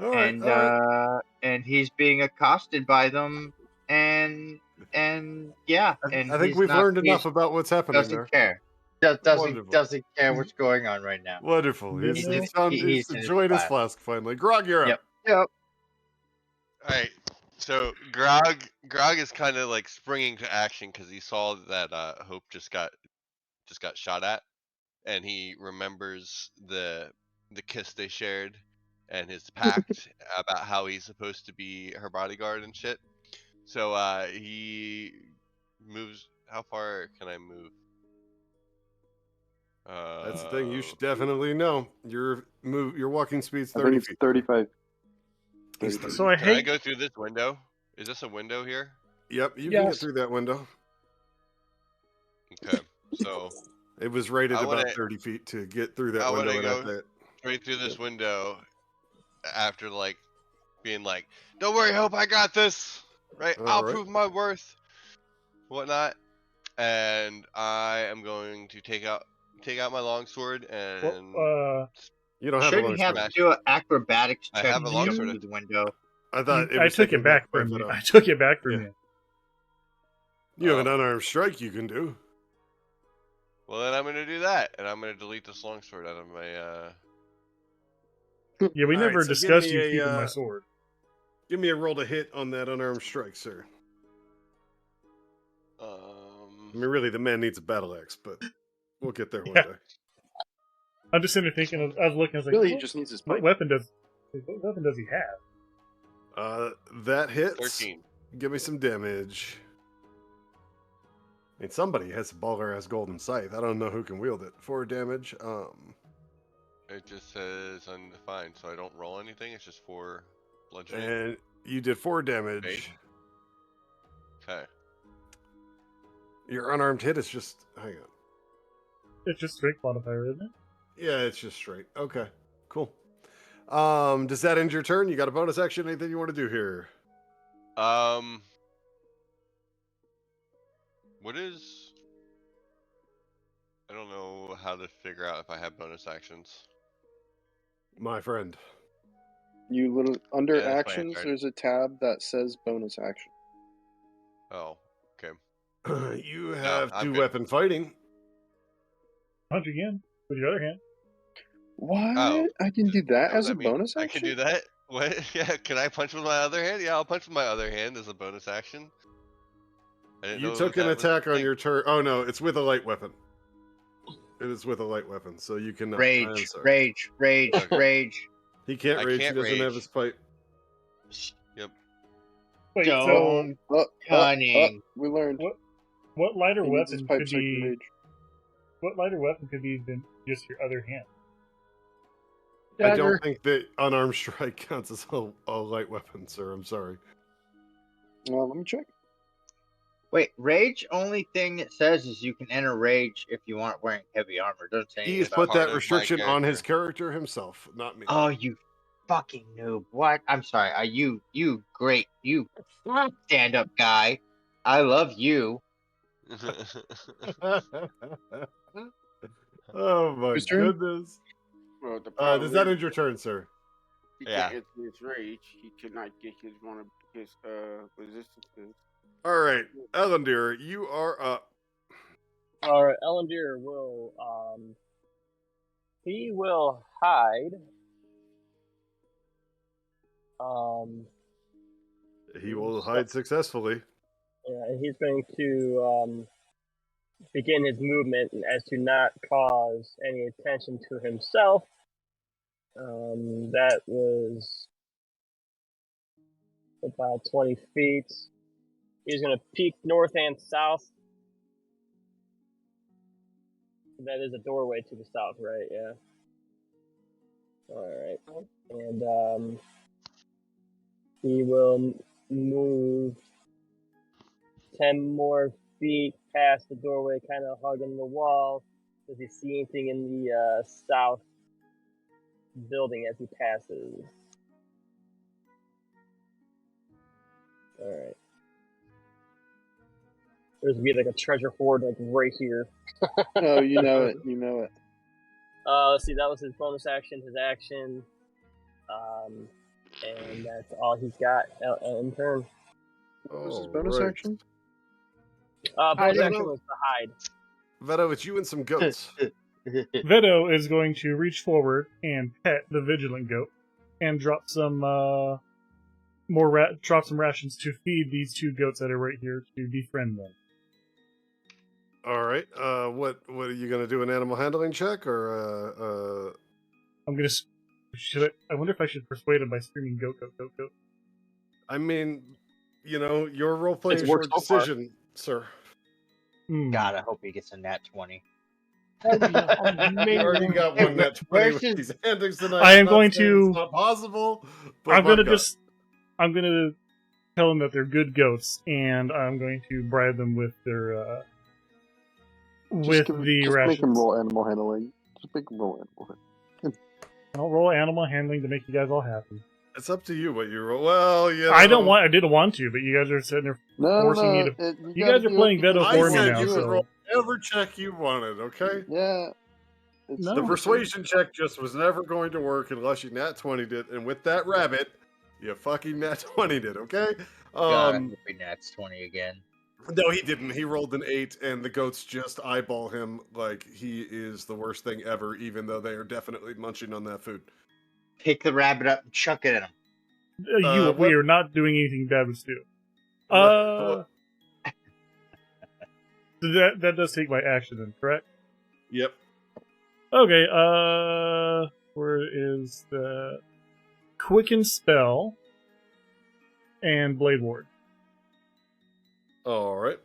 All right. And he's being accosted by them, and yeah, and I think we've learned enough about what's happening there. doesn't care. Wonderful. Doesn't care what's going on right now. Wonderful. He's in his enjoying his flask. flask finally. Grog, you're up. Yep. All right. So Grog is kind of like springing to action because he saw that Hope just got shot at, and he remembers the kiss they shared and his pact about how he's supposed to be her bodyguard and shit. So he moves. How far can I move? That's the thing. You should definitely know. Your walking speed's I 30 think it's feet. 35. He's 30. So I Can I hate. go through this window? Is this a window here? Yep, you can get Yes. through that window. Okay, so It was rated I about wanna- 30 feet to get through that I window. wanna And go at that, straight through this window after like being like, "Don't worry, Hope, I got this. Right? All I'll right. prove my worth, whatnot." And I am going to take out my longsword and you don't have a Shouldn't long he have sword. to do an acrobatics I check have a to long jump sword. through the window? I thought I took it back from you. I took it back from you. You have an unarmed strike you can do. Well, then I'm gonna do that, and I'm gonna delete this longsword out of my. Yeah, we All never right, so give discussed me you a, keeping my sword. Give me a roll to hit on that unarmed strike, sir. I mean, really, the man needs a battle axe, but we'll get there one day. I'm just sitting there thinking. I was looking. I was like, Really, he just needs his what pipe. weapon does he have? That hits. 13. Give me some damage. I mean, somebody has a baller ass golden scythe. I don't know who can wield it. 4 damage. It just says undefined, so I don't roll anything. It's just 4 bludgeoning. And you did 4 damage. Base. Okay. Your unarmed hit is just. Hang on. It's just straight modifier, isn't it? Yeah, it's just straight. Okay, cool. Does that end your turn? You got a bonus action? Anything you want to do here? What is? I don't know how to figure out if I have bonus actions. My friend. You little under Yeah, that's my actions. turn. There's a tab that says bonus action. Oh, okay. You have I'm two good. weapon fighting. Punch again with your other hand. What? Oh, I can do that Oh, as a that mean bonus I action? can do that? What? Yeah, can I punch with my other hand? Yeah, I'll punch with my other hand as a bonus action. I didn't You know took an that was attack the on thing. your turn. Oh no, it's with a light weapon. It is with a light weapon, so you cannot. I am Rage, sorry. rage, rage, Okay. rage. He can't I rage. can't He doesn't have rage. his pipe. Yep. Wait, so Stone cunning. We learned. what lighter He needs his weapon pipe could so he can be? rage. What lighter weapon could be than just your other hand? I Dagger. don't think that unarmed strike counts as a light weapon, sir. I'm sorry. Let me check. Wait, rage only thing it says is you can enter rage if you aren't wearing heavy armor. It doesn't say anything He's about put part that of my restriction on his character. character himself, not me. Oh, you fucking noob. What? I'm sorry. You great. You stand up guy. I love you. Oh my Whose turn? goodness. Well, the problem Does that is end your turn, sir? he Yeah. can't enter his rage. He cannot get his one of his resistances. All right, Ellendir, you are up. All right, Ellendir will he will hide. He will hide successfully. And he's going to begin his movement as to not cause any attention to himself. That was about 20 feet. He's going to peek north and south. That is a doorway to the south, right? Yeah. All right. And he will move 10 more feet past the doorway, kind of hugging the wall. Does he see anything in the south building as he passes? All right. There's gonna be like a treasure hoard like right here. Oh, you know it. You know it. Let's see. That was his bonus action, his action, and that's all he's got in turn. What was his bonus Alright. action? Bonus Hiding. action was to hide. Veto, it's you and some goats. Veto is going to reach forward and pet the vigilant goat and drop some drop some rations to feed these two goats that are right here to befriend them. Alright, what are you gonna do? An animal handling check or I'm gonna. I wonder if I should persuade him by screaming "goat, goat, goat, goat." I mean, your role playing It's worked short so far. decision, sir. God, I hope he gets a nat 20. That would be You already amazing. got one net 20 Where's with his- these handings tonight. I am I'm not going saying to- It's not possible. But I'm gonna my God. I'm gonna tell them that they're good goats, and I'm going to bribe them with their Just make rations. him roll animal handling. Just make him roll animal handling. I'll roll animal handling to make you guys all happy. It's up to you what you roll. Well, yeah. I didn't want to, but you guys are sitting there No, forcing me to. You guys are playing Veto I for me said now, you would so roll whatever check you wanted, okay? Yeah. It's No. The persuasion check just was never going to work unless you nat 20'd it, and with that rabbit, you fucking nat 20'd it, okay? God, I hope he nats 20 again. No, he didn't. He rolled an 8, and the goats just eyeball him like he is the worst thing ever, even though they are definitely munching on that food. Pick the rabbit up and chuck it at him. we are not doing anything bad with Stu. What? That does take my action then, correct? Yep. Okay, where is the Quicken Spell and Blade Ward? Alright.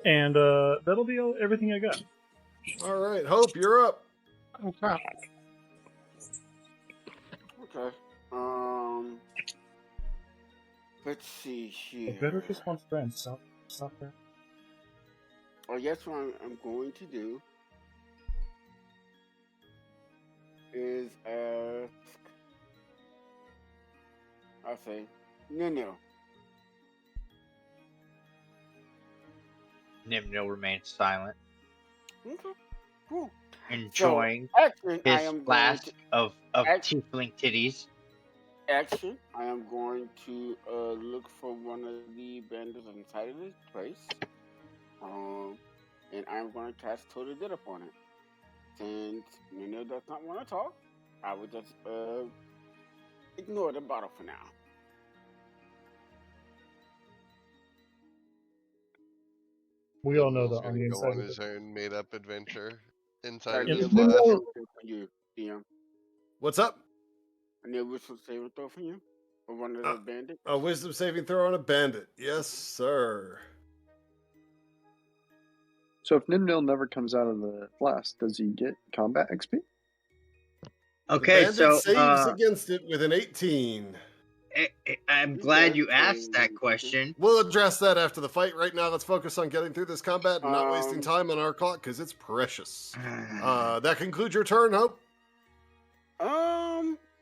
And that'll be everything I got. Alright, Hope, you're up. Okay. Okay. Let's see here. Veto just wants friends. Stop there. I guess what I'm going to do is ask. I'll say, no. Nimnil remains silent, Okay, cool. enjoying Action, I his am going flask to of action. tiefling titties. Action, I am going to look for one of the bandits inside of this place. And I'm going to cast Total Dead upon it. Since Nino does not want to talk, I will just ignore the bottle for now. We all know Nimnil's that on gonna the go inside on of his it. own made-up adventure I inside of need his a no, flask. no. wisdom throw from you, DM. What's up? I need a wisdom saving throw from you for one of the bandits. A wisdom saving throw on a bandit. Yes, sir. So if Nimnil never comes out of the flask, does he get combat XP? Okay, the bandit so saves against it with an 18. I'm glad you asked that question. We'll address that after the fight. Right now, let's focus on getting through this combat and not wasting Um, time on our clock because it's precious. That concludes your turn, Hope.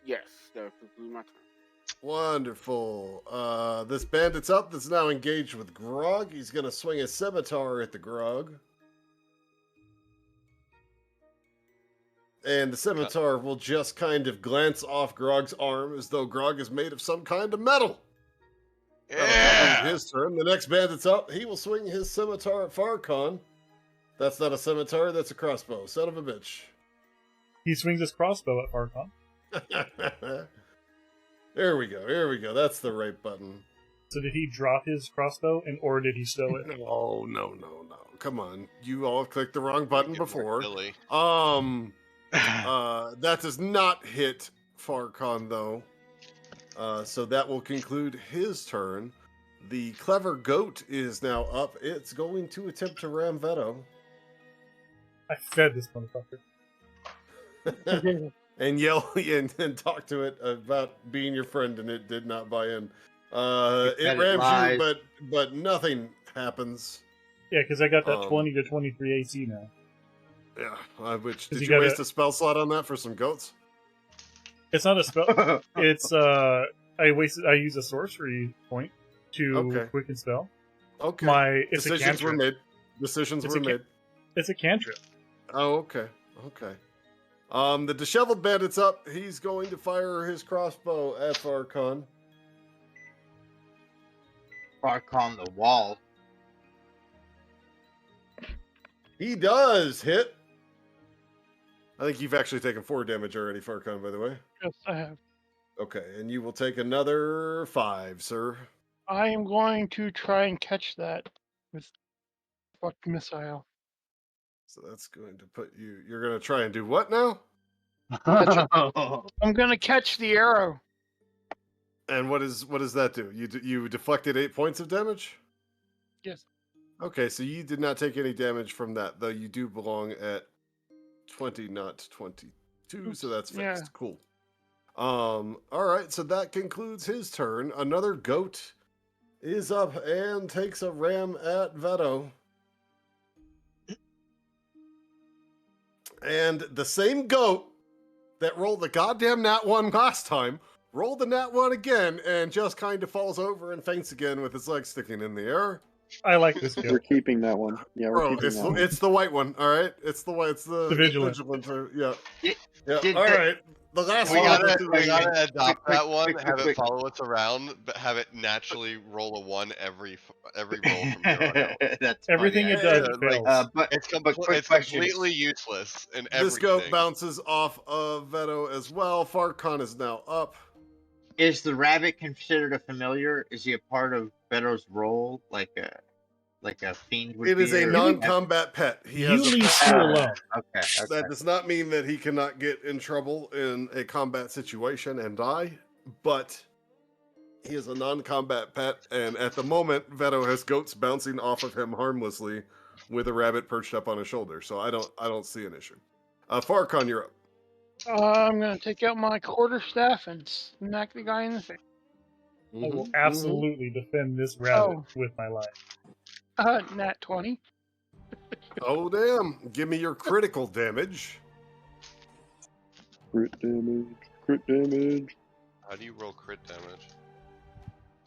Yes, that concludes my turn. Wonderful. This bandit's up. That's now engaged with Grog. He's going to swing his scimitar at the Grog. And the scimitar will just kind of glance off Grog's arm as though Grog is made of some kind of metal. That'll conclude his turn. The next bandit's up. He will swing his scimitar at Farcon. That's not a scimitar, that's a crossbow. Son of a bitch. He swings his crossbow at Farcon. There we go. That's the right button. So did he drop his crossbow, or did he stow it? No. Come on. You all clicked the wrong button before. Really? That does not hit Farcon, though. So that will conclude his turn. The clever goat is now up. It's going to attempt to ram Veto. I fed this motherfucker. And yell and talk to it about being your friend, and it did not buy in. It rams you, but nothing happens. Yeah, because I got that 20 to 23 AC now. Yeah, which did you you gotta- waste a spell slot on that for some goats? It's not a spell. It's I use a sorcery point to quicken spell. Okay. It's a Decisions cantrip. were made. Decisions were made. It's a cantrip. Oh, okay. The disheveled bandit's up. He's going to fire his crossbow at Farcon. Farcon the wall. He does hit. I think you've actually taken 4 damage already, Farcon, by the way. Yes, I have. Okay, and you will take another 5, sir. I am going to try and catch that with fucked missile. So that's going to put you. You're going to try and do what now? I'm going to catch the arrow. And what does that do? You deflected 8 points of damage? Yes. Okay, so you did not take any damage from that, though you do belong at 20, not 22, so that's fixed. Yeah. Cool. All right, so that concludes his turn. Another goat is up and takes a ram at Veto. And the same goat that rolled the goddamn nat 1 last time rolled the nat 1 again and just kind of falls over and faints again with his legs sticking in the air. I like this We're goat. keeping that one. Yeah, we're Bro, keeping that one. it's the white one, all right? It's the vigilant. Yeah. Did All the- right. The last We one. gotta adopt quick, that one, quick, have quick. it follow us around, but have it naturally roll a 1 every roll from here on out. That's Everything funny, it does Yeah, like, fails. but It's, but quick it's question. completely useless in This everything. goat bounces off of Veto as well. Farcon is now up. Is the rabbit considered a familiar? Is he a part of Veto's role, like a fiend would It be? is a or- non-combat pet. He You has a leave pet. Sue alone. Okay. That does not mean that he cannot get in trouble in a combat situation and die, but he is a non-combat pet, and at the moment, Veto has goats bouncing off of him harmlessly with a rabbit perched up on his shoulder, so I don't see an issue. Farcon, you're up. I'm going to take out my quarterstaff and smack the guy in the face. I will Mhm, absolutely defend this rabbit Oh. with my life. Nat 20. Oh, damn. Give me your critical damage. Crit damage. Crit damage. How do you roll crit damage?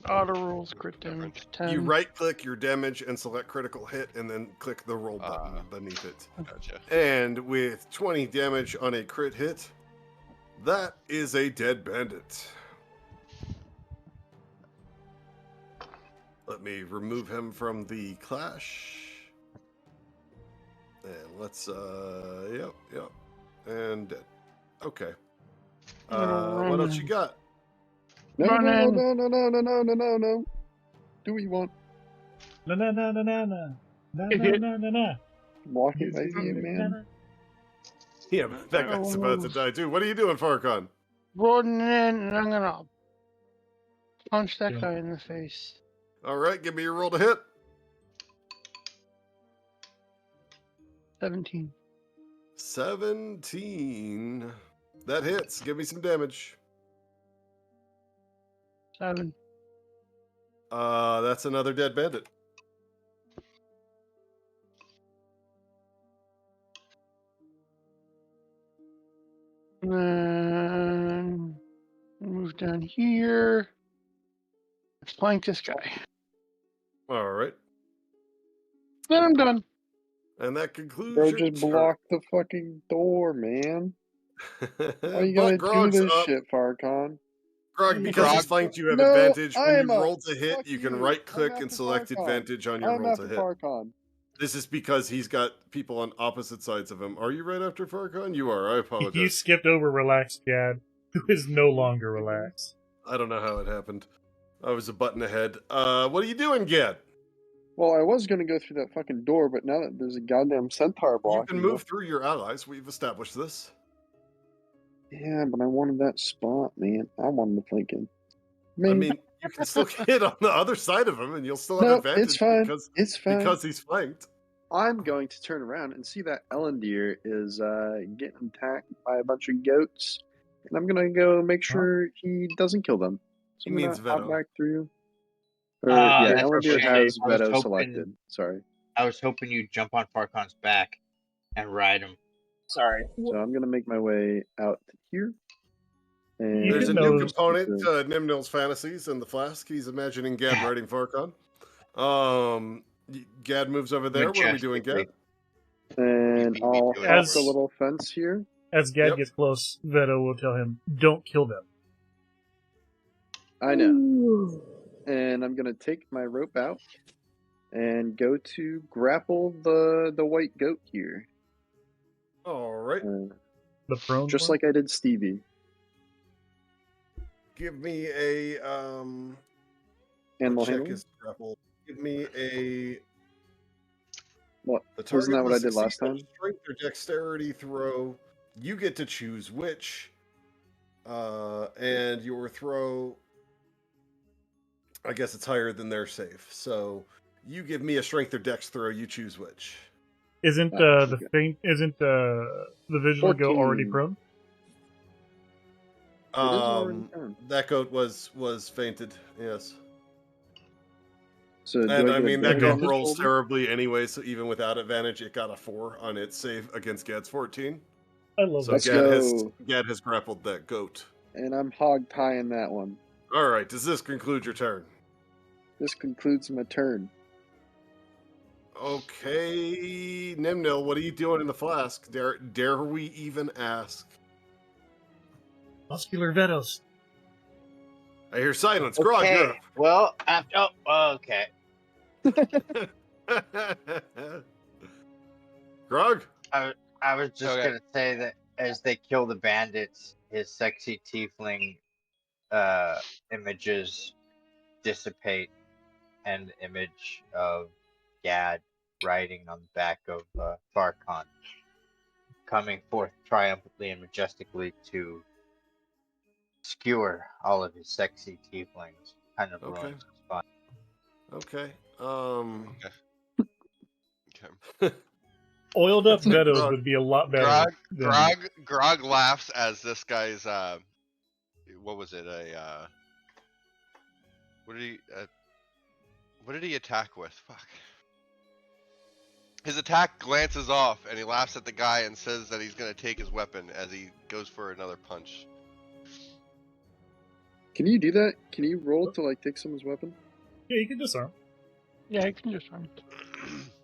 Auto rolls crit Different. damage 10. You right-click your damage and select critical hit, and then click the roll button beneath it. Gotcha. And with 20 damage on a crit hit, that is a dead bandit. Let me remove him from the clash. And let's, yep. And dead. Okay. What else you got? No. Running. No. Do what you want. Na na na na na na na Hit. na na na. Walk it like you, man. Yeah, that guy's about to die too. What are you doing, Farcon? Rolling in, and I'm gonna punch that Yeah. guy in the face. All right, give me your roll to hit. 17. 17. That hits. Give me some damage. 7. That's another dead bandit. And then move down here. Let's flank this guy. All right. Then I'm done. And that concludes Bro, your just turn. block the fucking door, man. Why you But gotta do Grog's this up. shit, Farcon? Grog, because he's flanked, you have No, advantage. I When am you up. roll to hit, Fuck you can you. right-click I'm and after select Farcon. advantage on your I'm roll to after hit. Farcon. This is because he's got people on opposite sides of him. Are you right after Farcon? You are. I You apologize. skipped over relaxed Gad, who is no longer relaxed. I don't know how it happened. I was a button ahead. What are you doing, Gad? Well, I was gonna go through that fucking door, but now that there's a goddamn centaur You blocking can me. move through your allies. We've established this. Yeah, but I wanted that spot, man. I wanted to flank him. Man, I mean, you can still get on the other side of him, and you'll still have no, advantage it's fine. because It's fine. because he's flanked. I'm going to turn around and see that Ellendeer is getting attacked by a bunch of goats, and I'm gonna go make sure he doesn't kill them. So He I'm gonna means hop Veto. back through. Or Ah, yeah, that's Ellendeer a shame. has I was Veto hoping- selected. Sorry. I was hoping you'd jump on Farcon's back and ride him. Sorry. So I'm gonna make my way out to here. And There's a can new know- component to Nimnil's fantasies in the flask. He's imagining Gad riding Farcon. Gad moves over there. What are we doing, Gad? And You beat me I'll to it, hop As- the little fence here. As Gad Yep. gets close, Veto will tell him, "Don't kill them." I know. And I'm gonna take my rope out and go to grapple the white goat here. All right. The prone Just one? like I did Stevie. Give me a Animal let's check handling? his grapple. Give me a. What? The Wasn't target that what I must did last succeed on a time? Strength or dexterity throw. You get to choose which. And your throw. I guess it's higher than their save. So you give me a strength or dex throw. You choose which. Isn't okay. the vigilant go already 14. prone? It is already done. That goat was fainted. Yes. So do And I I get mean that goat advantage, rolls Colby? terribly anyway. So even without advantage, it got a 4 on its save against Gad's 14. I love So Let's that. Gad has grappled that goat. And I'm hog tying that one. All right. Does this conclude your turn? This concludes my turn. Okay, Nimnil, what are you doing in the flask? Dare we even ask? Muscular Vetos. I hear silence. Grog, you're Okay. Well, okay. up. Grog? I was just Okay. gonna say that as they kill the bandits, his sexy tiefling images dissipate, and the image of Gad riding on the back of Farcon, coming forth triumphantly and majestically to skewer all of his sexy tieflings, kind of Okay. ruins his fun. Okay. Okay. Oiled up Grog. Vetos would be a lot better. Grog laughs as this guy's what was it? What did he attack with? Fuck. His attack glances off, and he laughs at the guy and says that he's gonna take his weapon as he goes for another punch. Can you do that? Can you roll to like take someone's weapon? Yeah, you can disarm. Yeah, I can just run.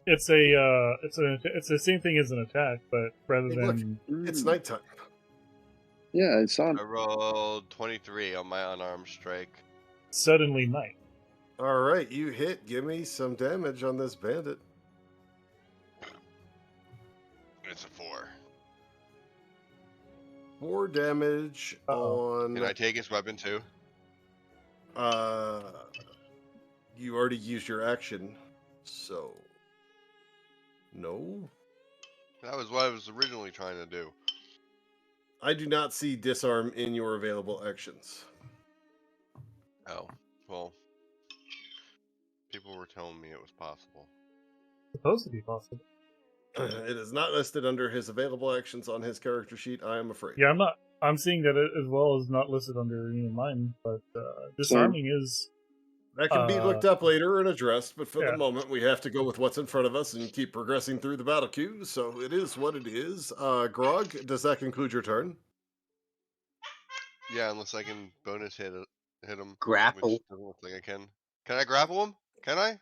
It's the same thing as an attack, but rather Hey, look, than it's nighttime. Yeah, it's on. I rolled 23 on my unarmed strike. suddenly night. All right, you hit. Give me some damage on this bandit. It's a 4. 4 damage on. Can I take his weapon too? You already used your action, so no. That was what I was originally trying to do. I do not see disarm in your available actions. Oh, well. People were telling me it was possible. Supposed to be possible. It is not listed under his available actions on his character sheet, I am afraid. Yeah, I'm seeing that it, as well as not listed under any of mine, but disarming is. That can be looked up later and addressed, but for yeah. the moment, we have to go with what's in front of us and keep progressing through the battle queue, so it is what it is. Grog, does that conclude your turn? Yeah, unless I can bonus hit him. Grapple. Which doesn't look like I can. Can I grapple him? Can I?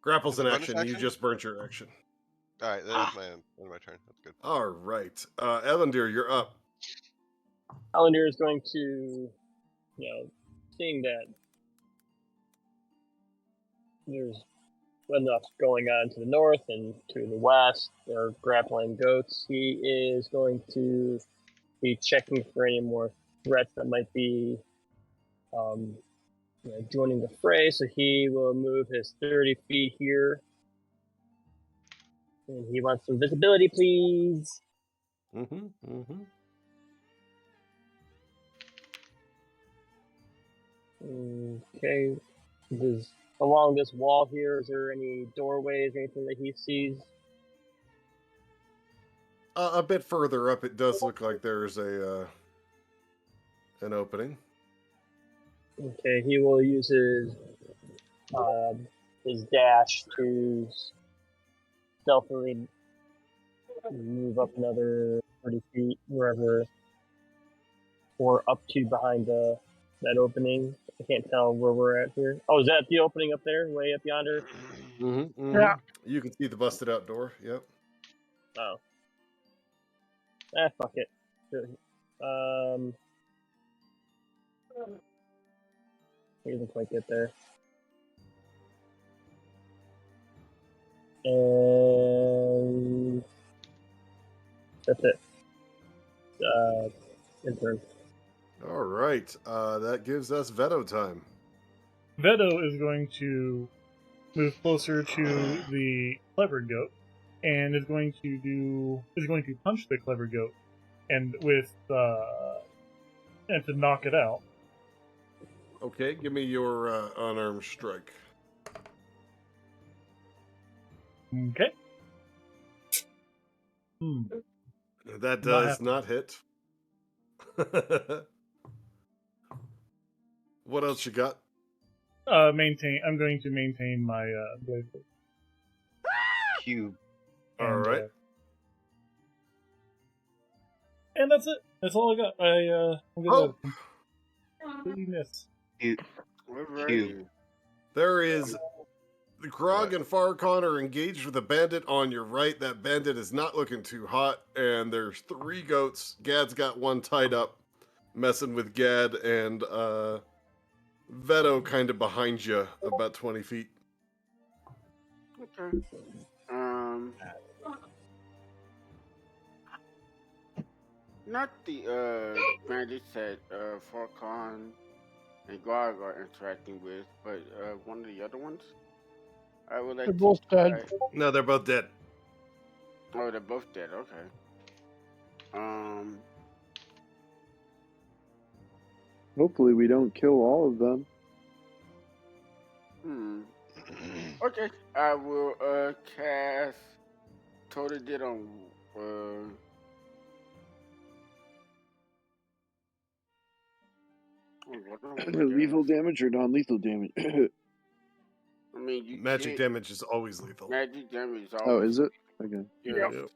Grapple's Is an it bonus action. You action? just burnt your action. Alright, that is my turn. That's good. All right. Elandir, you're up. Alandir is going to, seeing that there's enough going on to the north and to the west, there are grappling goats, he is going to be checking for any more threats that might be joining the fray. So he will move his 30 feet here. And he wants some visibility, please. Okay. Along this wall here, is there any doorways, anything that he sees? A bit further up, it does look like there's an opening. Okay, he will use his dash to stealthily move up another 30 feet, wherever, or up to behind that opening. I can't tell where we're at here. Oh, is that the opening up there, way up yonder? Yeah. You can see the busted out door. Yep. Oh. Fuck it. He doesn't quite get there. And that's it. Intern. All right. That gives us veto time. Veto is going to move closer to the clever goat and is going to punch the clever goat and to knock it out. Okay, give me your unarmed strike. Okay. That does not hit. What else you got? I'm going to maintain my blade. Cube. All right. And that's it. That's all I got. I'm gonna completely miss. Cube. There is Grog and Farcon are engaged with a bandit on your right. That bandit is not looking too hot, and there's 3 goats. Gad's got one tied up, messing with Gad, and Veto kind of behind you, about 20 feet. Okay. Not the bandits that Falcon and Garg are interacting with, but one of the other ones. I would like. They're both dead. No, they're both dead. Oh, they're both dead. Okay. Hopefully we don't kill all of them. Okay. I will cast Total Dead on Lethal damage or non-lethal damage? I mean, you Magic can't. damage is always lethal. Magic damage is Oh, always. is it? Okay. Yeah. Yep.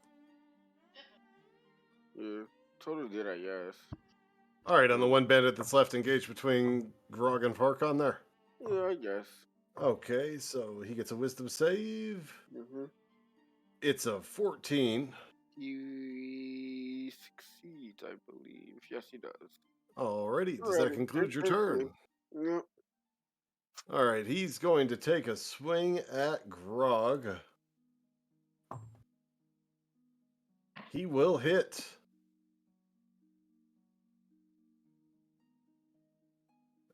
Yeah. Totally did, I guess. All right, on the one bandit that's left, engaged between Grog and Farkon there. Yeah, I guess. Okay, so he gets a wisdom save. Mm-hmm. It's a 14. He succeeds, I believe. Yes, he does. Alrighty, does that conclude your turn? Yep. All right, he's going to take a swing at Grog. He will hit.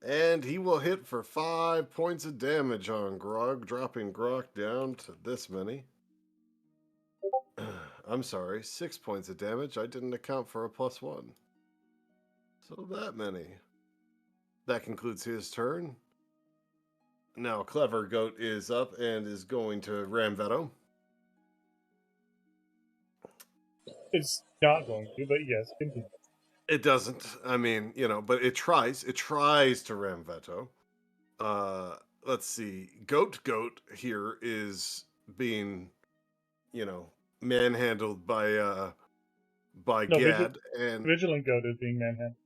And he will hit for 5 points of damage on Grog, dropping Grog down to this many. I'm sorry, 6 points of damage. I didn't account for a +1. So that many. That concludes his turn. Now Clever Goat is up and is going to ram Veto. It's not going to, but yes, continue. It doesn't. I mean, but it tries. It tries to ram Veto. Let's see. Goat here is being, manhandled by No, Gad and Vigilant Goat is being manhandled.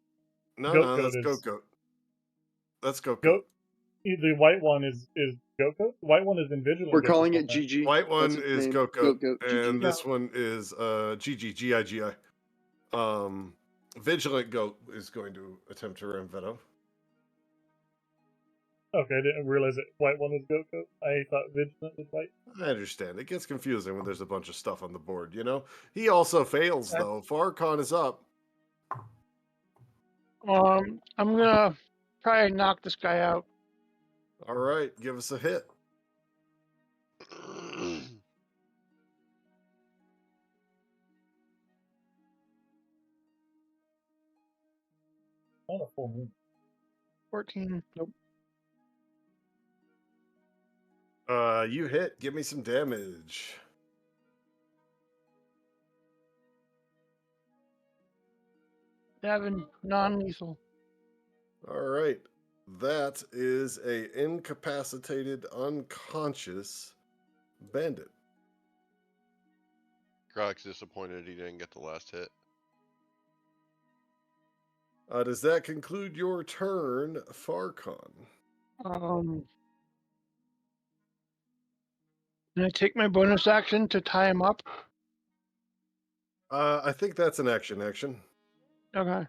no, that's is Goat. That's Goat. The white one is Goat. The white one is in Vigilant. We're Goat calling this it whole time. GG. White one That's its is name. Goat, Goat, and GG. this one is GG. Vigilant Goat is going to attempt to ram Veto. Okay, I didn't realize that white one is Goat. I thought Vigilant was white. I understand. It gets confusing when there's a bunch of stuff on the board, He also fails, though. Farkon is up. I'm gonna try and knock this guy out. All right, give us a hit. Not a full moon. 14. Nope. You hit. Give me some damage. 7 non-lethal. All right. That is a incapacitated, unconscious bandit. Grog's disappointed he didn't get the last hit. Does that conclude your turn, Farkon? Can I take my bonus action to tie him up? I think that's an action. Okay.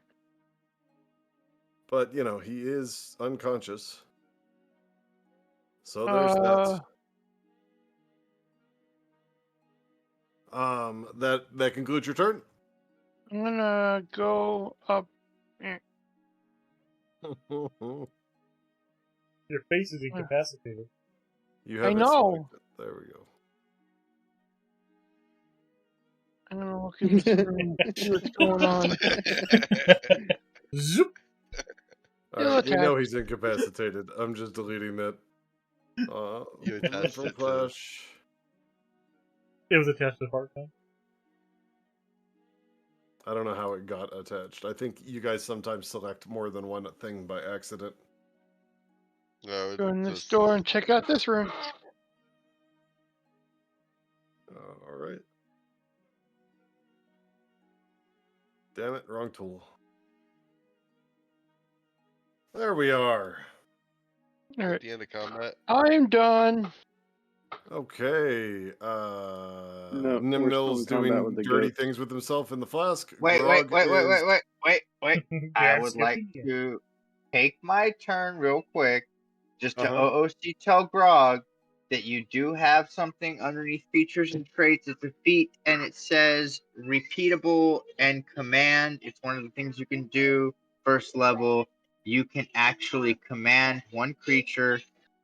But, he is unconscious. So there's that. That concludes your turn? I'm gonna go up. Your face is incapacitated. You have I know. Selected. There we go. I'm gonna look in this room, see what's going on. Zoop. All right, we know he's incapacitated. I'm just deleting that. You attached Mental it to Clash. It was attached to the Farkon. I don't know how it got attached. I think you guys sometimes select more than one thing by accident. No, Go in this door and check out this room. All right. Damn it, wrong tool. There we are. All right. At the end of combat. I'm done. Okay. No, we're still Nimnil's in combat doing with the dirty goat. things with himself in the flask. Wait. Grog is... I Yeah, would skip like again. to take my turn real quick just to Uh-huh. OOC tell Grog that you do have something underneath features and traits at the feet, and it says repeatable and command. It's one of the things you can do first level. You can actually command one creature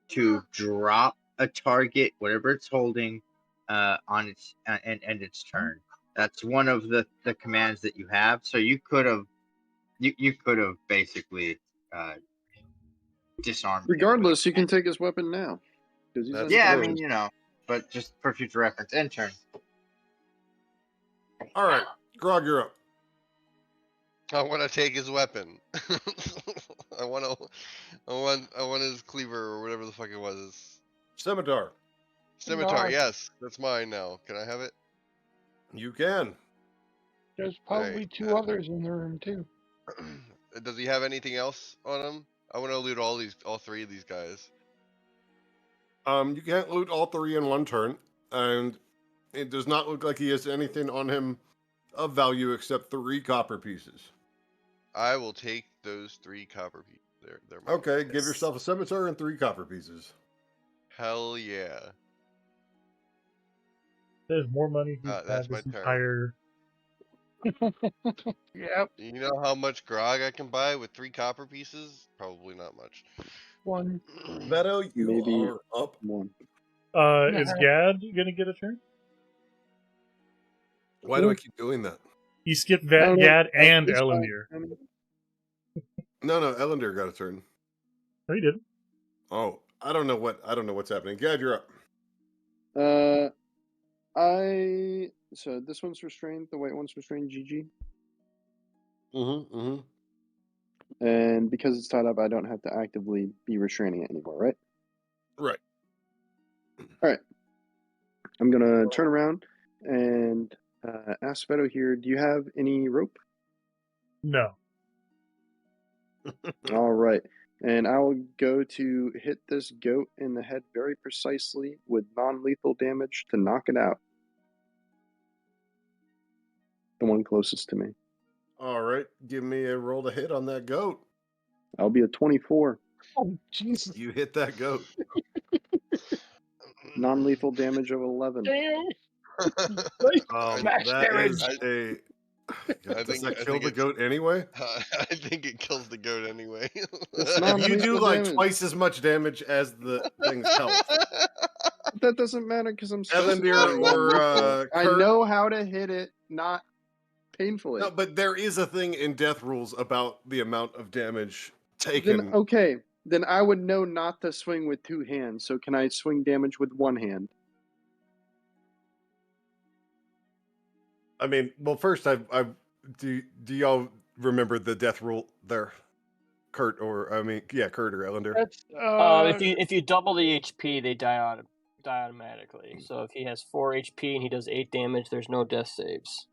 to drop a target, whatever it's holding, on its and its turn. That's one of the commands that you have. So you could have basically disarmed him with Regardless, it. you can take his weapon now. 'Cause he's That's Yeah, I true. mean, but just for future reference. End turn. All right. Grog, you're up. I want to take his weapon. I want his cleaver or whatever the fuck it was. Scimitar. Scimitar, God. yes, that's mine now. Can I have it? You can. There's All probably right. two others in the room too. Does he have anything else on him? I want to loot all three of these guys. You can't loot all three in one turn, and it does not look like he has anything on him of value except 3 copper pieces. I will take those 3 copper pieces. They're mine. Okay, give yourself a scimitar and 3 copper pieces. Hell yeah. There's more money he's That's had my this turn. entire. Yep. You know how much grog I can buy with 3 copper pieces? Probably not much. One. Beto, you Maybe are up. one. Is Gad gonna get a turn? Why do I keep doing that? He skipped I don't know. Gad and It's fine. Elendir. I mean, No, Elendir got a turn. No, he didn't. Oh, I don't know what's happening. Gad, you're up. So this one's restrained. The white one's restrained. GG. And because it's tied up, I don't have to actively be restraining it anymore, right? Right. All right. I'm gonna turn around and ask Beto here. Do you have any rope? No. All right. And I will go to hit this goat in the head very precisely with non-lethal damage to knock it out. The one closest to me. All right. Give me a roll to hit on that goat. I'll be a 24. Oh, Jesus. You hit that goat. Non-lethal damage of 11. Damn. Smash That damage. is a. Does that kill the it's- goat anyway? I think it kills the goat anyway. It's If you do non-lethal like damage. twice as much damage as the thing's health, That doesn't matter because I'm supposed to Elendir turn or non-lethal. I Kurt- know how to hit it, not painfully. no, but there is a thing in death rules about the amount of damage taken. Then okay, then I would know not to swing with 2 hands. So can I swing damage with 1 hand? I mean, well, first, do y'all remember the death rule there, Kurt or Elendir? That's If you double the HP, they die automatically. So if he has 4 HP and he does 8 damage, there's no death saves.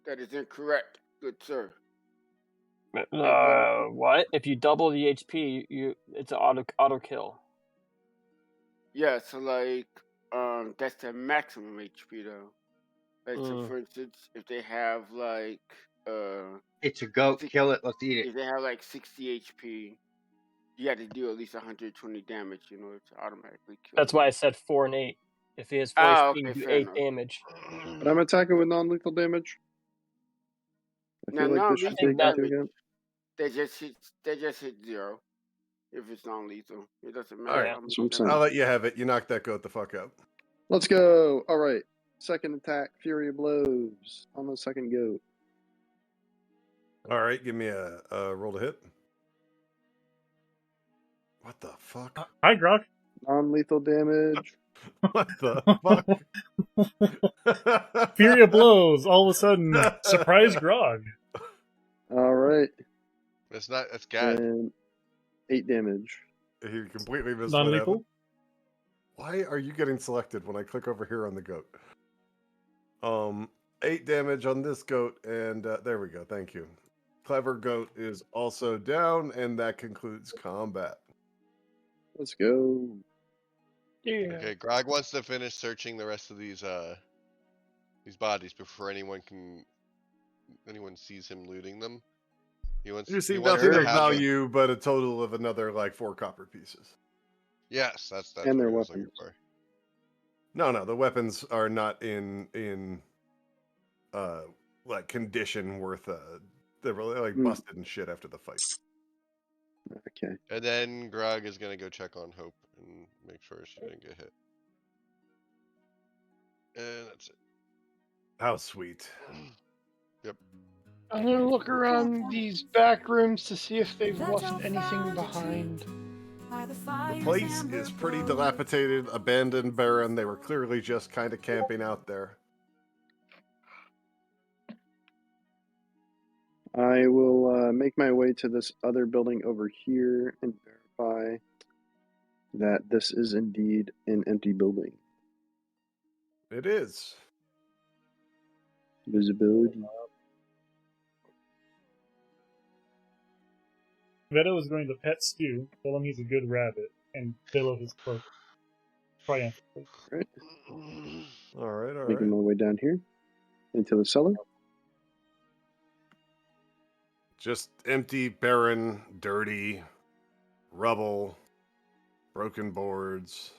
That is incorrect, good sir. What? If you double the HP, it's an auto kill. Yeah, so like that's the maximum HP though. Like so for instance, if they have like It's a goat. Kill it. Let's eat if it. they have like 60 HP, you have to do at least 120 damage in order to automatically kill. That's why I said 4 and 8. If he has 4 HP, okay, you do fair 8 enough. damage. But I'm attacking with non-lethal damage. I feel like this should take into account. They just hit 0. If it's non-lethal, it doesn't matter. All right, how much that's what I'm saying. I'll let you have it. You knocked that goat the fuck out. Let's go. All right. Second attack, Fury of Blows on the second goat. All right, give me a roll to hit. What the fuck? Hi, Grok. Non-lethal damage. What the fuck? Fury of Blows. All of a sudden, surprise Grog. All right. That's Gad. And 8 damage. He completely missed Non-lethal? Why are you getting selected when I click over here on the goat? 8 damage on this goat, and there we go. Thank you. Clever goat is also down, and that concludes combat. Let's go. Yeah. Okay, Grog wants to finish searching the rest of these bodies before anyone sees him looting them. You see he wants nothing to of have them- value, but a total of another like 4 copper pieces. Yes, that's And their what I was looking weapons. for. No, the weapons are not in like condition worth they're really like busted and shit after the fight. Okay. And then Grog is gonna go check on Hope and make sure she didn't get hit. And that's it. How sweet. Yep. I'm gonna look around these back rooms to see if they've left anything behind. The place is pretty dilapidated, abandoned, barren. They were clearly just kind of camping out there. I will make my way to this other building over here and verify that this is indeed an empty building. It is. Visibility. Veto is going to pet Stu, tell him he's a good rabbit, and fill his cloak. Triumphantly. Right. All right. Making my way down here into the cellar. Just empty, barren, dirty, rubble, broken boards.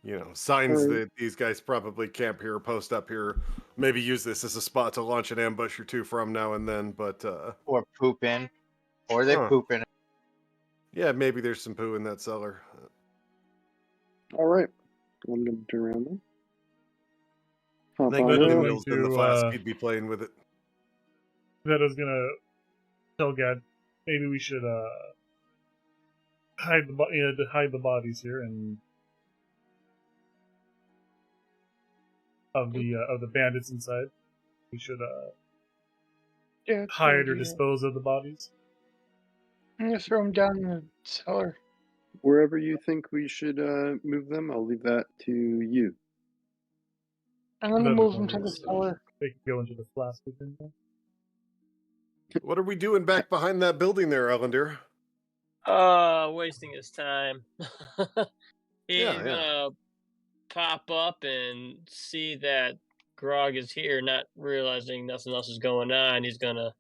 You know, signs Alright. that these guys probably camp here, post up here, maybe use this as a spot to launch an ambush or two from now and then, but Or poop in. Or they Huh. poop in. yeah, maybe there's some poo in that cellar. All right. I'm going to turn around then. Hop I think on Veto's in. going Nimnil's in the to, flask, he'd be playing with it. Veto's gonna tell Gad, maybe we should hide the bodies here and of the bandits inside. We should Yeah, it's a hide good or idea. dispose of the bodies. I'm gonna throw them down in the cellar. Wherever you think we should move them, I'll leave that to you. I'm gonna Veto move them to the knows. cellar. They can go into the flask within there. What are we doing back behind that building there, Ellender? Wasting his time. He's Yeah. gonna pop up and see that Grog is here, not realizing nothing else is going on. He's gonna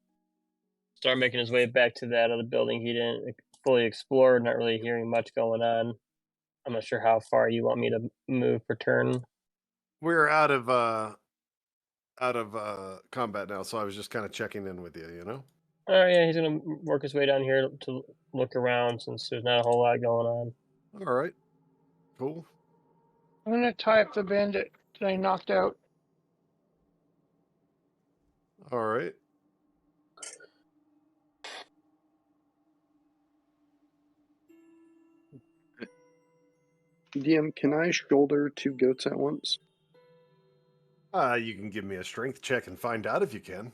start making his way back to that other building he didn't fully explore, not really hearing much going on. I'm not sure how far you want me to move per turn. We're out of combat now, so I was just kind of checking in with you, you know? Oh yeah, he's gonna work his way down here to look around since there's not a whole lot going on. All right. Cool. I'm gonna tie up the bandit that I knocked out. All right. DM, can I shoulder 2 goats at once? You can give me a strength check and find out if you can.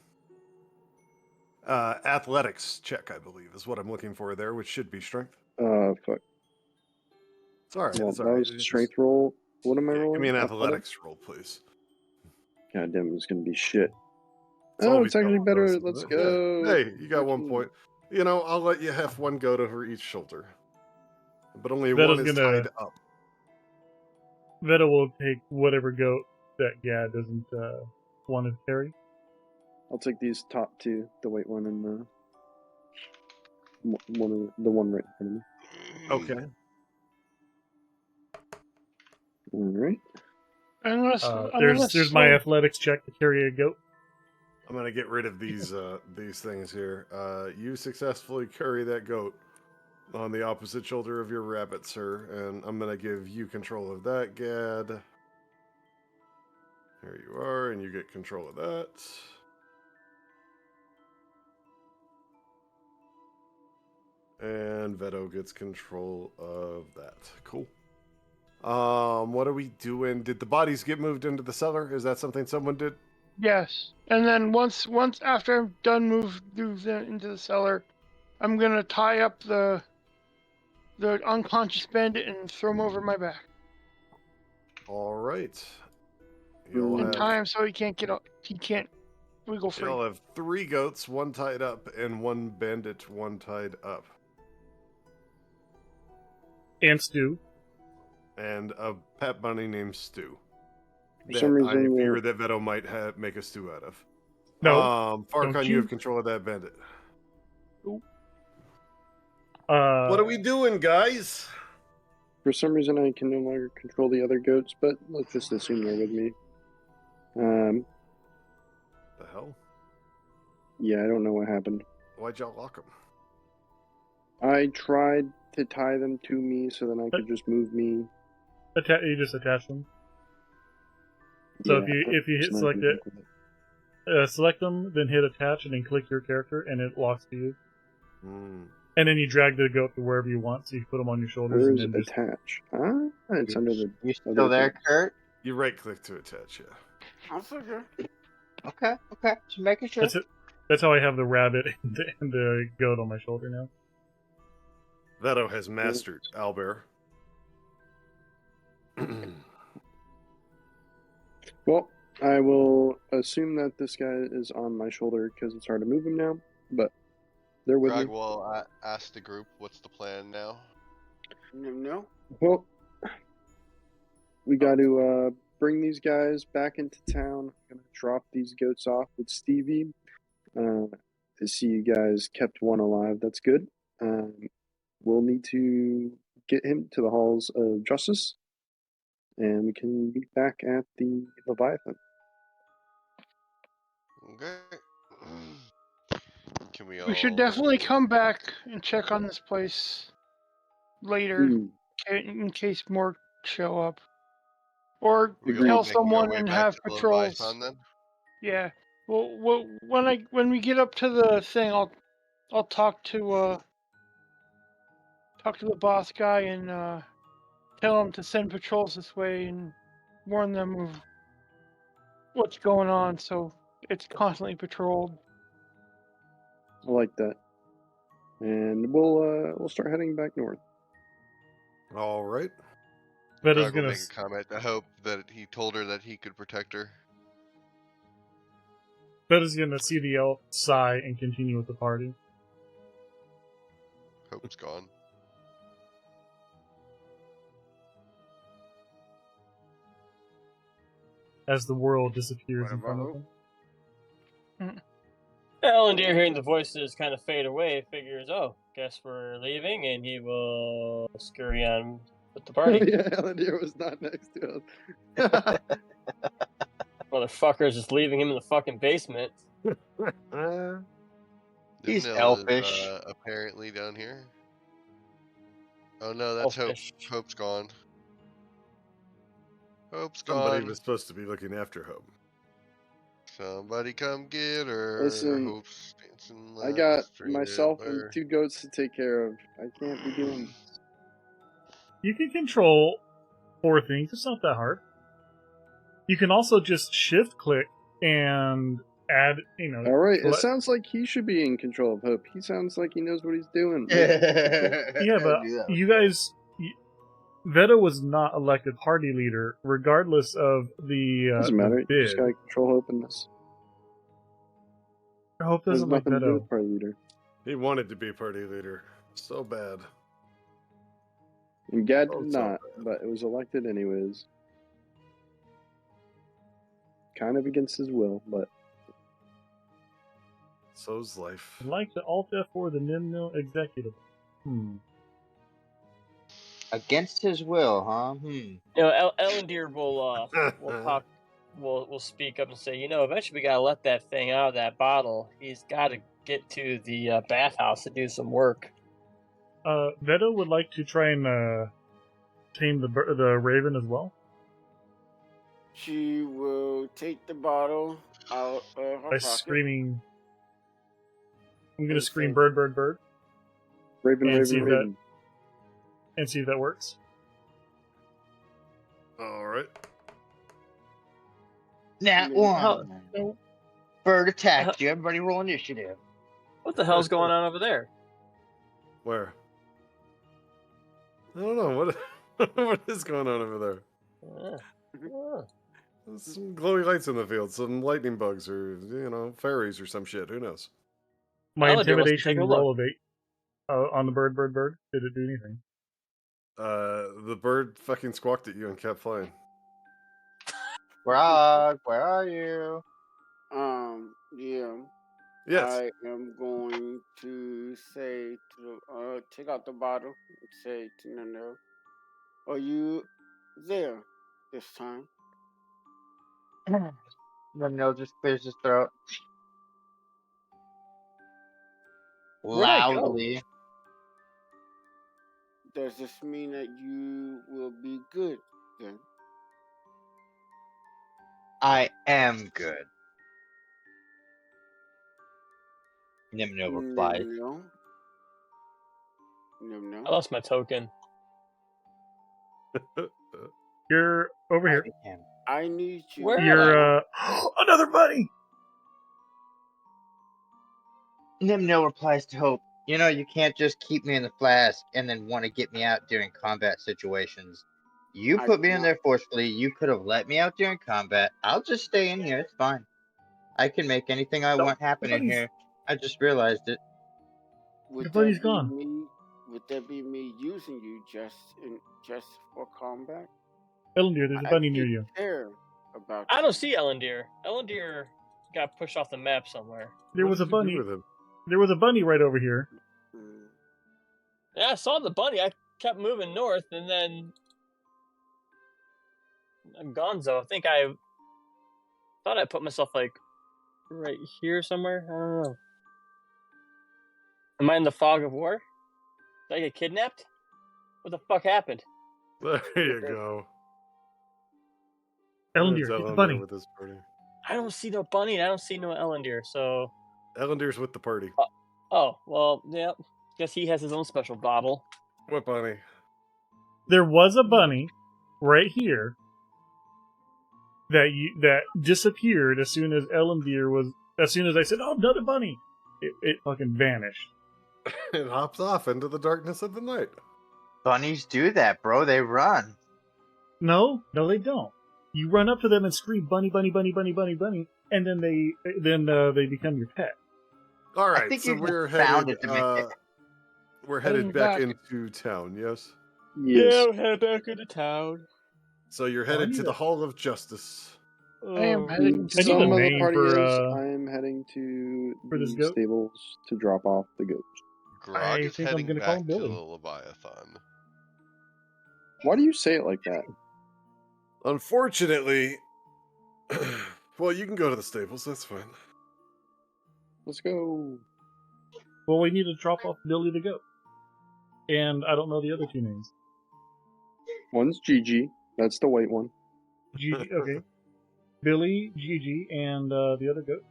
Athletics check, I believe, is what I'm looking for there, which should be strength. Fuck. It's all right. Well, It's all that right. was a strength roll. What am I rolling? Give me an athletics roll, please. God damn, it's gonna be shit. It's Oh, always it's actually double better. doses, Let's isn't it? go. Yeah. Hey, you got 1 14. point. You know, I'll let you have 1 goat over each shoulder. But only Veto's one is gonna- tied up. Veto will take whatever goat that Gad doesn't want to carry. I'll take these top 2, the white one and the one right in front of me. Okay. I'm All right. gonna. There's my athletics check to carry a goat. I'm gonna get rid of these things here. You successfully carry that goat on the opposite shoulder of your rabbit, sir, and I'm gonna give you control of that, Gad. Here you are, and you get control of that. And Veto gets control of that. Cool. What are we doing? Did the bodies get moved into the cellar? Is that something someone did? Yes, and then once after I'm done move them into the cellar, I'm gonna tie up the unconscious bandit and throw him over my back All right. You'll and have, tie him so he can't get up. He can't wiggle free. you'll have 3 goats, 1 tied up, and 1 bandit, 1 tied up. And Stu. And a pet bunny named Stu. For some That I reason, fear that Veto might make a stew out of. No. Farkon, don't you you? have control of that bandit. What What are we doing, guys? For some reason, I can no longer control the other goats, but let's just assume they're with me. The hell? Yeah, I don't know what happened. Why'd y'all lock them? I tried to tie them to me so then I could just move me. You just attach them. So Yeah, if you hit it's not select gonna it, work with it. select them, then hit attach, and then click your character, and it locks to you. Hmm. And then you drag the goat to wherever you want, so you can put them on your shoulders. Where And is then just, attach? Ah, it's under the. You still there, Kurt? You right click to attach, yeah. I'll figure. Okay. Just making sure. that's That's how I have the rabbit and the goat on my shoulder now. Veto has mastered Albert. Well, I will assume that this guy is on my shoulder because it's hard to move him now, but they're with Greg me. will ask the group what's the plan now. No. Well, we got to bring these guys back into town. I'm going to drop these goats off with Stevie. I see you guys kept one alive. That's good. We'll need to get him to the halls of justice, and we can meet back at the Leviathan. Okay. Can we all? We should definitely come back and check on this place later in case more show up. Or We Agreed. all tell making our someone way and back have to the patrols. Leviathan then? Yeah. Well, when we get up to the thing, I'll talk to the boss guy and tell him to send patrols this way and warn them of what's going on, so it's constantly patrolled. I like that. And we'll start heading back north. All right. Veto's Greg will gonna make a comment. I hope that he told her that he could protect her. see the elf, sigh, and continue with the party. Hope's gone. As the world disappears What in about front of Hope? them. Elendir, hearing the voices kind of fade away, figures, oh, guess we're leaving, and he will scurry on with the party. Yeah, Elendil was not next to us. Motherfucker's just leaving him in the fucking basement. He's Nimnil elfish. Is, apparently down here. Oh no, that's Elfish. Hope. Hope's gone. Hope's Somebody gone. was supposed to be looking after Hope. Somebody come get her. Listen, Hope's dancing I like got a straight myself and bear. 2 goats to take care of. I can't be doing this. You can control 4 things. It's not that hard. You can also just shift click and add, All right, it sounds like he should be in control of Hope. He sounds like he knows what he's doing. Yeah, but you guys, Veta was not elected party leader, regardless of the Doesn't matter. the You bid. just gotta control Hope in this. Hope There's doesn't like nothing to do Veto. with party leader. He wanted to be party leader so bad. And Gad Oh, did so not, but it was elected anyways. Kind of against his will, but So's life. I'd like to Alt F4 the Nimnil executive. Against his will, huh? You know, Elendir will talk, will speak up and say, eventually we gotta let that thing out of that bottle. He's got to get to the bathhouse to do some work. Veto would like to try and tame the raven as well. She will take the bottle out of her By pocket. screaming. I'm going to And scream say, bird, bird, bird. Raven, And see Raven, Raven. See if that works. All right. Nat No. 1. Bird attacked you. Everybody roll initiative. What the hell's going on over there? Where? I don't know. What is going on over there? There's some glowy lights in the field, some lightning bugs, or fairies or some shit. Who knows? My Elendir wants to intimidation take a roll of 8 on the bird, bird, bird. Did it do anything? The bird fucking squawked at you and kept flying. Grog, where are you? Yeah. Yes. I am going to say to take out the bottle and say to Nano, are you there this time? Nino just clears his throat. Where'd I go? Loudly. Does this mean that you will be good then? I am good. Nimno replies. No. I lost my token. You're over here. I need you. Where? You're another bunny. Nimno replies to Hope, you know, you can't just keep me in the flask and then want to get me out during combat situations. You I put do me in not. there forcefully. You could have let me out during combat. I'll just stay in here. It's fine. I can make anything I want happen in here. I just realized it. Your Would buddy's that be gone. me? Would that be me using you just for combat? Ellendeer, there's a I bunny near actually you. care about I you. don't see Ellendeer. Ellendeer got pushed off the map somewhere. There What was a did you do bunny. with him? There was a bunny right over here. Mm. Yeah, I saw the bunny. I kept moving north, and then Gonzo. I think I thought I put myself like right here somewhere. I don't know. Am I in the fog of war? Did I get kidnapped? What the fuck happened? There you go. Ellendeer, There's get the Ellendeer bunny. with his party. I don't see no bunny, and I don't see no Ellendeer. So, Ellendeer's with the party. oh well, yeah. Guess he has his own special bottle. What bunny? There was a bunny right here that disappeared as soon as Ellendeer was. As soon as I said, "Oh, another bunny," it fucking vanished. It hops off into the darkness of the night. Bunnies do that, bro. They run. No, they don't. You run up to them and scream, "Bunny, bunny, bunny, bunny, bunny, bunny," and then they become your pet. All I right, think so you just we're found headed. it to make it. We're Heading headed back back. into town. Yes. Yes. Yeah, head back into town. So you're I headed need to the a- Hall of Justice. I am heading to I need a Some of the name party for, is. I am heading to for this the goat. stables to drop off the goats. Grog I is think I'm heading gonna call back him to the Billy. Leviathan. Why do you say it like that? Unfortunately, well, you can go to the stables. That's fine. Let's go. Well, we need to drop off Billy the goat, and I don't know the other two names. One's Gigi. That's the white one. Gigi, okay. Billy, Gigi, and the other goat.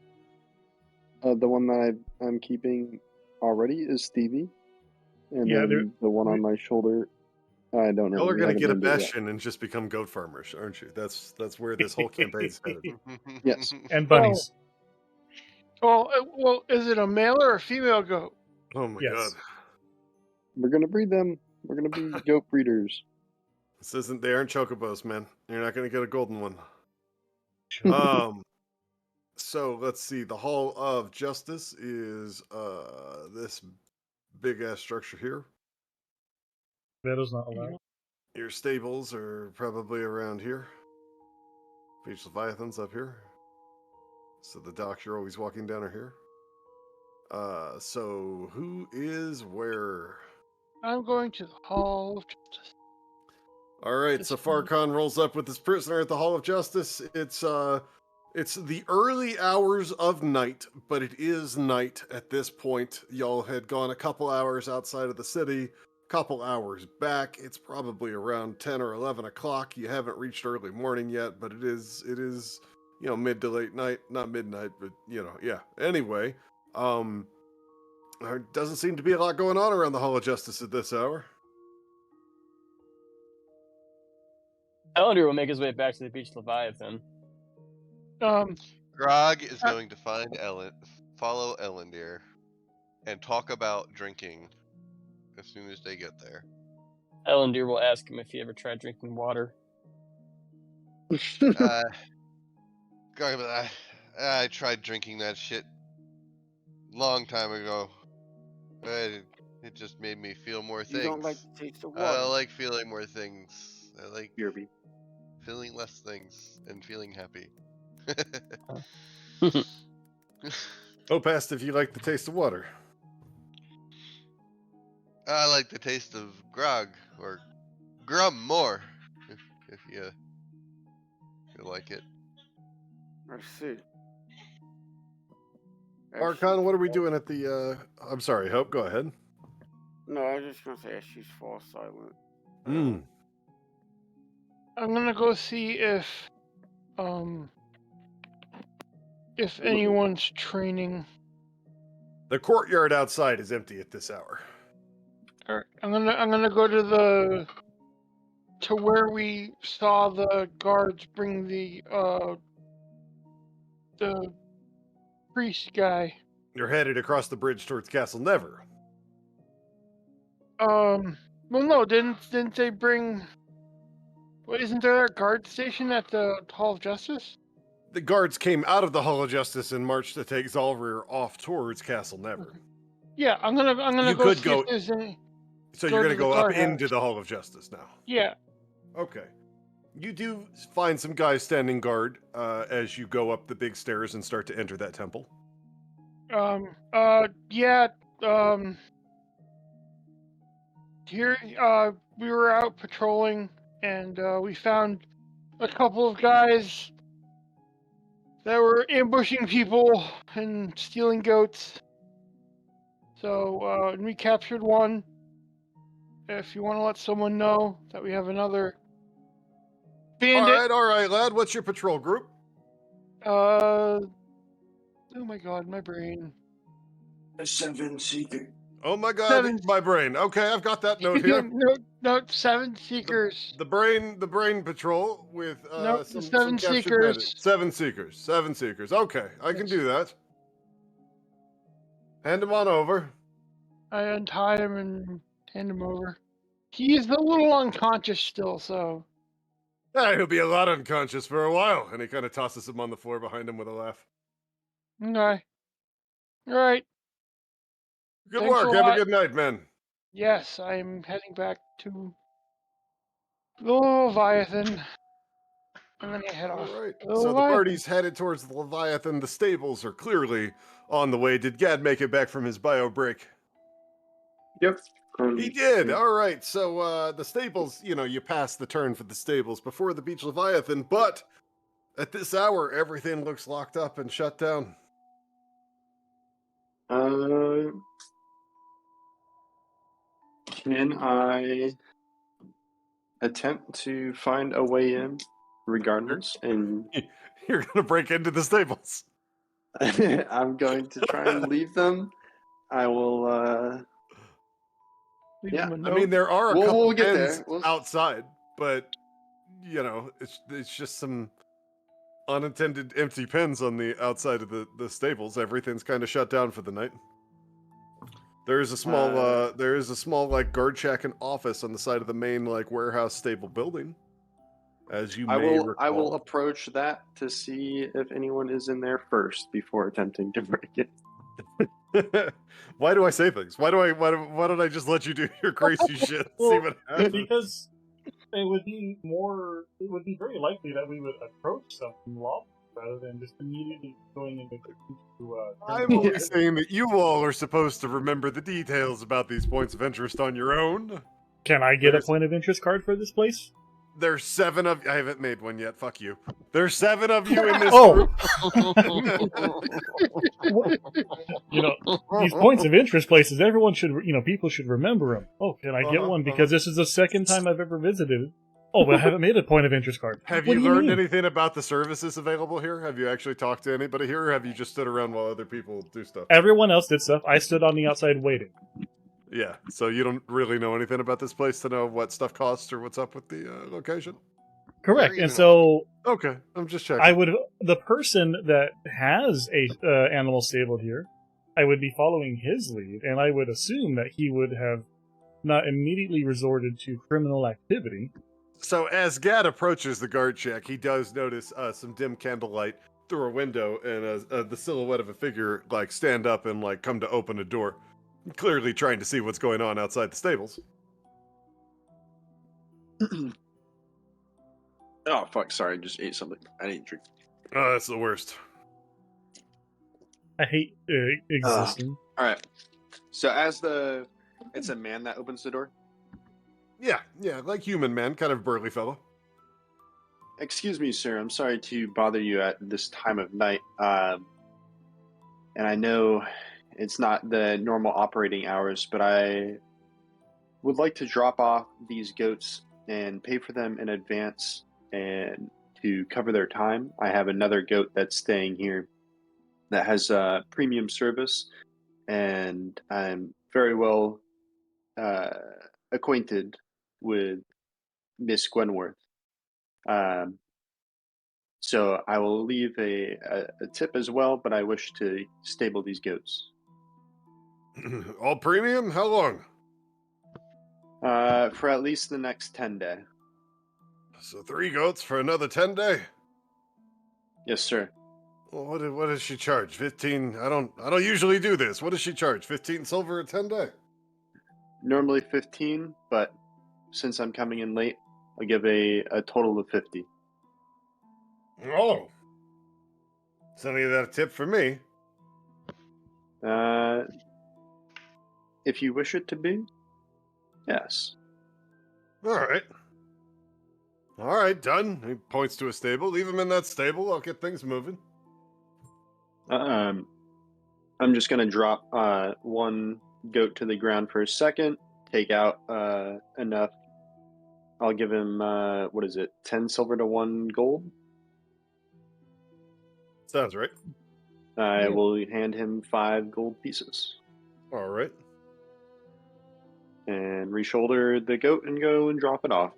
The one that I'm keeping already is Stevie, and Yeah, then the one on my shoulder, I don't know. Y'all are We gonna haven't get a named it yet. bastion and just become goat farmers, aren't you? That's where this whole campaign's headed. Yes. And bunnies. Well, is it a male or a female goat? Oh my Yes. god, We're gonna breed them. We're gonna be goat breeders. this isn't. They aren't chocobos, man. You're not gonna get a golden one. So let's see. The Hall of Justice is this big ass structure here. That is not allowed. Your stables are probably around here. Beach Leviathan's up here. So the docks you're always walking down are here. So who is where? I'm going to the Hall of Justice. All right, so Farcon rolls up with his prisoner at the Hall of Justice. It's the early hours of night, but it is night at this point. Y'all had gone a couple hours outside of the city, couple hours back. It's probably around 10 or 11 o'clock. You haven't reached early morning yet, but it is mid to late night, not midnight, but yeah. Anyway, there doesn't seem to be a lot going on around the Hall of Justice at this hour. Ellendeer will make his way back to the beach Leviathan. Grog is going to follow Ellendeer, and talk about drinking as soon as they get there. Ellendeer will ask him if he ever tried drinking water. I tried drinking that shit long time ago, but it just made me feel more things. You don't like the taste of water. I like feeling more things. I like Yerby. feeling less things and feeling happy. Hope asked if you like the taste of water. I like the taste of grog or grum more, if you like it. I see. Archon, what are we doing at the? I'm sorry, Hope. Go ahead. No, I was just gonna say she's fall silent. I'm gonna go see if anyone's training. The courtyard outside is empty at this hour. Or I'm gonna go to where we saw the guards bring the priest guy. You're headed across the bridge towards Castle Never. Well, no, didn't they bring? Well, isn't there a guard station at the Hall of Justice? The guards came out of the Hall of Justice and marched to take Zalrir off towards Castle Never. Yeah, I'm gonna You go could see go- if there's any. So Go you're to going to the go up guardhouse. into the Hall of Justice now. Yeah. Okay. You do find some guys standing guard as you go up the big stairs and start to enter that temple. Yeah. Here, we were out patrolling, and we found a couple of guys that were ambushing people and stealing goats. So, and we captured one. If you want to let someone know that we have another bandit. All right, lad. What's your patrol group? Oh my god, my brain. A 7 seeker. Oh my god, Seven. my brain. Okay, I've got that note here. No, 7 seekers. The brain patrol with Nope, the some 7 captured seekers. bandits. 7 seekers. 7 seekers. Okay, I can Yes. do that. Hand him on over. I untie him and hand him over. He's a little unconscious still, so. He'll be a lot unconscious for a while. And he kind of tosses him on the floor behind him with a laugh. Okay. Alright. Good Thanks work. a Have a lot. good night, man. Yes, I'm heading back to the Leviathan. And then I head off. All right. The So the Leviathan. party's headed towards the Leviathan. The stables are clearly on the way. Did Gad make it back from his bio break? Yep. He did. All right. So the stables, you pass the turn for the stables before the beach Leviathan, but at this hour, everything looks locked up and shut down. Can I attempt to find a way in regardless? And You're going to break into the stables. I'm going to try and leave them. I will, Leave yeah, him a I mean, note. there are a We'll couple get pens there. We'll- outside, but, it's just some unattended empty pens on the outside of the stables. Everything's kind of shut down for the night. There is a small like guard shack and office on the side of the main like warehouse stable building. As you may recall. I will approach that to see if anyone is in there first before attempting to break it. Why do I say things? Why don't I just let you do your crazy shit and see what happens? Because it would be very likely that we would approach something lawful rather than just immediately going into. I'm only saying that you all are supposed to remember the details about these points of interest on your own. Can I get a point of interest card for this place? There's 7 of I haven't made one yet. Fuck you. There's 7 of you in this Oh. group. These points of interest places, everyone should, people should remember them. Oh, can I get one? Because this is the second time I've ever visited. Oh, but I haven't made a point of interest card. Have What you do learned mean? anything about the services available here? Have you actually talked to anybody here, or have you just stood around while other people do stuff? Everyone else did stuff. I stood on the outside waiting. Yeah, so you don't really know anything about this place to know what stuff costs or what's up with the location? Correct. Or And even so Okay, I'm just checking. the person that has a animal stable here, I would be following his lead, and I would assume that he would have not immediately resorted to criminal activity. So as Gad approaches the guard shack, he does notice some dim candlelight through a window and the silhouette of a figure like stand up and like come to open a door, clearly trying to see what's going on outside the stables. Oh, fuck, sorry, I just ate something. I didn't drink. Oh, that's the worst. I hate existing. Alright. So it's a man that opens the door? Yeah, like human man, kind of burly fellow. Excuse me, sir. I'm sorry to bother you at this time of night. And I know it's not the normal operating hours, but I would like to drop off these goats and pay for them in advance and to cover their time. I have another goat that's staying here that has premium service, and I'm very well acquainted with Miss Gwenworth. So I will leave a tip as well, but I wish to stable these goats. All premium? How long? For at least the next 10 day. So 3 goats for another 10 day? Yes, sir. Well, what does she charge? 15? I don't usually do this. What does she charge? 15 silver a 10 day? Normally 15, but since I'm coming in late, I'll give a total of 50. Oh. Is any of that a tip for me? If you wish it to be, yes. All right. All right, done. He points to a stable. Leave him in that stable. I'll get things moving. I'm just gonna drop one goat to the ground for a second. Take out enough. I'll give him 10 silver to 1 gold. Sounds right. I will hand him 5 gold pieces All right. and reshoulder the goat and go and drop it off.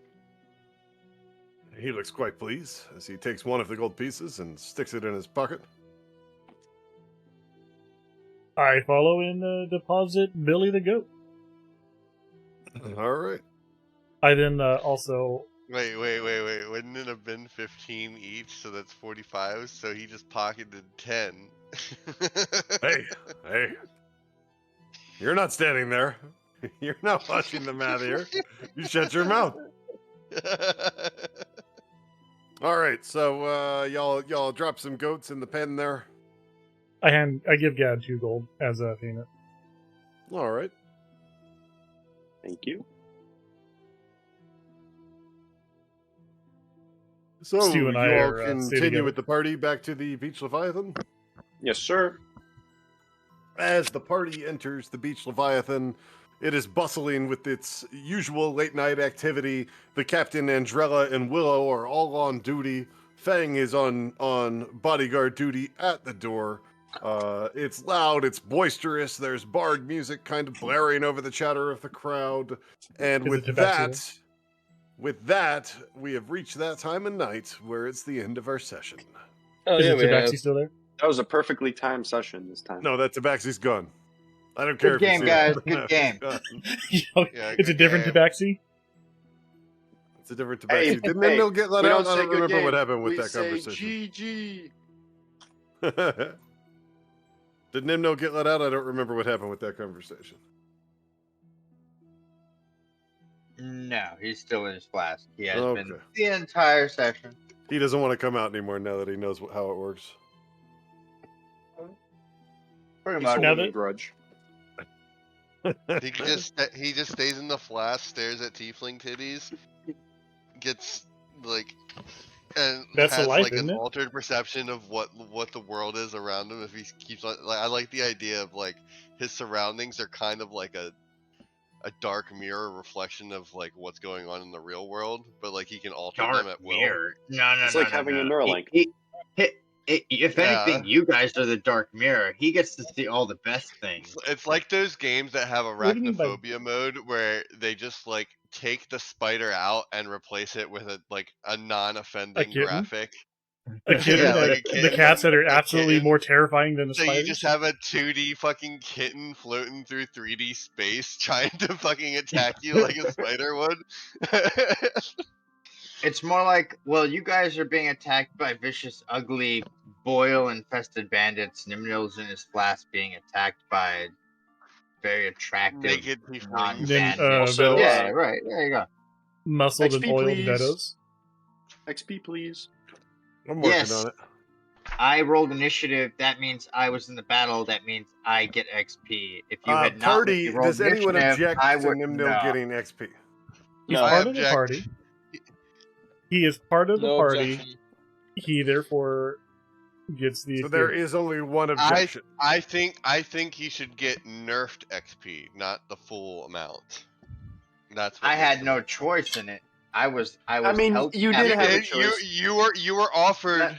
He looks quite pleased as he takes one of the gold pieces and sticks it in his pocket. I follow and deposit Billy the goat. All right. I then also. Wait. Wouldn't it have been 15 each? So that's 45. So he just pocketed 10. Hey. You're not standing there. You're not watching the math here. You shut your mouth. All right, so y'all drop some goats in the pen there. I give Gad 2 gold as a payment. All right. Thank you. So Stu and I you all are, stay continue together. with the party back to the Beach Leviathan? Yes, sir. As the party enters the Beach Leviathan, it is bustling with its usual late-night activity. The captain, Andrella, and Willow are all on duty. Fang is on bodyguard duty at the door. It's loud, it's boisterous, there's bard music kind of blaring over the chatter of the crowd. And with that, we have reached that time of night where it's the end of our session. Oh, Is yeah, the we have. Tabaxi still there? That was a perfectly timed session this time. No, that Tabaxi's gone. I don't care Good if you game, see guys. it. Good No, game. he's gone. Yeah, It's a good different game. Tabaxi? It's a different Tabaxi. Hey, Did hey, Nimno get let we out? don't I say don't good remember what game. happened with We that say conversation. GG. Did Nimno get let out? I don't remember what happened with that conversation. No, he's still in his flask. He has Okay. been the entire session. He doesn't want to come out anymore now that he knows how it works. Pretty He's much. Now holding a that- grudge. He just stays in the flash, stares at tiefling titties, gets like, and That's the has life, like isn't an it? altered perception of what the world is around him. If he keeps on, like, I like the idea of like his surroundings are kind of like a dark mirror reflection of like what's going on in the real world, but like he can alter them at will. mirror. No. It's like having a Neuralink. If Yeah. anything, you guys are the dark mirror. He gets to see all the best things. It's like those games that have What do you mean by- arachnophobia mode where they just like take the spider out and replace it with a non-offending kitten? graphic. A kitten Yeah, that, like a the kitten. cats that are A absolutely kitten. more terrifying than the So spiders? you just have a 2D fucking kitten floating through 3D space trying to fucking attack you like a spider would. It's more like, well, you guys are being attacked by vicious, ugly, boil-infested bandits. Nimnil's in his flask being attacked by very attractive Naked tieflings. non-bandits. Also, yeah, right. There you go. Muscled and XP, oiled please. meadows. XP, please. I'm working Yes. on it. I rolled initiative. That means I was in the battle. That means I get XP. If you had not Party, rolled does anyone initiative, object I to would Nimno no. getting XP? He's No. I part of the object. party. He is part of the No party. objection. He therefore gets the So there experience. is only one objection. I think he should get nerfed XP, not the full amount. That's what I makes had him- no choice in it. I was mean, held you captive. did have a And choice. you were offered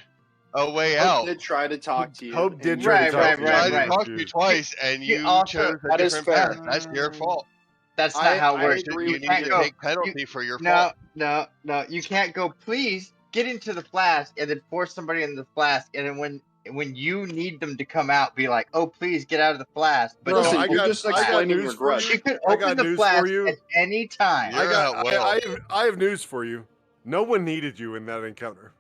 a way Hope out. did try to talk to you. Hope and did you- try to Right, talk to you. Tried to right. talk to you twice, and He you also- chose a that is different fair. path. That's your fault. That's not I how it works. agree You with need can't to go. take penalty for your No, fault. no. You can't go. Please, get into the flask and then force somebody in the flask, and then when you need them to come out, be like, "Oh, please get out of the flask." But Bro, Listen, I you're got just I got explaining news for regret. she you. could I open got the news flask for you. at any time. You're at will. I have news for you. No one needed you in that encounter.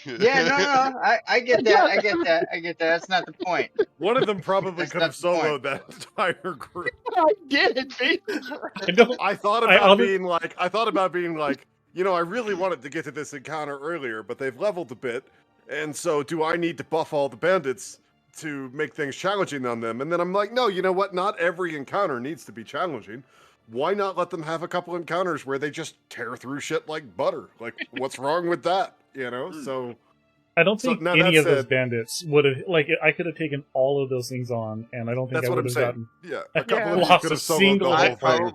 Yeah, no. I get that. I get that. I get that. That's not the point. One of them probably That's could not have the point. soloed that entire group. I did, basically. I don't. I thought I about being like, I really wanted to get to this encounter earlier, but they've leveled a bit, and so do I need to buff all the bandits to make things challenging on them? And then I'm like, no, you know what? Not every encounter needs to be challenging. Why not let them have a couple encounters where they just tear through shit like butter? Like, what's wrong with that? So I don't So, think now any that of those said- bandits would have I could have taken all of those things on, and I don't think that's I what would I'm have saying. gotten. Yeah, I a couple of you lost could a have soloed single the I whole thing.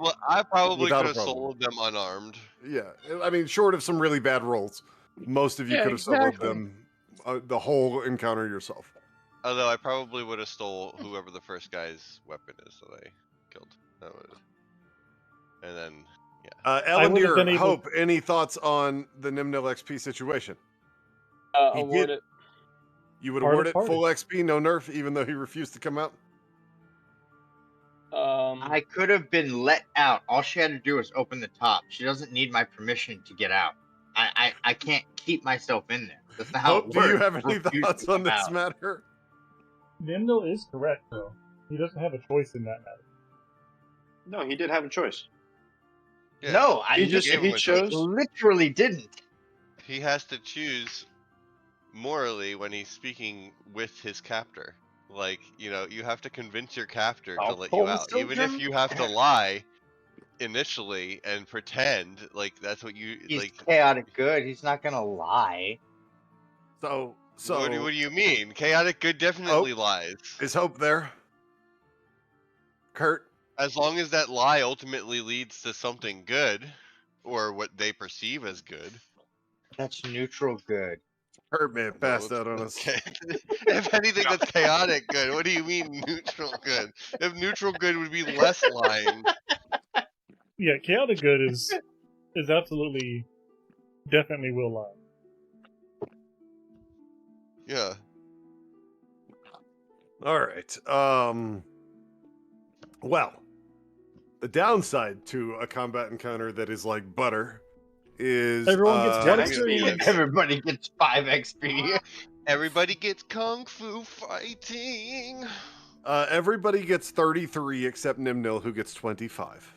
probably without could a have problem. soloed them unarmed. Yeah, I mean, short of some really bad rolls, most of you Yeah, could have soloed exactly. them the whole encounter yourself. Although I probably would have stole whoever the first guy's weapon is that I killed. That would, and then I would have been Elandir, able- Hope, any thoughts on the Nimnil XP situation? He Award did- it. You would Part award of it party. full XP, no nerf, even though he refused to come out? I could have been let out. All she had to do was open the top. She doesn't need my permission to get out. I can't keep myself in there. That's not how Hope, it do works. you have any Refuse thoughts to on come this out. matter? Nimno is correct, though. He doesn't have a choice in that matter. No, he did have a choice. yeah, No, I He just gave him a chose. literally didn't. he has to choose morally when he's speaking with his captor. Like, you have to convince your captor to I'll let pull you the out, even if syndrome. you have to lie initially and pretend like that's what you He's like. chaotic good. He's not gonna lie. So What do you mean? Chaotic good definitely lies. is Hope there? Kurt? As long as that lie ultimately leads to something good, or what they perceive as good. That's neutral good. Kurt may have passed out on us. Okay. If anything, that's chaotic good. What do you mean neutral good? If neutral good would be less lying. Yeah, chaotic good is absolutely, definitely will lie. Yeah. All right. Well, the downside to a combat encounter that is like butter is Everyone gets one Gotta experience. Everybody gets 5 XP. Everybody gets kung fu fighting. Everybody gets 33 except Nimnil, who gets 25.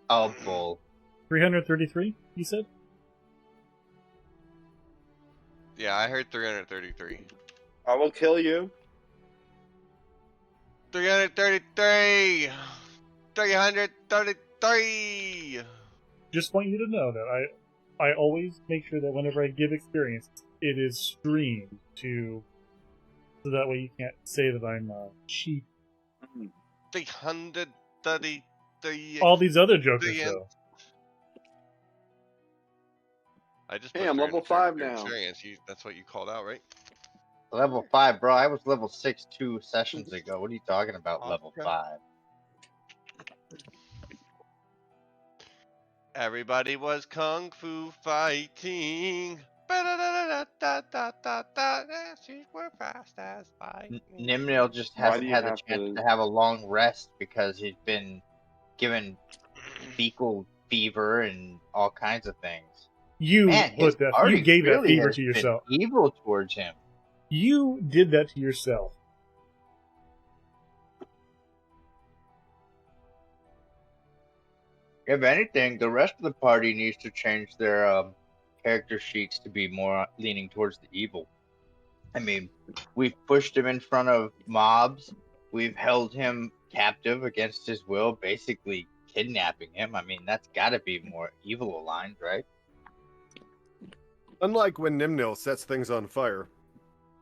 Oh, bull. 333, you said? Yeah, I heard 333. I will kill you. 333! 333! Just want you to know that I always make sure that whenever I give experience, it is streamed so that way you can't say that I'm cheap. 333. All these other jokers, Brilliant. though. I just Hey, put I'm level 333 5 now. Experience. That's what you called out, right? Level 5, bro. I was level 6 2 sessions ago. What are you talking about, level Okay. 5? Everybody was kung fu fighting. Super fast as lightning. Nimnil just Why do hasn't you had the have chance to- to have a long rest because he's been given fecal fever and all kinds of things. You Man, his put that. party You gave that really fever has to been yourself. evil towards him. You did that to yourself. If anything, the rest of the party needs to change their character sheets to be more leaning towards the evil. I mean, we've pushed him in front of mobs. We've held him captive against his will, basically kidnapping him. I mean, that's got to be more evil aligned, right? Unlike when Nimnil sets things on fire,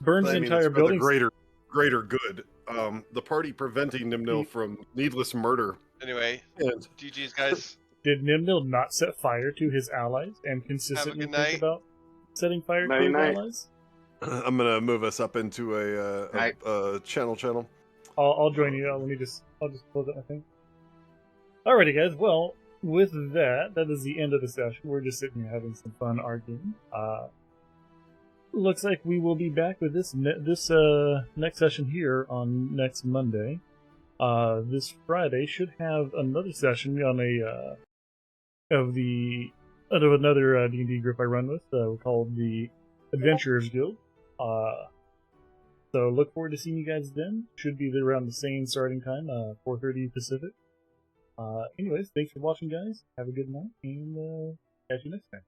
Burns I the mean, entire it's for building. the greater good. The party preventing Nimnil from needless murder. Anyway, And GG's, guys. Did Nimnil not set fire to his allies and consistently good think night. about setting fire to his Night-night. allies? I'm gonna move us up into a channel. I'll join you. I'll just close up my thing. Alrighty, guys. Well, with that is the end of the session. We're just sitting here having some fun arguing. looks like we will be back with this next session here on next Monday. This Friday should have another session on of another D&D group I run with, called the Adventurers Guild. So look forward to seeing you guys then. Should be around the same starting time, 4:30 Pacific. Anyways, thanks for watching, guys. Have a good night, and catch you next time.